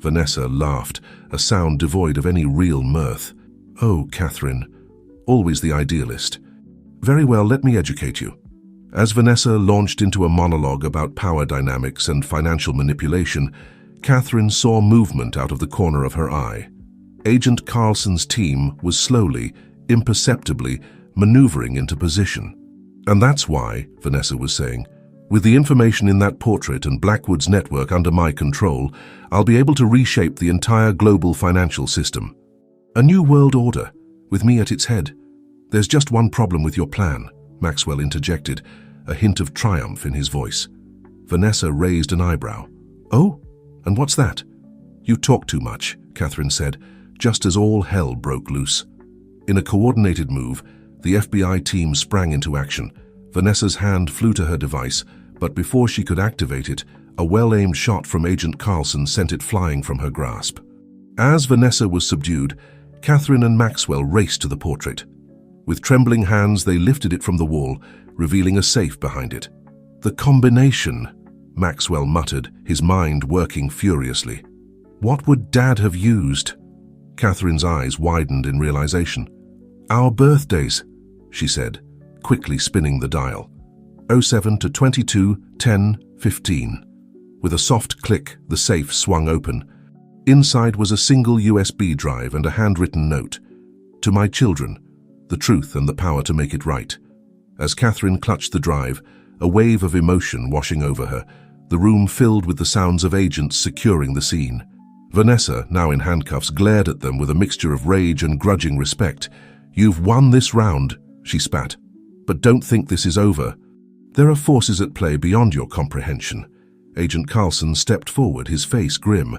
Vanessa laughed, a sound devoid of any real mirth. "Oh, Catherine, always the idealist. Very well, let me educate you." As Vanessa launched into a monologue about power dynamics and financial manipulation, Catherine saw movement out of the corner of her eye. Agent Carlson's team was slowly, imperceptibly, maneuvering into position. "And that's why," Vanessa was saying, "with the information in that portrait and Blackwood's network under my control, I'll be able to reshape the entire global financial system. A new world order, with me at its head. There's just one problem with your plan," Maxwell interjected, a hint of triumph in his voice. Vanessa raised an eyebrow. "Oh? And what's that?" "You talk too much," Catherine said, just as all hell broke loose. In a coordinated move, the FBI team sprang into action. Vanessa's hand flew to her device, but before she could activate it, a well-aimed shot from Agent Carlson sent it flying from her grasp. As Vanessa was subdued, Catherine and Maxwell raced to the portrait. With trembling hands, they lifted it from the wall, revealing a safe behind it. "The combination," Maxwell muttered, his mind working furiously. "What would Dad have used?" Catherine's eyes widened in realization. "Our birthdays," she said, quickly spinning the dial. 07 to 22, 10, 15. With a soft click, the safe swung open. Inside was a single USB drive and a handwritten note. "To my children, the truth and the power to make it right." As Catherine clutched the drive, a wave of emotion washing over her, the room filled with the sounds of agents securing the scene. Vanessa, now in handcuffs, glared at them with a mixture of rage and grudging respect. "You've won this round," she spat. "But don't think this is over. There are forces at play beyond your comprehension." Agent Carlson stepped forward, his face grim.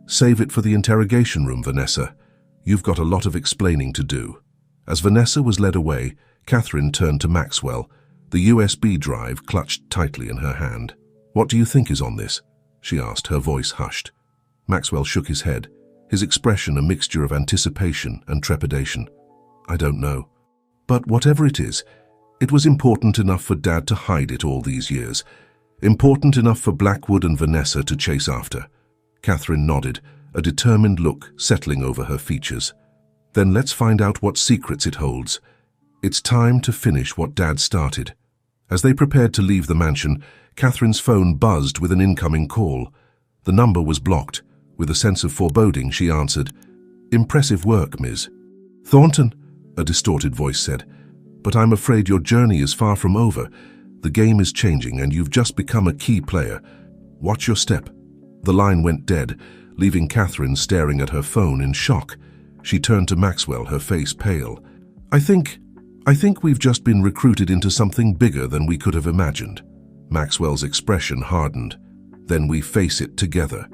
"Save it for the interrogation room, Vanessa. You've got a lot of explaining to do." As Vanessa was led away, Catherine turned to Maxwell, the USB drive clutched tightly in her hand. "What do you think is on this?" she asked, her voice hushed. Maxwell shook his head, his expression a mixture of anticipation and trepidation. "I don't know. But whatever it is, it was important enough for Dad to hide it all these years. Important enough for Blackwood and Vanessa to chase after." Catherine nodded, a determined look settling over her features. "Then let's find out what secrets it holds. It's time to finish what Dad started." As they prepared to leave the mansion, Catherine's phone buzzed with an incoming call. The number was blocked. With a sense of foreboding, she answered. "Impressive work, Ms. Thornton," a distorted voice said. "But I'm afraid your journey is far from over. The game is changing and you've just become a key player. Watch your step." The line went dead, leaving Catherine staring at her phone in shock. She turned to Maxwell, her face pale. I think we've just been recruited into something bigger than we could have imagined." Maxwell's expression hardened. "Then we face it together.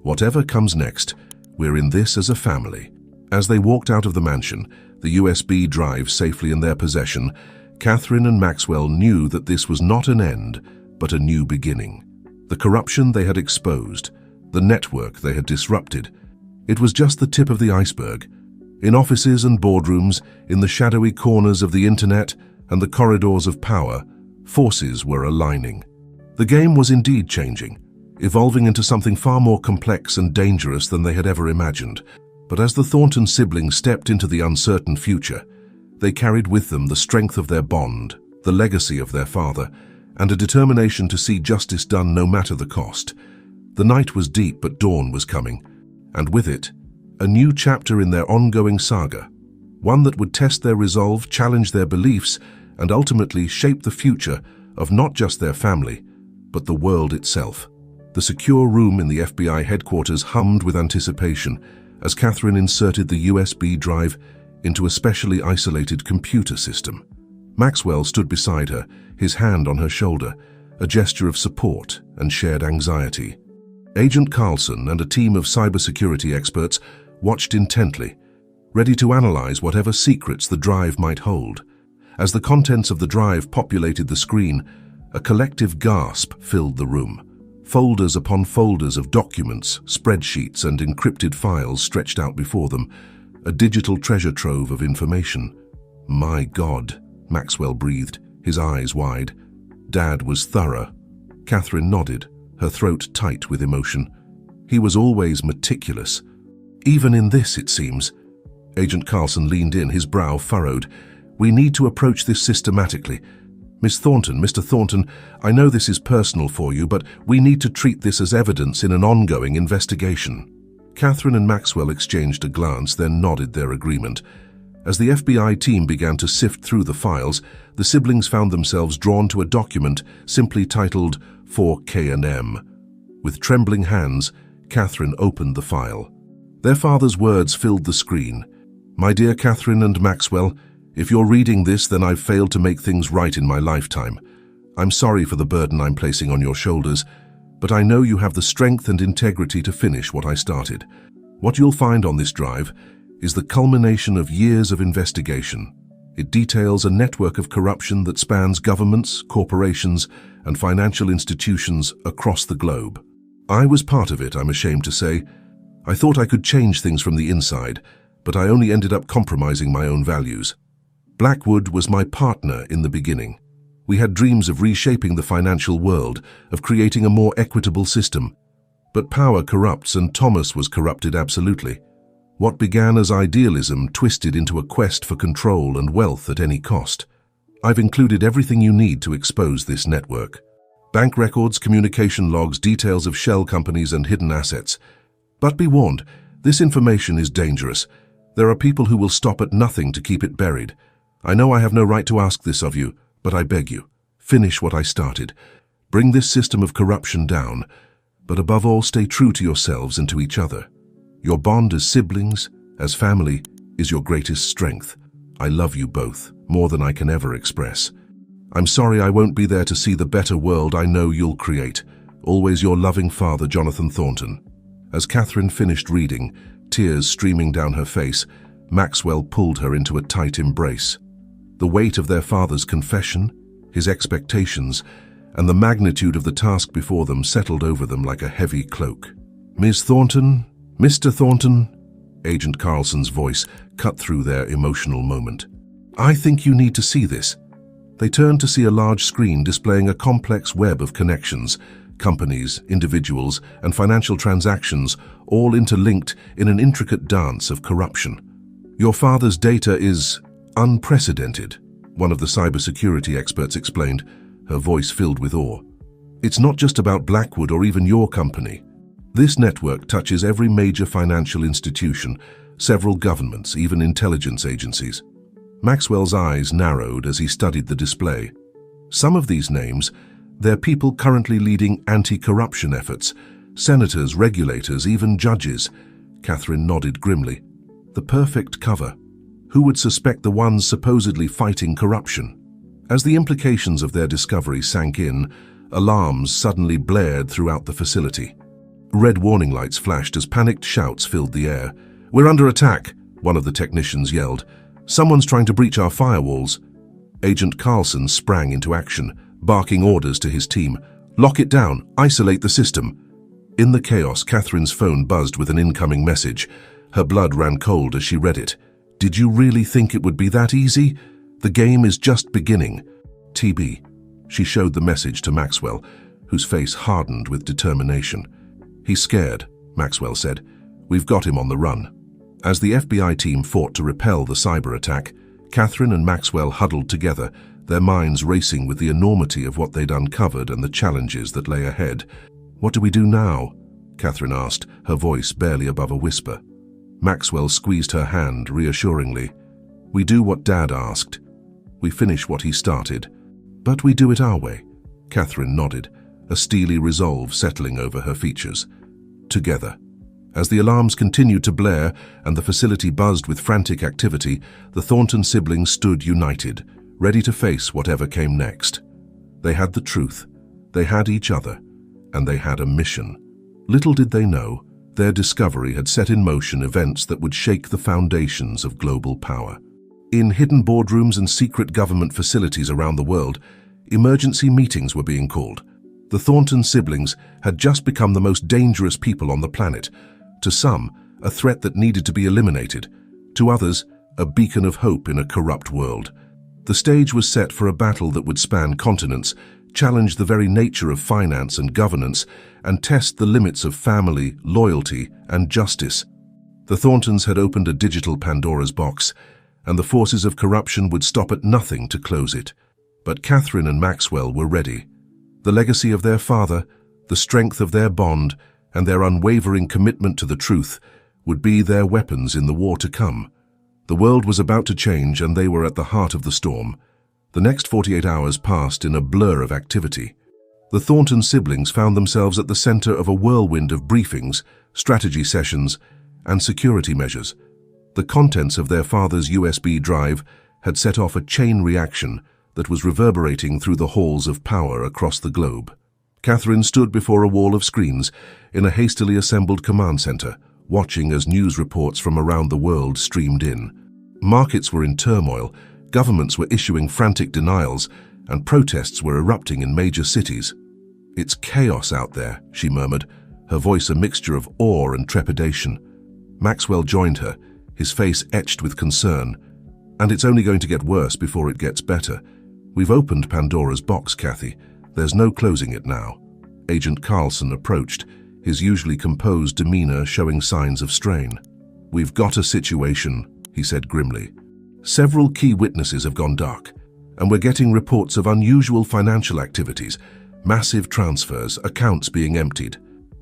Whatever comes next, we're in this as a family." As they walked out of the mansion, the USB drive safely in their possession, Catherine and Maxwell knew that this was not an end, but a new beginning. The corruption they had exposed, the network they had disrupted, it was just the tip of the iceberg. In offices and boardrooms, in the shadowy corners of the internet and the corridors of power, forces were aligning. The game was indeed changing, evolving into something far more complex and dangerous than they had ever imagined. But as the Thornton siblings stepped into the uncertain future, they carried with them the strength of their bond, the legacy of their father, and a determination to see justice done no matter the cost. The night was deep, but dawn was coming, and with it, a new chapter in their ongoing saga, one that would test their resolve, challenge their beliefs, and ultimately shape the future of not just their family, but the world itself. The secure room in the FBI headquarters hummed with anticipation as Catherine inserted the USB drive into a specially isolated computer system. Maxwell stood beside her, his hand on her shoulder, a gesture of support and shared anxiety. Agent Carlson and a team of cybersecurity experts watched intently, ready to analyze whatever secrets the drive might hold. As the contents of the drive populated the screen, a collective gasp filled the room. Folders upon folders of documents, spreadsheets, and encrypted files stretched out before them, a digital treasure trove of information. "My God," Maxwell breathed, his eyes wide. Dad was thorough. Catherine nodded, her throat tight with emotion. He was always meticulous. Even in this, it seems. Agent Carlson leaned in, his brow furrowed. "We need to approach this systematically. Miss Thornton, Mr. Thornton, I know this is personal for you, but we need to treat this as evidence in an ongoing investigation." Catherine and Maxwell exchanged a glance, then nodded their agreement. As the FBI team began to sift through the files, the siblings found themselves drawn to a document simply titled For K&M. With trembling hands, Catherine opened the file. Their father's words filled the screen. "My dear Catherine and Maxwell, if you're reading this, then I've failed to make things right in my lifetime. I'm sorry for the burden I'm placing on your shoulders, but I know you have the strength and integrity to finish what I started. What you'll find on this drive is the culmination of years of investigation. It details a network of corruption that spans governments, corporations, and financial institutions across the globe. I was part of it, I'm ashamed to say. I thought I could change things from the inside, but I only ended up compromising my own values. Blackwood was my partner in the beginning. We had dreams of reshaping the financial world, of creating a more equitable system. But power corrupts, and Thomas was corrupted absolutely. What began as idealism twisted into a quest for control and wealth at any cost. I've included everything you need to expose this network. Bank records, communication logs, details of shell companies and hidden assets. But be warned, this information is dangerous. There are people who will stop at nothing to keep it buried. I know I have no right to ask this of you, but I beg you, finish what I started. Bring this system of corruption down, but above all, stay true to yourselves and to each other. Your bond as siblings, as family, is your greatest strength. I love you both, more than I can ever express. I'm sorry I won't be there to see the better world I know you'll create. Always your loving father, Jonathan Thornton. As Catherine finished reading, tears streaming down her face, Maxwell pulled her into a tight embrace. The weight of their father's confession, his expectations, and the magnitude of the task before them settled over them like a heavy cloak. Ms. Thornton, Mr. Thornton, Agent Carlson's voice cut through their emotional moment. I think you need to see this. They turned to see a large screen displaying a complex web of connections, companies, individuals, and financial transactions, all interlinked in an intricate dance of corruption. Your father's data is unprecedented, one of the cybersecurity experts explained, her voice filled with awe. It's not just about Blackwood or even your company. This network touches every major financial institution, several governments, even intelligence agencies. Maxwell's eyes narrowed as he studied the display. Some of these names, they're people currently leading anti-corruption efforts, senators, regulators, even judges. Catherine nodded grimly. The perfect cover. Who would suspect the ones supposedly fighting corruption? As the implications of their discovery sank in, alarms suddenly blared throughout the facility. Red warning lights flashed as panicked shouts filled the air. "We're under attack," one of the technicians yelled. "Someone's trying to breach our firewalls." Agent Carlson sprang into action, barking orders to his team. "Lock it down, isolate the system." In the chaos, Catherine's phone buzzed with an incoming message. Her blood ran cold as she read it. "Did you really think it would be that easy? The game is just beginning. TB. She showed the message to Maxwell, whose face hardened with determination. "He's scared," Maxwell said. "We've got him on the run." As the FBI team fought to repel the cyber attack, Catherine and Maxwell huddled together, their minds racing with the enormity of what they'd uncovered and the challenges that lay ahead. "What do we do now?" Catherine asked, her voice barely above a whisper. Maxwell squeezed her hand reassuringly. "We do what Dad asked. We finish what he started. But we do it our way." Catherine nodded, a steely resolve settling over her features. Together. As the alarms continued to blare and the facility buzzed with frantic activity, the Thornton siblings stood united, ready to face whatever came next. They had the truth, they had each other, and they had a mission. Little did they know, their discovery had set in motion events that would shake the foundations of global power. In hidden boardrooms and secret government facilities around the world, emergency meetings were being called. The Thornton siblings had just become the most dangerous people on the planet. To some, a threat that needed to be eliminated. To others, a beacon of hope in a corrupt world. The stage was set for a battle that would span continents, challenge the very nature of finance and governance, and test the limits of family, loyalty, and justice. The Thorntons had opened a digital Pandora's box, and the forces of corruption would stop at nothing to close it. But Catherine and Maxwell were ready. The legacy of their father, the strength of their bond, and their unwavering commitment to the truth would be their weapons in the war to come. The world was about to change, and they were at the heart of the storm. The next 48 hours passed in a blur of activity. The Thornton siblings found themselves at the center of a whirlwind of briefings, strategy sessions, and security measures. The contents of their father's USB drive had set off a chain reaction that was reverberating through the halls of power across the globe. Catherine stood before a wall of screens in a hastily assembled command center, watching as news reports from around the world streamed in. Markets were in turmoil, governments were issuing frantic denials, and protests were erupting in major cities. "It's chaos out there," she murmured, her voice a mixture of awe and trepidation. Maxwell joined her, his face etched with concern. "And it's only going to get worse before it gets better. We've opened Pandora's box, Kathy. There's no closing it now. Agent Carlson approached, his usually composed demeanor showing signs of strain. We've got a situation, he said grimly. Several key witnesses have gone dark, and we're getting reports of unusual financial activities, massive transfers, accounts being emptied.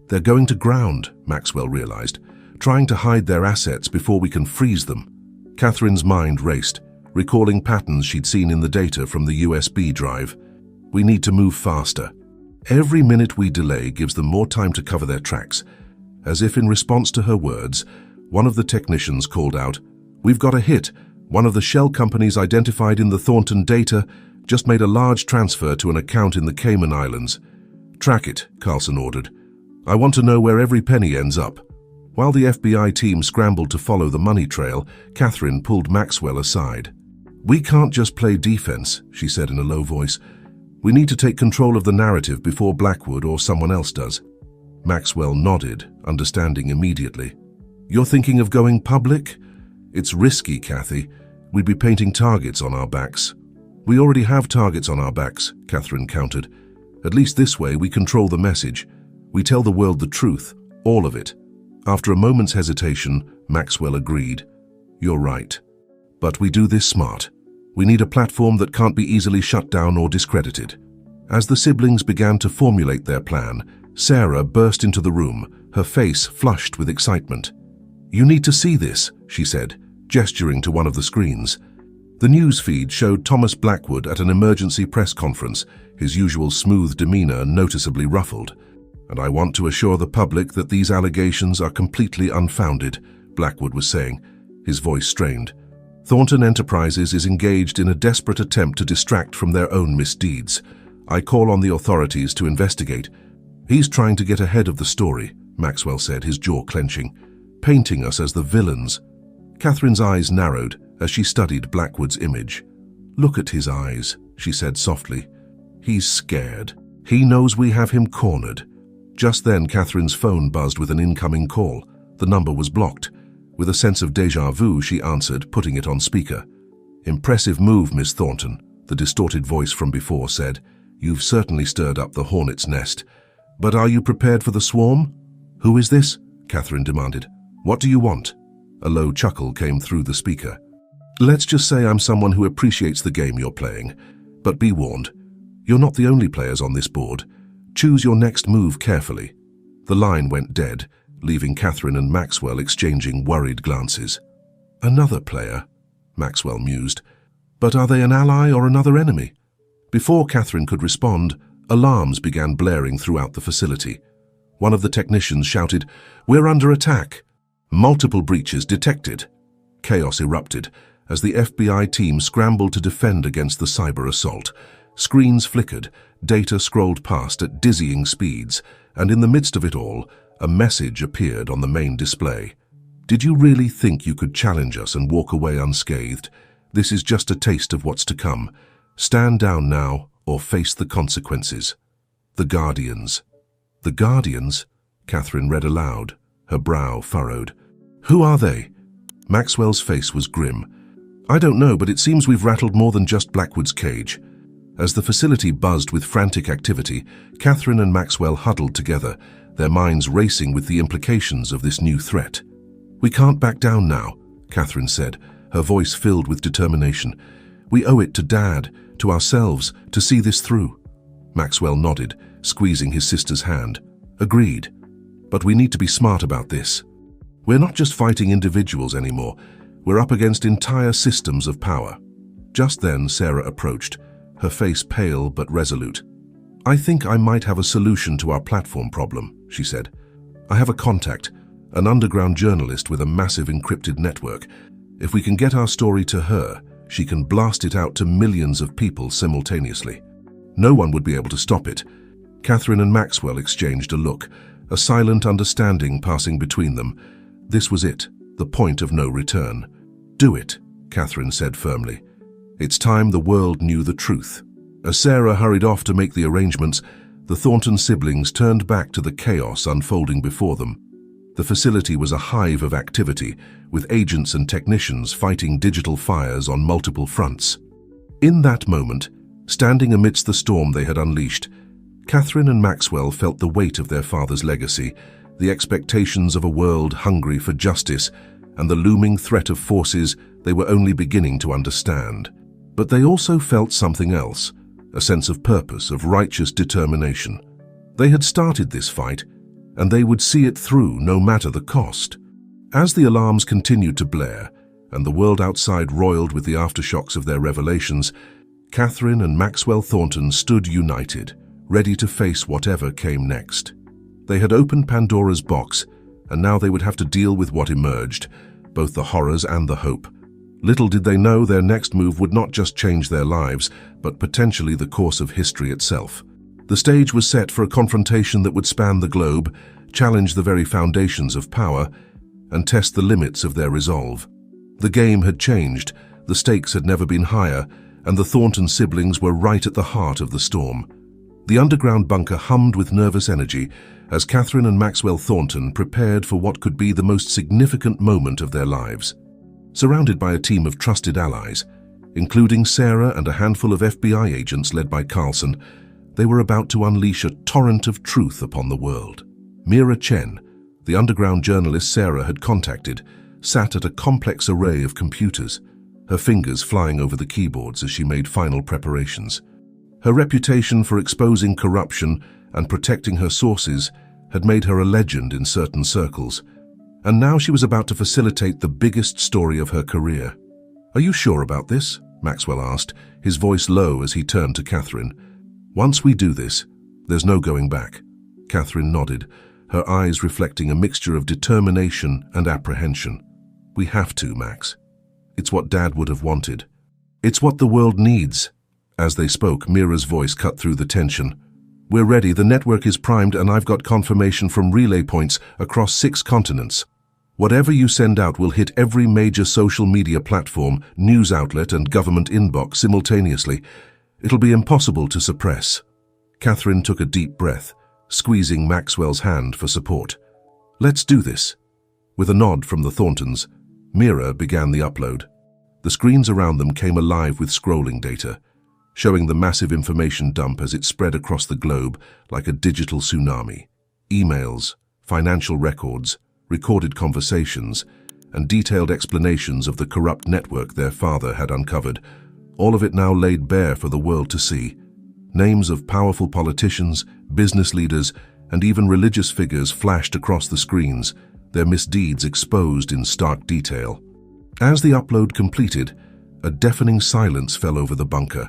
They're going to ground, Maxwell realized, trying to hide their assets before we can freeze them. Catherine's mind raced, recalling patterns she'd seen in the data from the USB drive. We need to move faster. Every minute we delay gives them more time to cover their tracks. As if in response to her words, one of the technicians called out, "We've got a hit. One of the shell companies identified in the Thornton data just made a large transfer to an account in the Cayman Islands." "Track it," Carlson ordered. "I want to know where every penny ends up." While the FBI team scrambled to follow the money trail, Catherine pulled Maxwell aside. "We can't just play defense," she said in a low voice. "We need to take control of the narrative before Blackwood or someone else does." Maxwell nodded, understanding immediately. "You're thinking of going public? It's risky, Kathy. We'd be painting targets on our backs." "We already have targets on our backs," Catherine countered. "At least this way we control the message. We tell the world the truth, all of it." After a moment's hesitation, Maxwell agreed. "You're right. But we do this smart. We need a platform that can't be easily shut down or discredited." As the siblings began to formulate their plan, Sarah burst into the room, her face flushed with excitement. "You need to see this," she said, gesturing to one of the screens. The news feed showed Thomas Blackwood at an emergency press conference, his usual smooth demeanor noticeably ruffled. "And I want to assure the public that these allegations are completely unfounded," Blackwood was saying, his voice strained. "Thornton Enterprises is engaged in a desperate attempt to distract from their own misdeeds. I call on the authorities to investigate." "He's trying to get ahead of the story," Maxwell said, his jaw clenching, "painting us as the villains." Catherine's eyes narrowed as she studied Blackwood's image. "Look at his eyes," she said softly. "He's scared. He knows we have him cornered." Just then, Catherine's phone buzzed with an incoming call. The number was blocked. With a sense of déjà vu, she answered, putting it on speaker. "Impressive move, Miss Thornton," the distorted voice from before said. "You've certainly stirred up the hornet's nest. But are you prepared for the swarm?" "Who is this?" Catherine demanded. "What do you want?" A low chuckle came through the speaker. "Let's just say I'm someone who appreciates the game you're playing. But be warned, you're not the only players on this board. Choose your next move carefully." The line went dead, leaving Catherine and Maxwell exchanging worried glances. "Another player," Maxwell mused. "But are they an ally or another enemy?" Before Catherine could respond, alarms began blaring throughout the facility. One of the technicians shouted, "We're under attack!" Multiple breaches detected. Chaos erupted as the FBI team scrambled to defend against the cyber assault. Screens flickered, data scrolled past at dizzying speeds, and in the midst of it all, a message appeared on the main display. "Did you really think you could challenge us and walk away unscathed? This is just a taste of what's to come. Stand down now or face the consequences." "The Guardians." "The Guardians?" Catherine read aloud, her brow furrowed. "Who are they?" Maxwell's face was grim. "I don't know, but it seems we've rattled more than just Blackwood's cage." As the facility buzzed with frantic activity, Catherine and Maxwell huddled together, their minds racing with the implications of this new threat. "We can't back down now," Catherine said, her voice filled with determination. "We owe it to Dad, to ourselves, to see this through." Maxwell nodded, squeezing his sister's hand. "Agreed. But we need to be smart about this. We're not just fighting individuals anymore. We're up against entire systems of power." Just then, Sarah approached, her face pale but resolute. "I think I might have a solution to our platform problem," she said. "I have a contact, an underground journalist with a massive encrypted network. If we can get our story to her, she can blast it out to millions of people simultaneously. No one would be able to stop it." Catherine and Maxwell exchanged a look, a silent understanding passing between them. This was it, the point of no return. "Do it," Catherine said firmly. "It's time the world knew the truth." As Sarah hurried off to make the arrangements, the Thornton siblings turned back to the chaos unfolding before them. The facility was a hive of activity, with agents and technicians fighting digital fires on multiple fronts. In that moment, Standing amidst the storm they had unleashed, Catherine and Maxwell felt the weight of their father's legacy, the expectations of a world hungry for justice, and the looming threat of forces they were only beginning to understand. But they also felt something else, a sense of purpose, of righteous determination. They had started this fight, and they would see it through no matter the cost. As the alarms continued to blare, and the world outside roiled with the aftershocks of their revelations, Catherine and Maxwell Thornton stood united, ready to face whatever came next. They had opened Pandora's box, and now they would have to deal with what emerged, both the horrors and the hope. Little did they know their next move would not just change their lives, but potentially the course of history itself. The stage was set for a confrontation that would span the globe, challenge the very foundations of power, and test the limits of their resolve. The game had changed, the stakes had never been higher, and the Thornton siblings were right at the heart of the storm. The underground bunker hummed with nervous energy as Catherine and Maxwell Thornton prepared for what could be the most significant moment of their lives. Surrounded by a team of trusted allies, including Sarah and a handful of FBI agents led by Carlson, they were about to unleash a torrent of truth upon the world. Mira Chen, the underground journalist Sarah had contacted, sat at a complex array of computers, her fingers flying over the keyboards as she made final preparations. Her reputation for exposing corruption and protecting her sources had made her a legend in certain circles, and now she was about to facilitate the biggest story of her career. "Are you sure about this?" Maxwell asked, his voice low as he turned to Catherine. "Once we do this, there's no going back." Catherine nodded, her eyes reflecting a mixture of determination and apprehension. "We have to, Max. It's what Dad would have wanted. It's what the world needs." As they spoke, Mira's voice cut through the tension. "We're ready, the network is primed, and I've got confirmation from relay points across 6 continents. Whatever you send out will hit every major social media platform, news outlet, and government inbox simultaneously. It'll be impossible to suppress." Catherine took a deep breath, squeezing Maxwell's hand for support. "Let's do this." With a nod from the Thorntons, Mira began the upload. The screens around them came alive with scrolling data, showing the massive information dump as it spread across the globe like a digital tsunami. Emails, financial records, recorded conversations, and detailed explanations of the corrupt network their father had uncovered, all of it now laid bare for the world to see. Names of powerful politicians, business leaders, and even religious figures flashed across the screens, their misdeeds exposed in stark detail. As the upload completed, a deafening silence fell over the bunker.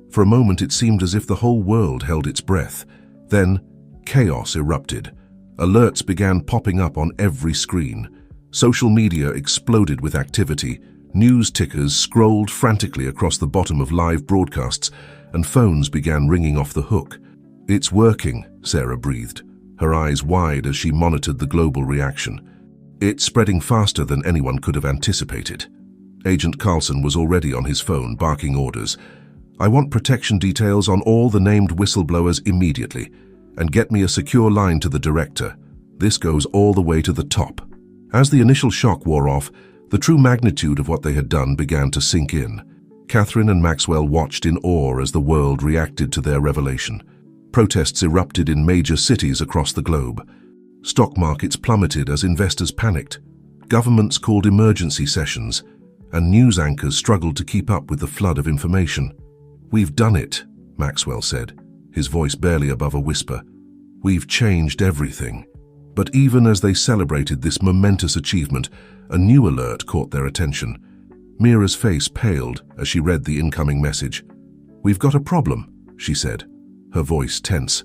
For a moment it seemed as if the whole world held its breath. Then, chaos erupted. Alerts began popping up on every screen. Social media exploded with activity. News tickers scrolled frantically across the bottom of live broadcasts, and phones began ringing off the hook. "It's working," Sarah breathed, her eyes wide as she monitored the global reaction. "It's spreading faster than anyone could have anticipated." Agent Carlson was already on his phone, barking orders. "I want protection details on all the named whistleblowers immediately, and get me a secure line to the director. This goes all the way to the top." As the initial shock wore off, the true magnitude of what they had done began to sink in. Catherine and Maxwell watched in awe as the world reacted to their revelation. Protests erupted in major cities across the globe. Stock markets plummeted as investors panicked. Governments called emergency sessions, and news anchors struggled to keep up with the flood of information. "We've done it," Maxwell said, his voice barely above a whisper. "We've changed everything." But even as they celebrated this momentous achievement, a new alert caught their attention. Mira's face paled as she read the incoming message. "We've got a problem," she said, her voice tense.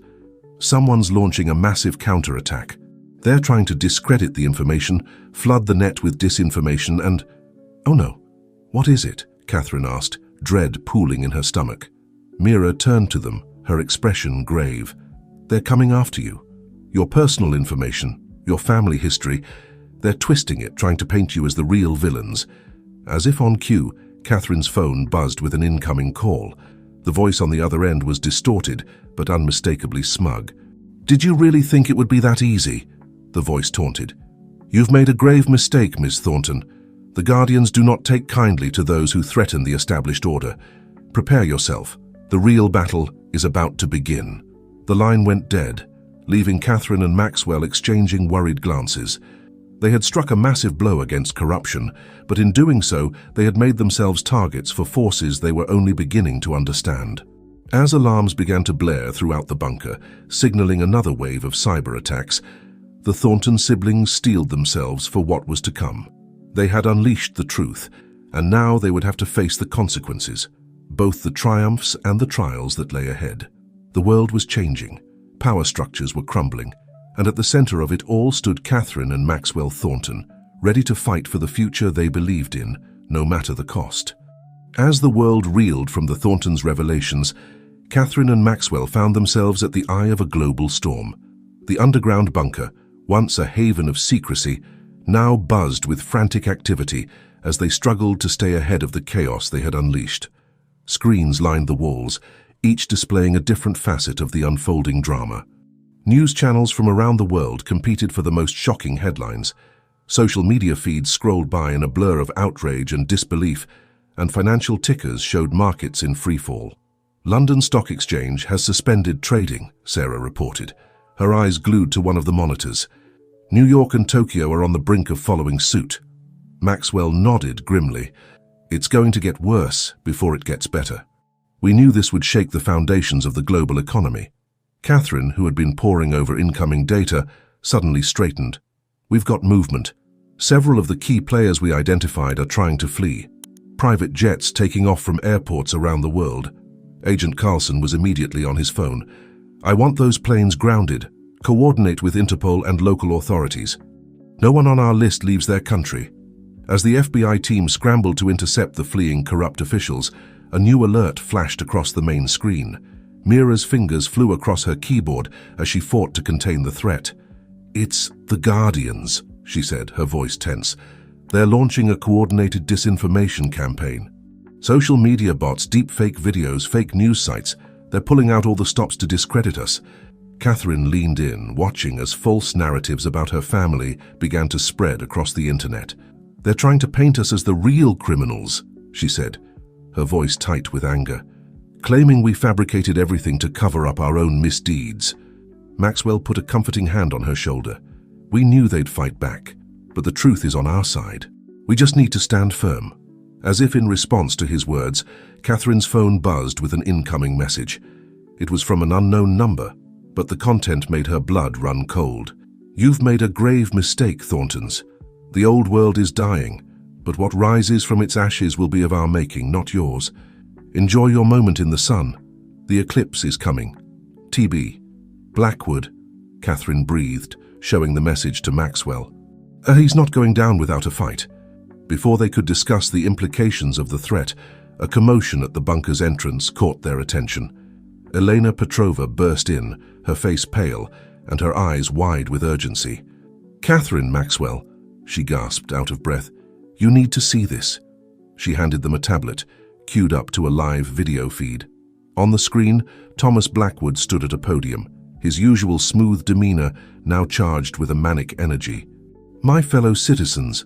"Someone's launching a massive counterattack. They're trying to discredit the information, flood the net with disinformation, and—" "Oh no, what is it?" Catherine asked, dread pooling in her stomach. Mira turned to them, her expression grave. "They're coming after you. Your personal information, your family history, they're twisting it, trying to paint you as the real villains." As if on cue, Catherine's phone buzzed with an incoming call. The voice on the other end was distorted, but unmistakably smug. "Did you really think it would be that easy?" the voice taunted. "You've made a grave mistake, Miss Thornton. The Guardians do not take kindly to those who threaten the established order. Prepare yourself. The real battle is about to begin. The line went dead, leaving Catherine and Maxwell exchanging worried glances. They had struck a massive blow against corruption, but in doing so, they had made themselves targets for forces they were only beginning to understand. As alarms began to blare throughout the bunker, signaling another wave of cyber attacks, the Thornton siblings steeled themselves for what was to come. They had unleashed the truth, and now they would have to face the consequences, both the triumphs and the trials that lay ahead. The world was changing, power structures were crumbling, and at the center of it all stood Catherine and Maxwell Thornton, ready to fight for the future they believed in, no matter the cost. As the world reeled from the Thorntons' revelations, Catherine and Maxwell found themselves at the eye of a global storm. The underground bunker, once a haven of secrecy, now buzzed with frantic activity as they struggled to stay ahead of the chaos they had unleashed. Screens lined the walls, each displaying a different facet of the unfolding drama. News channels from around the world competed for the most shocking headlines. Social media feeds scrolled by in a blur of outrage and disbelief, and financial tickers showed markets in freefall. London Stock Exchange has suspended trading, Sarah reported, her eyes glued to one of the monitors. New York and Tokyo are on the brink of following suit. Maxwell nodded grimly. It's going to get worse before it gets better. We knew this would shake the foundations of the global economy. Catherine, who had been poring over incoming data, suddenly straightened. We've got movement. Several of the key players we identified are trying to flee. Private jets taking off from airports around the world. Agent Carlson was immediately on his phone. I want those planes grounded. Coordinate with Interpol and local authorities. No one on our list leaves their country. As the FBI team scrambled to intercept the fleeing corrupt officials, a new alert flashed across the main screen. Mira's fingers flew across her keyboard as she fought to contain the threat. It's the Guardians, she said, her voice tense. They're launching a coordinated disinformation campaign. Social media bots, deepfake videos, fake news sites, they're pulling out all the stops to discredit us. Catherine leaned in, watching as false narratives about her family began to spread across the internet. They're trying to paint us as the real criminals, she said, her voice tight with anger, claiming we fabricated everything to cover up our own misdeeds. Maxwell put a comforting hand on her shoulder. We knew they'd fight back, but the truth is on our side. We just need to stand firm. As if in response to his words, Catherine's phone buzzed with an incoming message. It was from an unknown number, but the content made her blood run cold. You've made a grave mistake, Thorntons. The old world is dying, but what rises from its ashes will be of our making, not yours. Enjoy your moment in the sun. The eclipse is coming. TB. Blackwood, Catherine breathed, showing the message to Maxwell. He's not going down without a fight. Before they could discuss the implications of the threat, a commotion at the bunker's entrance caught their attention. Elena Petrova burst in, her face pale and her eyes wide with urgency. Catherine, Maxwell, she gasped, out of breath. You need to see this. She handed them a tablet, queued up to a live video feed. On the screen, Thomas Blackwood stood at a podium, his usual smooth demeanor now charged with a manic energy. My fellow citizens,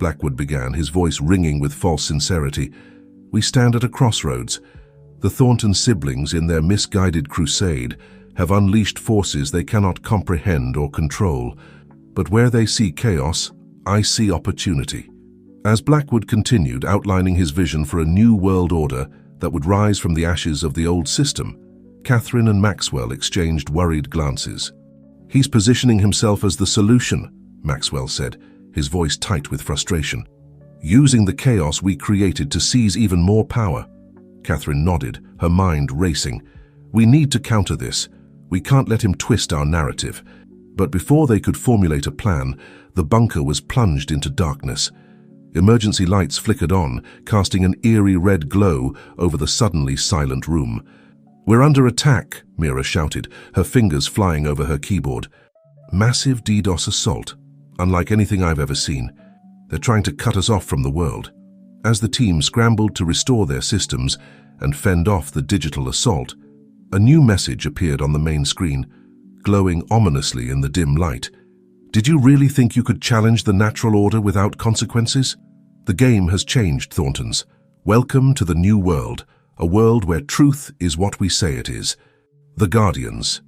Blackwood began, his voice ringing with false sincerity, we stand at a crossroads. The Thornton siblings, in their misguided crusade, have unleashed forces they cannot comprehend or control. But where they see chaos, I see opportunity. As Blackwood continued outlining his vision for a new world order that would rise from the ashes of the old system, Catherine and Maxwell exchanged worried glances. He's positioning himself as the solution, Maxwell said, his voice tight with frustration. Using the chaos we created to seize even more power. Catherine nodded, her mind racing. We need to counter this. We can't let him twist our narrative. But before they could formulate a plan, the bunker was plunged into darkness. Emergency lights flickered on, casting an eerie red glow over the suddenly silent room. We're under attack, Mira shouted, her fingers flying over her keyboard. Massive DDoS assault, unlike anything I've ever seen. They're trying to cut us off from the world. As the team scrambled to restore their systems and fend off the digital assault, a new message appeared on the main screen, glowing ominously in the dim light. Did you really think you could challenge the natural order without consequences? The game has changed, Thorntons. Welcome to the new world, a world where truth is what we say it is. The Guardians.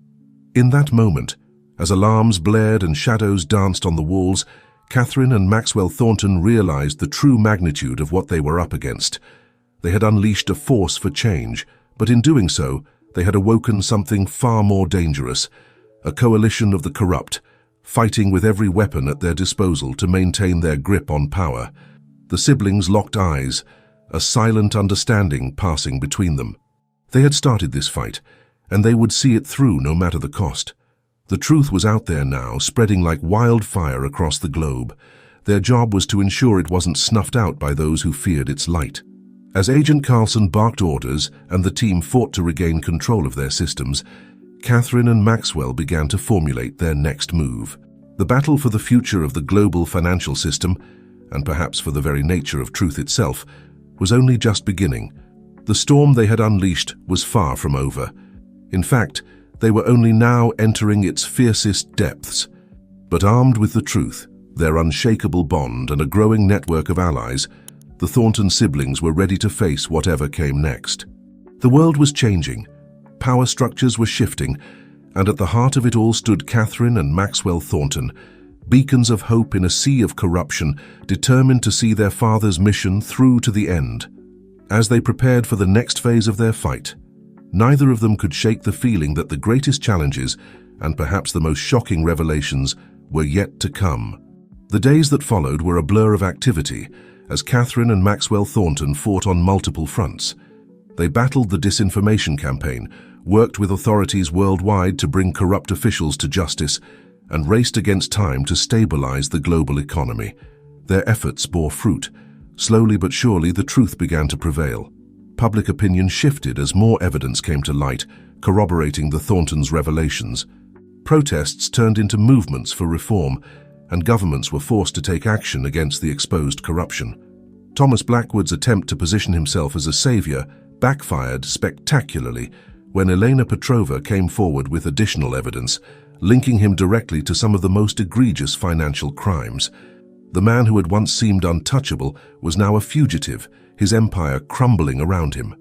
In that moment, as alarms blared and shadows danced on the walls, Catherine and Maxwell Thornton realized the true magnitude of what they were up against. They had unleashed a force for change, but in doing so, they had awoken something far more dangerous, a coalition of the corrupt, fighting with every weapon at their disposal to maintain their grip on power. The siblings locked eyes, a silent understanding passing between them. They had started this fight, and they would see it through no matter the cost. The truth was out there now, spreading like wildfire across the globe. Their job was to ensure it wasn't snuffed out by those who feared its light. As Agent Carlson barked orders and the team fought to regain control of their systems, Catherine and Maxwell began to formulate their next move. The battle for the future of the global financial system, and perhaps for the very nature of truth itself, was only just beginning. The storm they had unleashed was far from over. In fact, they were only now entering its fiercest depths. But armed with the truth, their unshakable bond, and a growing network of allies, the Thornton siblings were ready to face whatever came next. The world was changing, power structures were shifting, and at the heart of it all stood Catherine and Maxwell Thornton, beacons of hope in a sea of corruption, determined to see their father's mission through to the end. As they prepared for the next phase of their fight, neither of them could shake the feeling that the greatest challenges, and perhaps the most shocking revelations, were yet to come. The days that followed were a blur of activity, as Catherine and Maxwell Thornton fought on multiple fronts. They battled the disinformation campaign, worked with authorities worldwide to bring corrupt officials to justice, and raced against time to stabilize the global economy. Their efforts bore fruit. Slowly but surely, the truth began to prevail. Public opinion shifted as more evidence came to light, corroborating the Thorntons' revelations. Protests turned into movements for reform, and governments were forced to take action against the exposed corruption. Thomas Blackwood's attempt to position himself as a savior backfired spectacularly when Elena Petrova came forward with additional evidence, linking him directly to some of the most egregious financial crimes. The man who had once seemed untouchable was now a fugitive, his empire crumbling around him.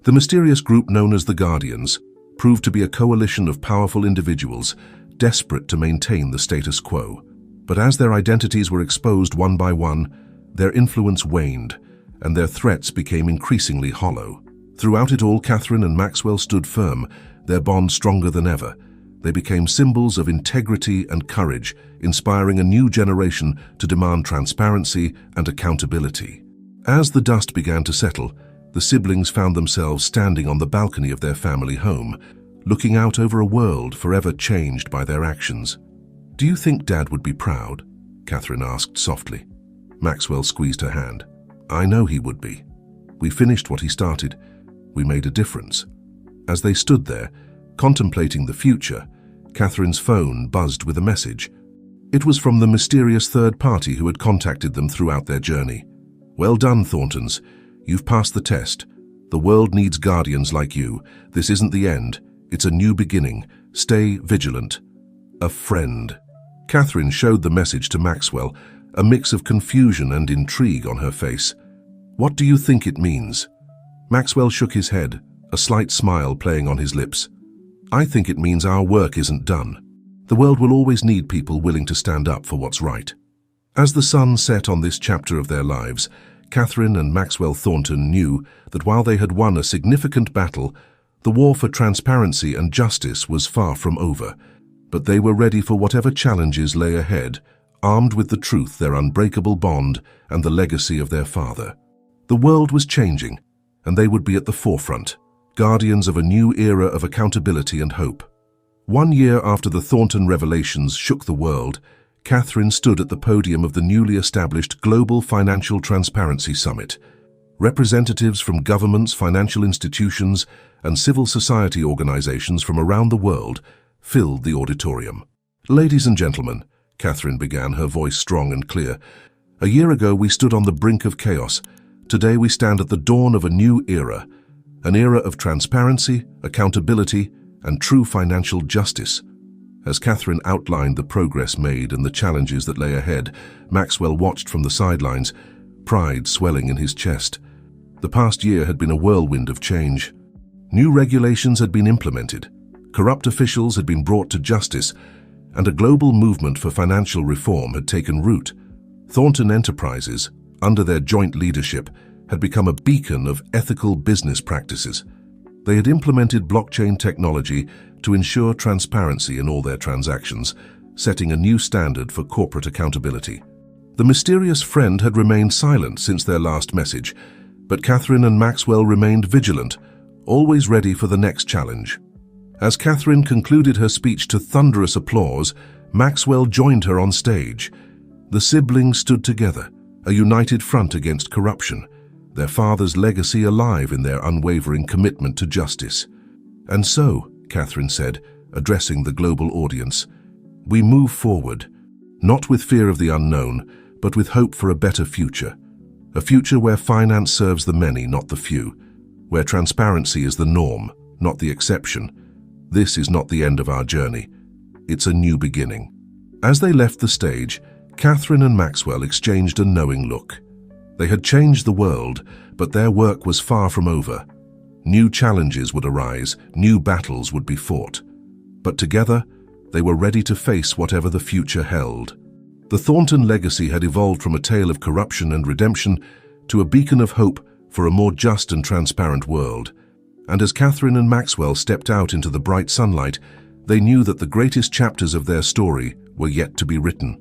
The mysterious group known as the Guardians proved to be a coalition of powerful individuals, desperate to maintain the status quo. But as their identities were exposed one by one, their influence waned, and their threats became increasingly hollow. Throughout it all, Catherine and Maxwell stood firm, their bond stronger than ever. They became symbols of integrity and courage, inspiring a new generation to demand transparency and accountability. As the dust began to settle, the siblings found themselves standing on the balcony of their family home, looking out over a world forever changed by their actions. "Do you think Dad would be proud?" Catherine asked softly. Maxwell squeezed her hand. "I know he would be. We finished what he started. We made a difference." As they stood there, contemplating the future, Catherine's phone buzzed with a message. It was from the mysterious third party who had contacted them throughout their journey. "Well done, Thorntons. You've passed the test. The world needs guardians like you. This isn't the end. It's a new beginning. Stay vigilant. A friend." Catherine showed the message to Maxwell, a mix of confusion and intrigue on her face. "What do you think it means?" Maxwell shook his head, a slight smile playing on his lips. "I think it means our work isn't done. The world will always need people willing to stand up for what's right." As the sun set on this chapter of their lives, Catherine and Maxwell Thornton knew that while they had won a significant battle, the war for transparency and justice was far from over. But they were ready for whatever challenges lay ahead, armed with the truth, their unbreakable bond, and the legacy of their father. The world was changing, and they would be at the forefront, guardians of a new era of accountability and hope. 1 year after the Thornton revelations shook the world, Catherine stood at the podium of the newly established Global Financial Transparency Summit. Representatives from governments, financial institutions, and civil society organizations from around the world filled the auditorium. "Ladies and gentlemen," Catherine began, her voice strong and clear, "a year ago we stood on the brink of chaos. Today we stand at the dawn of a new era, an era of transparency, accountability, and true financial justice." As Catherine outlined the progress made and the challenges that lay ahead, Maxwell watched from the sidelines, pride swelling in his chest. The past year had been a whirlwind of change. New regulations had been implemented, corrupt officials had been brought to justice, and a global movement for financial reform had taken root. Thornton Enterprises, under their joint leadership, had become a beacon of ethical business practices. They had implemented blockchain technology to ensure transparency in all their transactions, setting a new standard for corporate accountability. The mysterious friend had remained silent since their last message, but Catherine and Maxwell remained vigilant, always ready for the next challenge. As Catherine concluded her speech to thunderous applause, Maxwell joined her on stage. The siblings stood together, a united front against corruption, their father's legacy alive in their unwavering commitment to justice. "And so," Catherine said, addressing the global audience, "we move forward, not with fear of the unknown, but with hope for a better future. A future where finance serves the many, not the few, where transparency is the norm, not the exception. This is not the end of our journey. It's a new beginning." As they left the stage, Catherine and Maxwell exchanged a knowing look. They had changed the world, but their work was far from over. New challenges would arise, new battles would be fought. But together, they were ready to face whatever the future held. The Thornton legacy had evolved from a tale of corruption and redemption to a beacon of hope for a more just and transparent world. And as Catherine and Maxwell stepped out into the bright sunlight, they knew that the greatest chapters of their story were yet to be written.